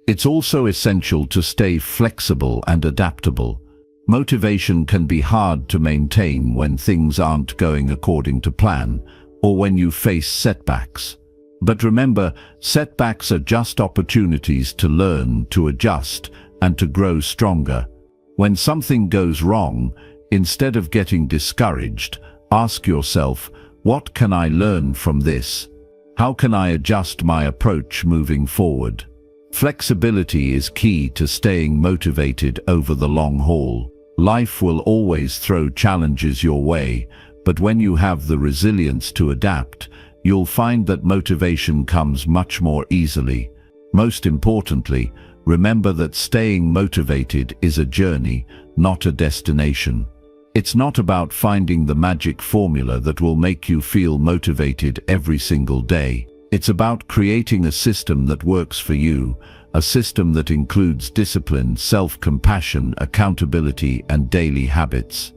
It's also essential to stay flexible and adaptable. Motivation can be hard to maintain when things aren't going according to plan, or when you face setbacks. But remember, setbacks are just opportunities to learn, to adjust, and to grow stronger. When something goes wrong, instead of getting discouraged, ask yourself, what can I learn from this? How can I adjust my approach moving forward? Flexibility is key to staying motivated over the long haul. Life will always throw challenges your way, but when you have the resilience to adapt, you'll find that motivation comes much more easily. Most importantly, remember that staying motivated is a journey, not a destination. It's not about finding the magic formula that will make you feel motivated every single day. It's about creating a system that works for you, a system that includes discipline, self-compassion, accountability, and daily habits.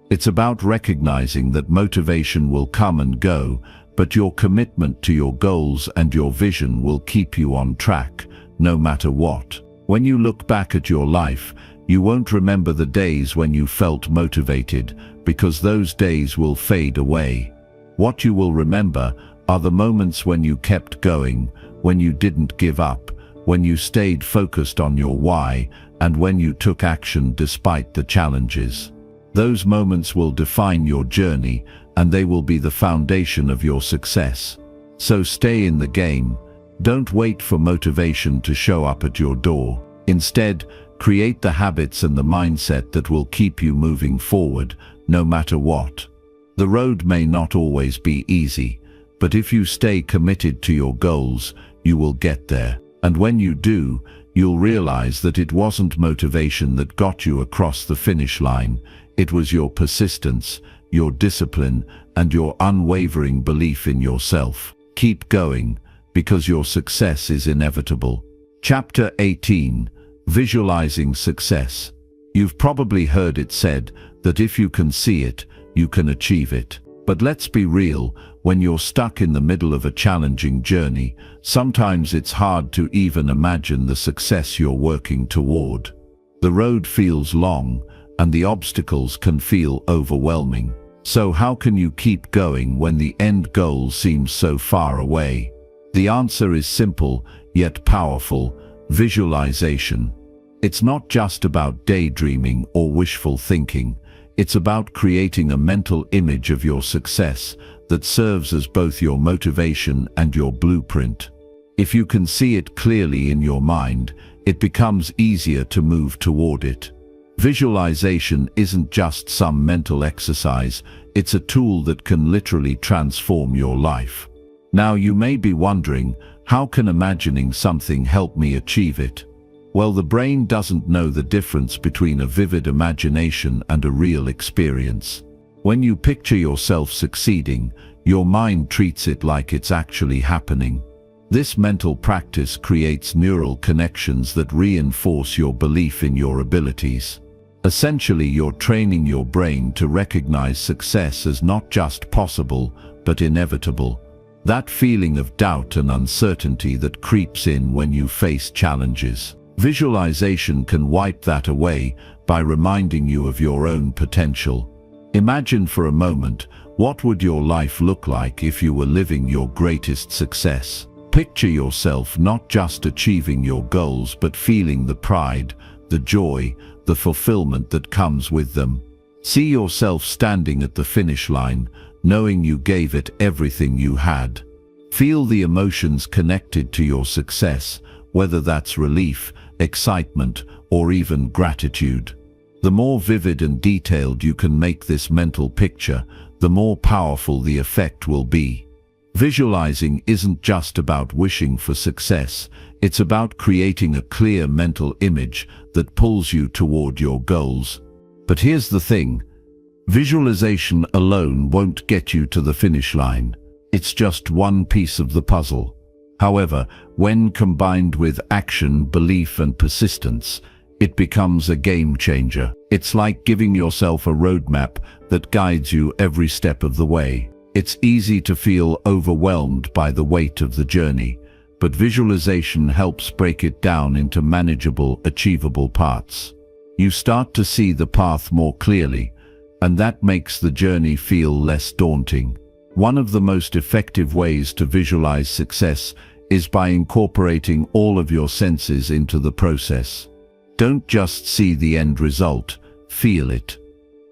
It's about recognizing that motivation will come and go, but your commitment to your goals and your vision will keep you on track, no matter what. When you look back at your life, you won't remember the days when you felt motivated, because those days will fade away. What you will remember are the moments when you kept going, when you didn't give up, when you stayed focused on your why, and when you took action despite the challenges. Those moments will define your journey, and they will be the foundation of your success. So stay in the game. Don't wait for motivation to show up at your door. Instead, create the habits and the mindset that will keep you moving forward, no matter what. The road may not always be easy, but if you stay committed to your goals, you will get there. And when you do, you'll realize that it wasn't motivation that got you across the finish line. It was your persistence, your discipline, and your unwavering belief in yourself. Keep going, because your success is inevitable. Chapter 18. Visualizing success. You've probably heard it said that if you can see it, you can achieve it. But let's be real, when you're stuck in the middle of a challenging journey, sometimes it's hard to even imagine the success you're working toward. The road feels long, and the obstacles can feel overwhelming. So how can you keep going when the end goal seems so far away? The answer is simple, yet powerful: visualization. It's not just about daydreaming or wishful thinking. It's about creating a mental image of your success that serves as both your motivation and your blueprint. If you can see it clearly in your mind, it becomes easier to move toward it. Visualization isn't just some mental exercise, it's a tool that can literally transform your life. Now you may be wondering, how can imagining something help me achieve it? Well, the brain doesn't know the difference between a vivid imagination and a real experience. When you picture yourself succeeding, your mind treats it like it's actually happening. This mental practice creates neural connections that reinforce your belief in your abilities. Essentially, you're training your brain to recognize success as not just possible, but inevitable. That feeling of doubt and uncertainty that creeps in when you face challenges. Visualization can wipe that away by reminding you of your own potential. Imagine for a moment, what would your life look like if you were living your greatest success? Picture yourself not just achieving your goals, but feeling the pride, the joy, the fulfillment that comes with them. See yourself standing at the finish line, knowing you gave it everything you had. Feel the emotions connected to your success, whether that's relief, excitement, or even gratitude. The more vivid and detailed you can make this mental picture, the more powerful the effect will be. Visualizing isn't just about wishing for success, it's about creating a clear mental image that pulls you toward your goals. But here's the thing, visualization alone won't get you to the finish line. It's just one piece of the puzzle. However, when combined with action, belief, and persistence, it becomes a game changer. It's like giving yourself a roadmap that guides you every step of the way. It's easy to feel overwhelmed by the weight of the journey, but visualization helps break it down into manageable, achievable parts. You start to see the path more clearly, and that makes the journey feel less daunting. One of the most effective ways to visualize success is by incorporating all of your senses into the process. Don't just see the end result, feel it.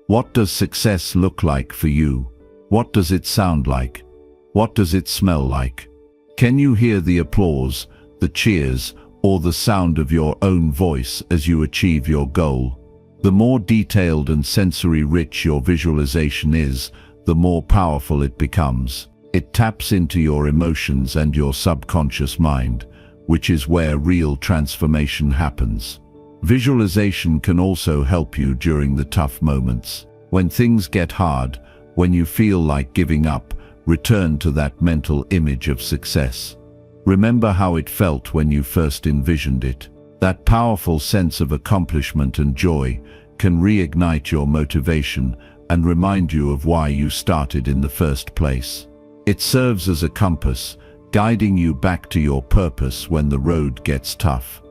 What does success look like for you? What does it sound like? What does it smell like? Can you hear the applause, the cheers, or the sound of your own voice as you achieve your goal? The more detailed and sensory-rich your visualization is, the more powerful it becomes. It taps into your emotions and your subconscious mind, which is where real transformation happens. Visualization can also help you during the tough moments. When things get hard, when you feel like giving up, return to that mental image of success. Remember how it felt when you first envisioned it. That powerful sense of accomplishment and joy can reignite your motivation and remind you of why you started in the first place. It serves as a compass, guiding you back to your purpose when the road gets tough.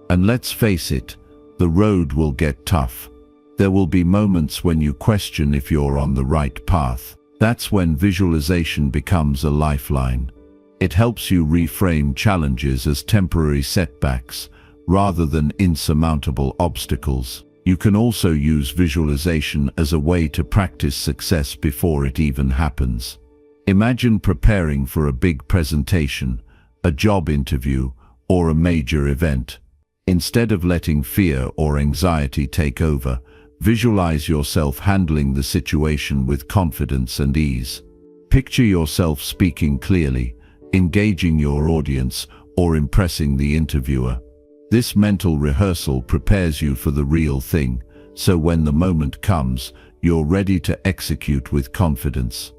And let's face it, the road will get tough. There will be moments when you question if you're on the right path. That's when visualization becomes a lifeline. It helps you reframe challenges as temporary setbacks rather than insurmountable obstacles. You can also use visualization as a way to practice success before it even happens. Imagine preparing for a big presentation, a job interview, or a major event. Instead of letting fear or anxiety take over, visualize yourself handling the situation with confidence and ease. Picture yourself speaking clearly, engaging your audience, or impressing the interviewer. This mental rehearsal prepares you for the real thing, so when the moment comes, you're ready to execute with confidence.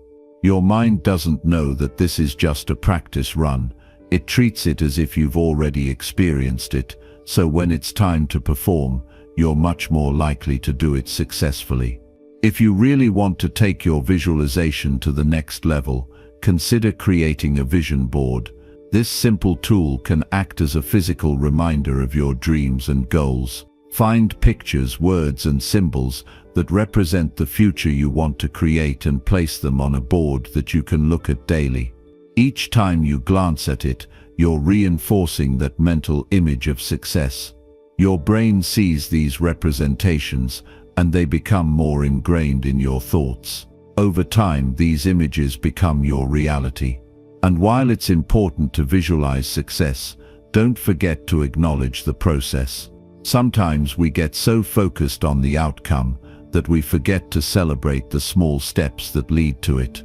Your mind doesn't know that this is just a practice run. It treats it as if you've already experienced it, so when it's time to perform, you're much more likely to do it successfully. If you really want to take your visualization to the next level, consider creating a vision board. This simple tool can act as a physical reminder of your dreams and goals. Find pictures, words, and symbols that represent the future you want to create and place them on a board that you can look at daily. Each time you glance at it, you're reinforcing that mental image of success. Your brain sees these representations, and they become more ingrained in your thoughts. Over time, these images become your reality. And while it's important to visualize success, don't forget to acknowledge the process. Sometimes we get so focused on the outcome that we forget to celebrate the small steps that lead to it.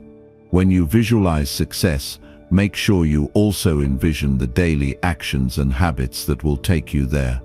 When you visualize success, make sure you also envision the daily actions and habits that will take you there.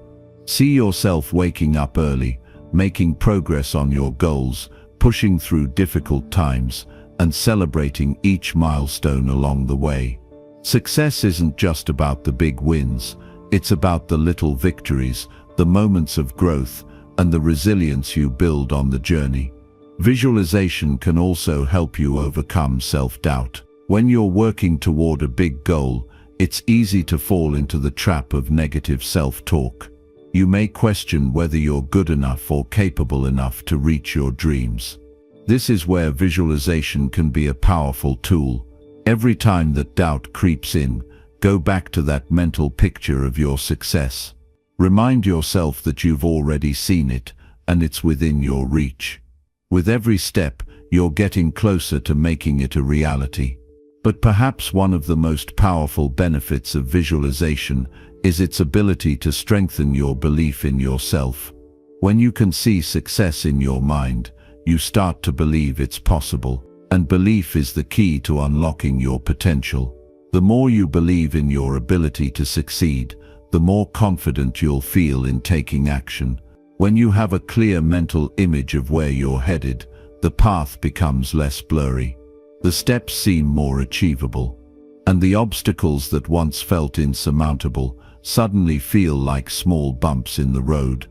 See yourself waking up early, making progress on your goals, pushing through difficult times, and celebrating each milestone along the way. Success isn't just about the big wins, it's about the little victories, the moments of growth, and the resilience you build on the journey. Visualization can also help you overcome self-doubt. When you're working toward a big goal, it's easy to fall into the trap of negative self-talk. You may question whether you're good enough or capable enough to reach your dreams. This is where visualization can be a powerful tool. Every time that doubt creeps in, go back to that mental picture of your success. Remind yourself that you've already seen it, and it's within your reach. With every step, you're getting closer to making it a reality. But perhaps one of the most powerful benefits of visualization is its ability to strengthen your belief in yourself. When you can see success in your mind, you start to believe it's possible, and belief is the key to unlocking your potential. The more you believe in your ability to succeed, the more confident you'll feel in taking action. When you have a clear mental image of where you're headed, the path becomes less blurry. The steps seem more achievable, and the obstacles that once felt insurmountable suddenly feel like small bumps in the road.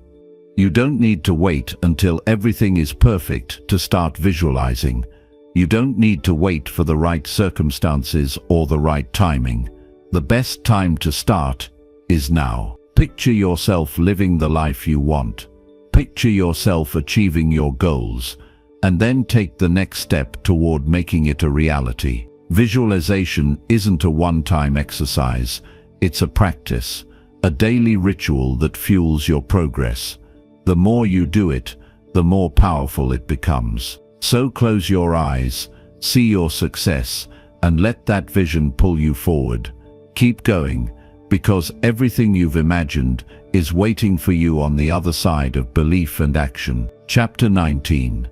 You don't need to wait until everything is perfect to start visualizing. You don't need to wait for the right circumstances or the right timing. The best time to start is now. Picture yourself living the life you want. Picture yourself achieving your goals, and then take the next step toward making it a reality. Visualization isn't a one-time exercise. It's a practice, a daily ritual that fuels your progress. The more you do it, the more powerful it becomes. So close your eyes, see your success, and let that vision pull you forward. Keep going, because everything you've imagined is waiting for you on the other side of belief and action. Chapter 19.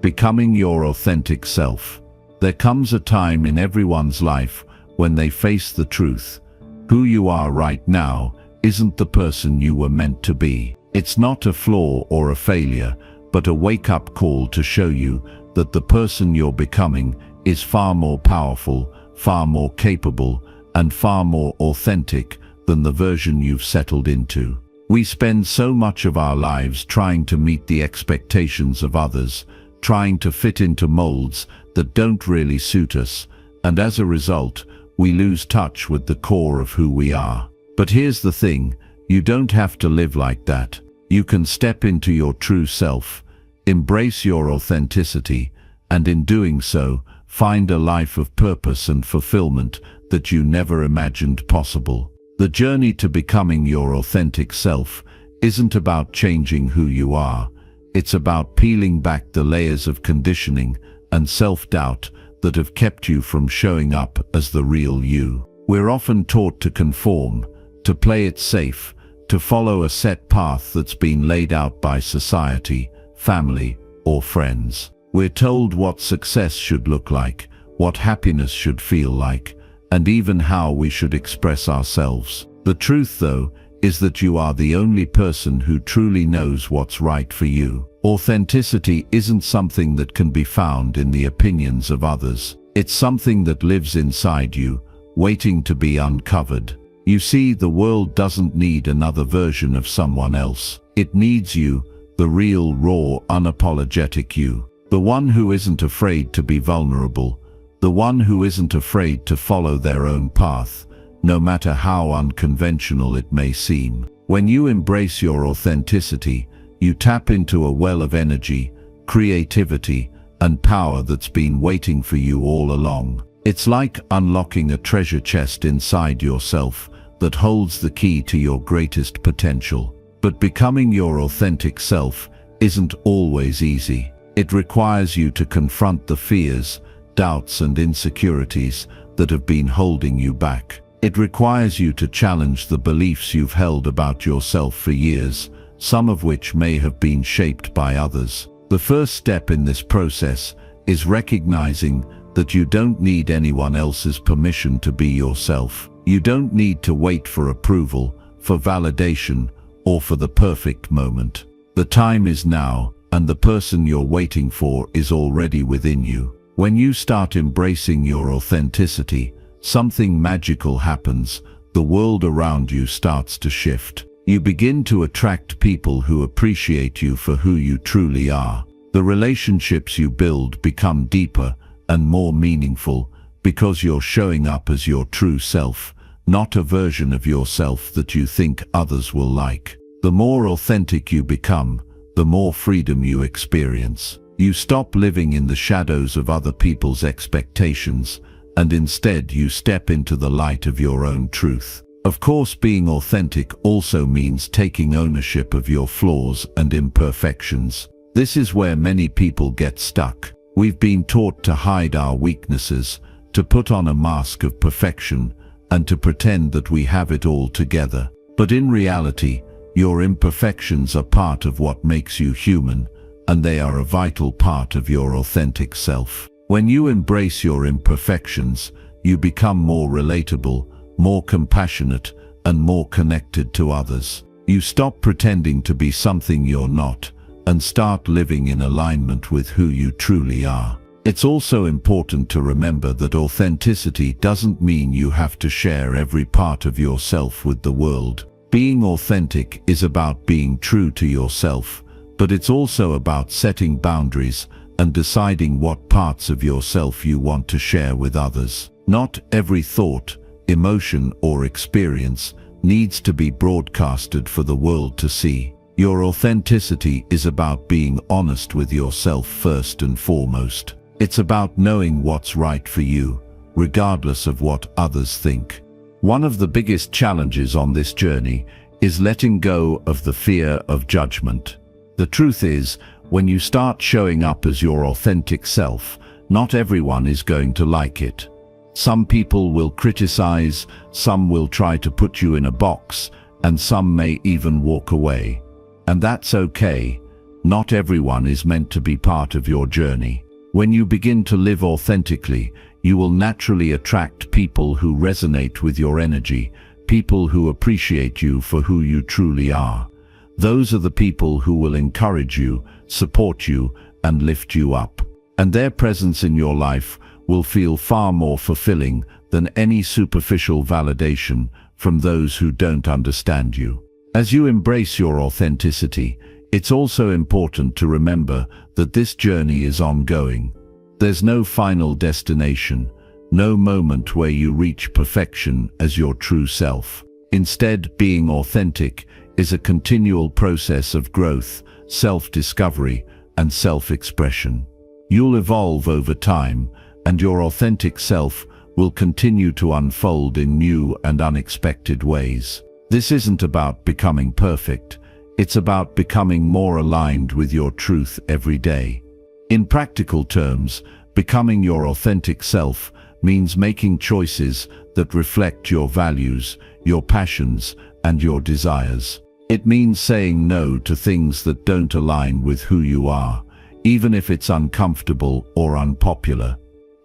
Becoming your authentic self. There comes a time in everyone's life when they face the truth. Who you are right now isn't the person you were meant to be. It's not a flaw or a failure, but a wake-up call to show you that the person you're becoming is far more powerful, far more capable, and far more authentic than the version you've settled into. We spend so much of our lives trying to meet the expectations of others, trying to fit into molds that don't really suit us, and as a result, we lose touch with the core of who we are. But here's the thing, you don't have to live like that. You can step into your true self, embrace your authenticity, and in doing so, find a life of purpose and fulfillment that you never imagined possible. The journey to becoming your authentic self isn't about changing who you are. It's about peeling back the layers of conditioning and self-doubt that have kept you from showing up as the real you. We're often taught to conform, to play it safe, to follow a set path that's been laid out by society, family, or friends. We're told what success should look like, what happiness should feel like, and even how we should express ourselves. The truth, though, is that you are the only person who truly knows what's right for you. Authenticity isn't something that can be found in the opinions of others. It's something that lives inside you, waiting to be uncovered. You see, the world doesn't need another version of someone else. It needs you, the real, raw, unapologetic you. The one who isn't afraid to be vulnerable. The one who isn't afraid to follow their own path, no matter how unconventional it may seem. When you embrace your authenticity, you tap into a well of energy, creativity, and power that's been waiting for you all along. It's like unlocking a treasure chest inside yourself that holds the key to your greatest potential. But becoming your authentic self isn't always easy. It requires you to confront the fears, doubts, and insecurities that have been holding you back. It requires you to challenge the beliefs you've held about yourself for years, some of which may have been shaped by others. The first step in this process is recognizing that you don't need anyone else's permission to be yourself. You don't need to wait for approval, for validation, or for the perfect moment. The time is now, and the person you're waiting for is already within you. When you start embracing your authenticity, something magical happens. The world around you starts to shift. You begin to attract people who appreciate you for who you truly are. The relationships you build become deeper and more meaningful because you're showing up as your true self, not a version of yourself that you think others will like. The more authentic you become, the more freedom you experience. You stop living in the shadows of other people's expectations, and instead you step into the light of your own truth. Of course, being authentic also means taking ownership of your flaws and imperfections. This is where many people get stuck. We've been taught to hide our weaknesses, to put on a mask of perfection, and to pretend that we have it all together. But in reality, your imperfections are part of what makes you human, and they are a vital part of your authentic self. When you embrace your imperfections, you become more relatable, more compassionate, and more connected to others. You stop pretending to be something you're not, and start living in alignment with who you truly are. It's also important to remember that authenticity doesn't mean you have to share every part of yourself with the world. Being authentic is about being true to yourself, but it's also about setting boundaries and deciding what parts of yourself you want to share with others. Not every thought, emotion, or experience needs to be broadcasted for the world to see. Your authenticity is about being honest with yourself first and foremost. It's about knowing what's right for you, regardless of what others think. One of the biggest challenges on this journey is letting go of the fear of judgment. The truth is, when you start showing up as your authentic self, not everyone is going to like it. Some people will criticize, some will try to put you in a box, and some may even walk away. And that's okay. Not everyone is meant to be part of your journey. When you begin to live authentically, you will naturally attract people who resonate with your energy, people who appreciate you for who you truly are. Those are the people who will encourage you, support you, and lift you up. And their presence in your life will feel far more fulfilling than any superficial validation from those who don't understand you. As you embrace your authenticity, it's also important to remember that this journey is ongoing. There's no final destination, no moment where you reach perfection as your true self. Instead, being authentic is a continual process of growth, self-discovery, and self-expression. You'll evolve over time, and your authentic self will continue to unfold in new and unexpected ways. This isn't about becoming perfect, it's about becoming more aligned with your truth every day. In practical terms, becoming your authentic self means making choices that reflect your values, your passions, and your desires. It means saying no to things that don't align with who you are, even if it's uncomfortable or unpopular.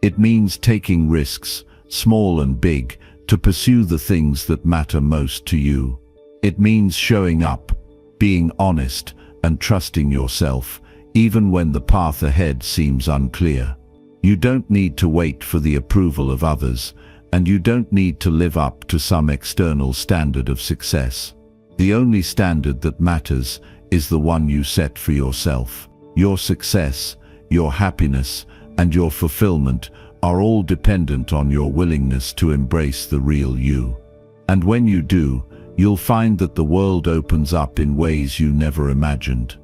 It means taking risks, small and big, to pursue the things that matter most to you. It means showing up, being honest, and trusting yourself, even when the path ahead seems unclear. You don't need to wait for the approval of others, and you don't need to live up to some external standard of success. The only standard that matters is the one you set for yourself. Your success, your happiness, and your fulfillment are all dependent on your willingness to embrace the real you. And when you do, you'll find that the world opens up in ways you never imagined.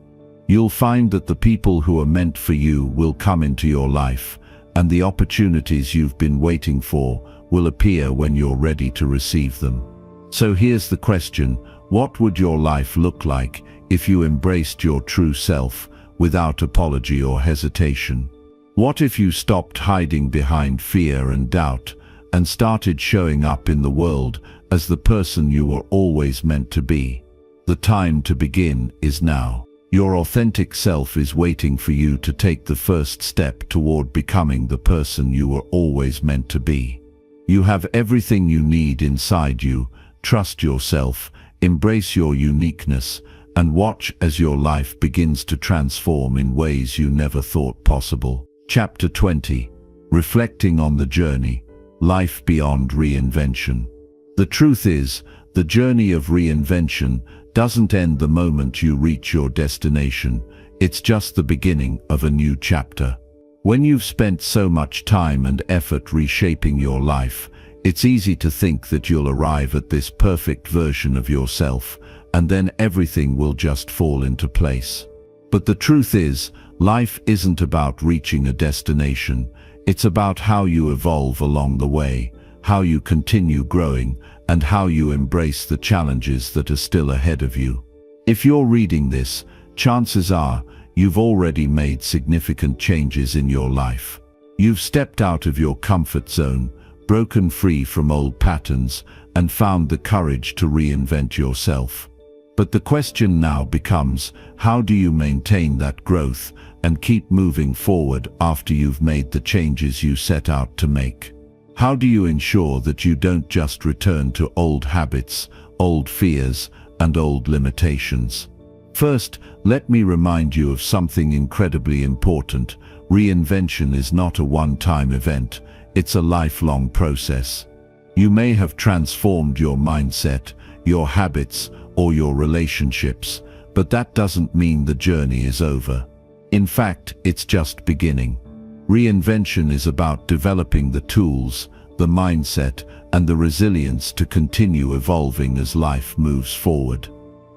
You'll find that the people who are meant for you will come into your life, and the opportunities you've been waiting for will appear when you're ready to receive them. So here's the question: what would your life look like if you embraced your true self without apology or hesitation? What if you stopped hiding behind fear and doubt and started showing up in the world as the person you were always meant to be? The time to begin is now. Your authentic self is waiting for you to take the first step toward becoming the person you were always meant to be. You have everything you need inside you. Trust yourself, embrace your uniqueness, and watch as your life begins to transform in ways you never thought possible. Chapter 20. Reflecting on the journey. Life beyond reinvention. The truth is, the journey of reinvention doesn't end the moment you reach your destination. It's just the beginning of a new chapter. When you've spent so much time and effort reshaping your life, it's easy to think that you'll arrive at this perfect version of yourself, and then everything will just fall into place. But the truth is, life isn't about reaching a destination. It's about how you evolve along the way, how you continue growing, and how you embrace the challenges that are still ahead of you. If you're reading this, chances are you've already made significant changes in your life. You've stepped out of your comfort zone, broken free from old patterns, and found the courage to reinvent yourself. But the question now becomes, how do you maintain that growth and keep moving forward after you've made the changes you set out to make? How do you ensure that you don't just return to old habits, old fears, and old limitations? First, let me remind you of something incredibly important. Reinvention is not a one-time event. It's a lifelong process. You may have transformed your mindset, your habits, or your relationships, but that doesn't mean the journey is over. In fact, it's just beginning. Reinvention is about developing the tools, the mindset, and the resilience to continue evolving as life moves forward.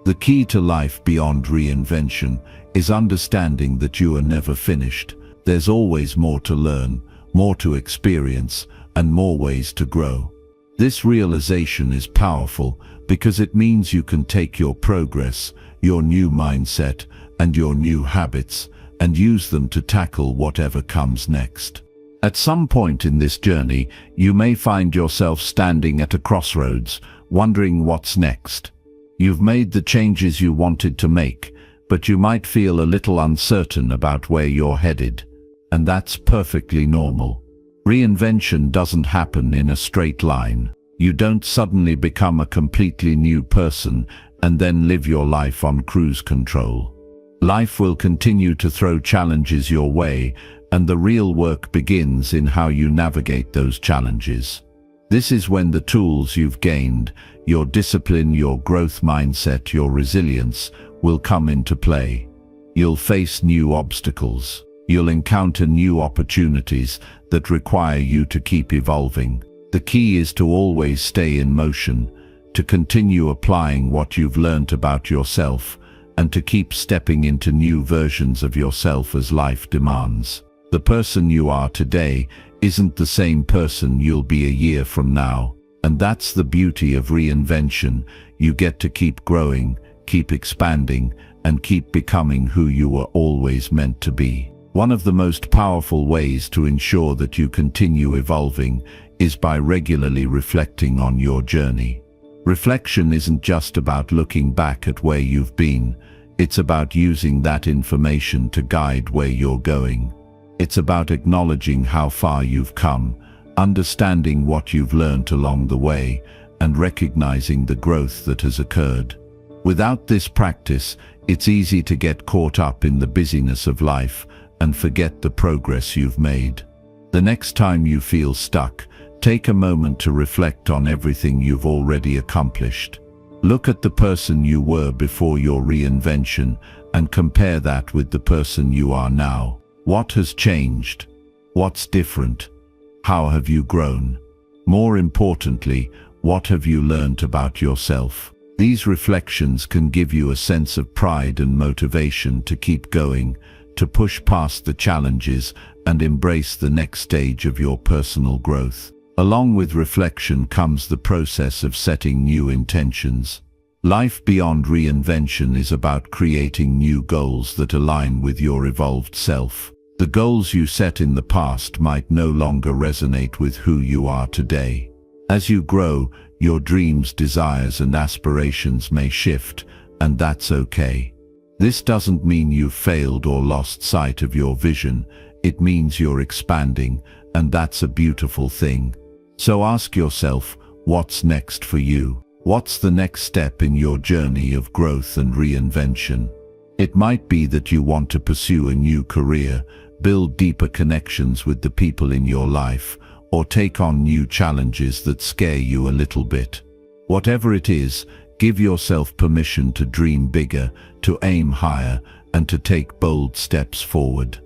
The key to life beyond reinvention is understanding that you are never finished. There's always more to learn, more to experience, and more ways to grow. This realization is powerful because it means you can take your progress, your new mindset, and your new habits, and use them to tackle whatever comes next. At some point in this journey, you may find yourself standing at a crossroads, wondering what's next. You've made the changes you wanted to make, but you might feel a little uncertain about where you're headed, and that's perfectly normal. Reinvention doesn't happen in a straight line. You don't suddenly become a completely new person and then live your life on cruise control. Life will continue to throw challenges your way, and the real work begins in how you navigate those challenges. This is when the tools you've gained, your discipline, your growth mindset, your resilience, will come into play. You'll face new obstacles. You'll encounter new opportunities that require you to keep evolving. The key is to always stay in motion, to continue applying what you've learned about yourself, and to keep stepping into new versions of yourself as life demands. The person you are today isn't the same person you'll be a year from now, and that's the beauty of reinvention. You get to keep growing, keep expanding, and keep becoming who you were always meant to be. One of the most powerful ways to ensure that you continue evolving is by regularly reflecting on your journey. Reflection isn't just about looking back at where you've been. It's about using that information to guide where you're going. It's about acknowledging how far you've come, understanding what you've learned along the way, and recognizing the growth that has occurred. Without this practice, it's easy to get caught up in the busyness of life and forget the progress you've made. The next time you feel stuck, take a moment to reflect on everything you've already accomplished. Look at the person you were before your reinvention and compare that with the person you are now. What has changed? What's different? How have you grown? More importantly, what have you learned about yourself? These reflections can give you a sense of pride and motivation to keep going, to push past the challenges and embrace the next stage of your personal growth. Along with reflection comes the process of setting new intentions. Life beyond reinvention is about creating new goals that align with your evolved self. The goals you set in the past might no longer resonate with who you are today. As you grow, your dreams, desires, and aspirations may shift, and that's okay. This doesn't mean you've failed or lost sight of your vision. It means you're expanding, and that's a beautiful thing. So ask yourself, what's next for you? What's the next step in your journey of growth and reinvention? It might be that you want to pursue a new career, build deeper connections with the people in your life, or take on new challenges that scare you a little bit. Whatever it is, give yourself permission to dream bigger, to aim higher, and to take bold steps forward.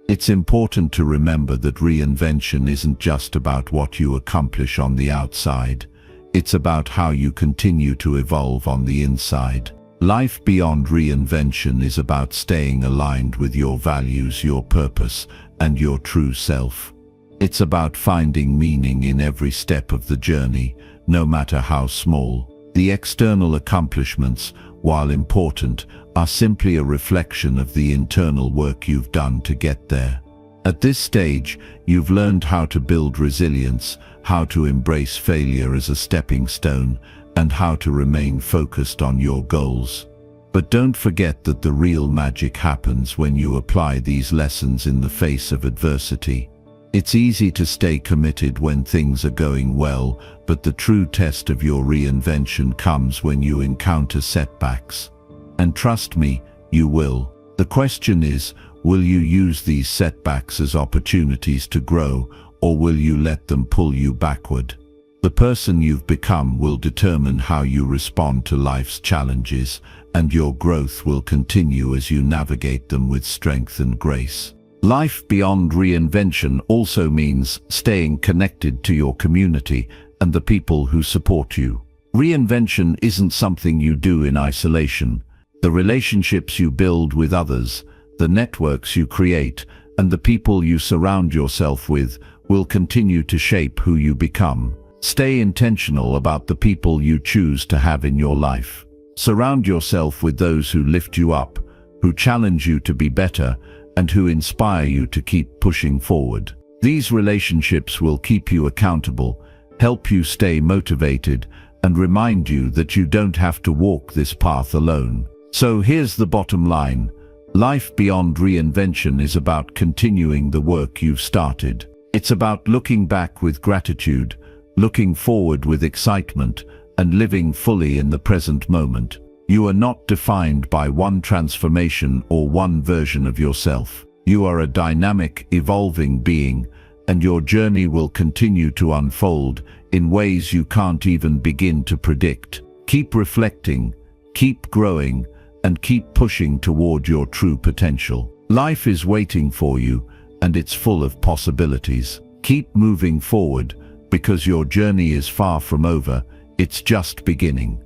It's important to remember that reinvention isn't just about what you accomplish on the outside. It's about how you continue to evolve on the inside. Life beyond reinvention is about staying aligned with your values, your purpose, and your true self. It's about finding meaning in every step of the journey, no matter how small. The external accomplishments, while important, are simply a reflection of the internal work you've done to get there. At this stage, you've learned how to build resilience, how to embrace failure as a stepping stone, and how to remain focused on your goals. But don't forget that the real magic happens when you apply these lessons in the face of adversity. It's easy to stay committed when things are going well, but the true test of your reinvention comes when you encounter setbacks. And trust me, you will. The question is, will you use these setbacks as opportunities to grow, or will you let them pull you backward? The person you've become will determine how you respond to life's challenges, and your growth will continue as you navigate them with strength and grace. Life beyond reinvention also means staying connected to your community and the people who support you. Reinvention isn't something you do in isolation. The relationships you build with others, the networks you create, and the people you surround yourself with will continue to shape who you become. Stay intentional about the people you choose to have in your life. Surround yourself with those who lift you up, who challenge you to be better, and who inspire you to keep pushing forward. These relationships will keep you accountable, help you stay motivated, and remind you that you don't have to walk this path alone. So here's the bottom line. Life beyond reinvention is about continuing the work you've started. It's about looking back with gratitude, looking forward with excitement, and living fully in the present moment. You are not defined by one transformation or one version of yourself. You are a dynamic, evolving being, and your journey will continue to unfold in ways you can't even begin to predict. Keep reflecting, keep growing, and keep pushing toward your true potential. Life is waiting for you, and it's full of possibilities. Keep moving forward, because your journey is far from over, it's just beginning.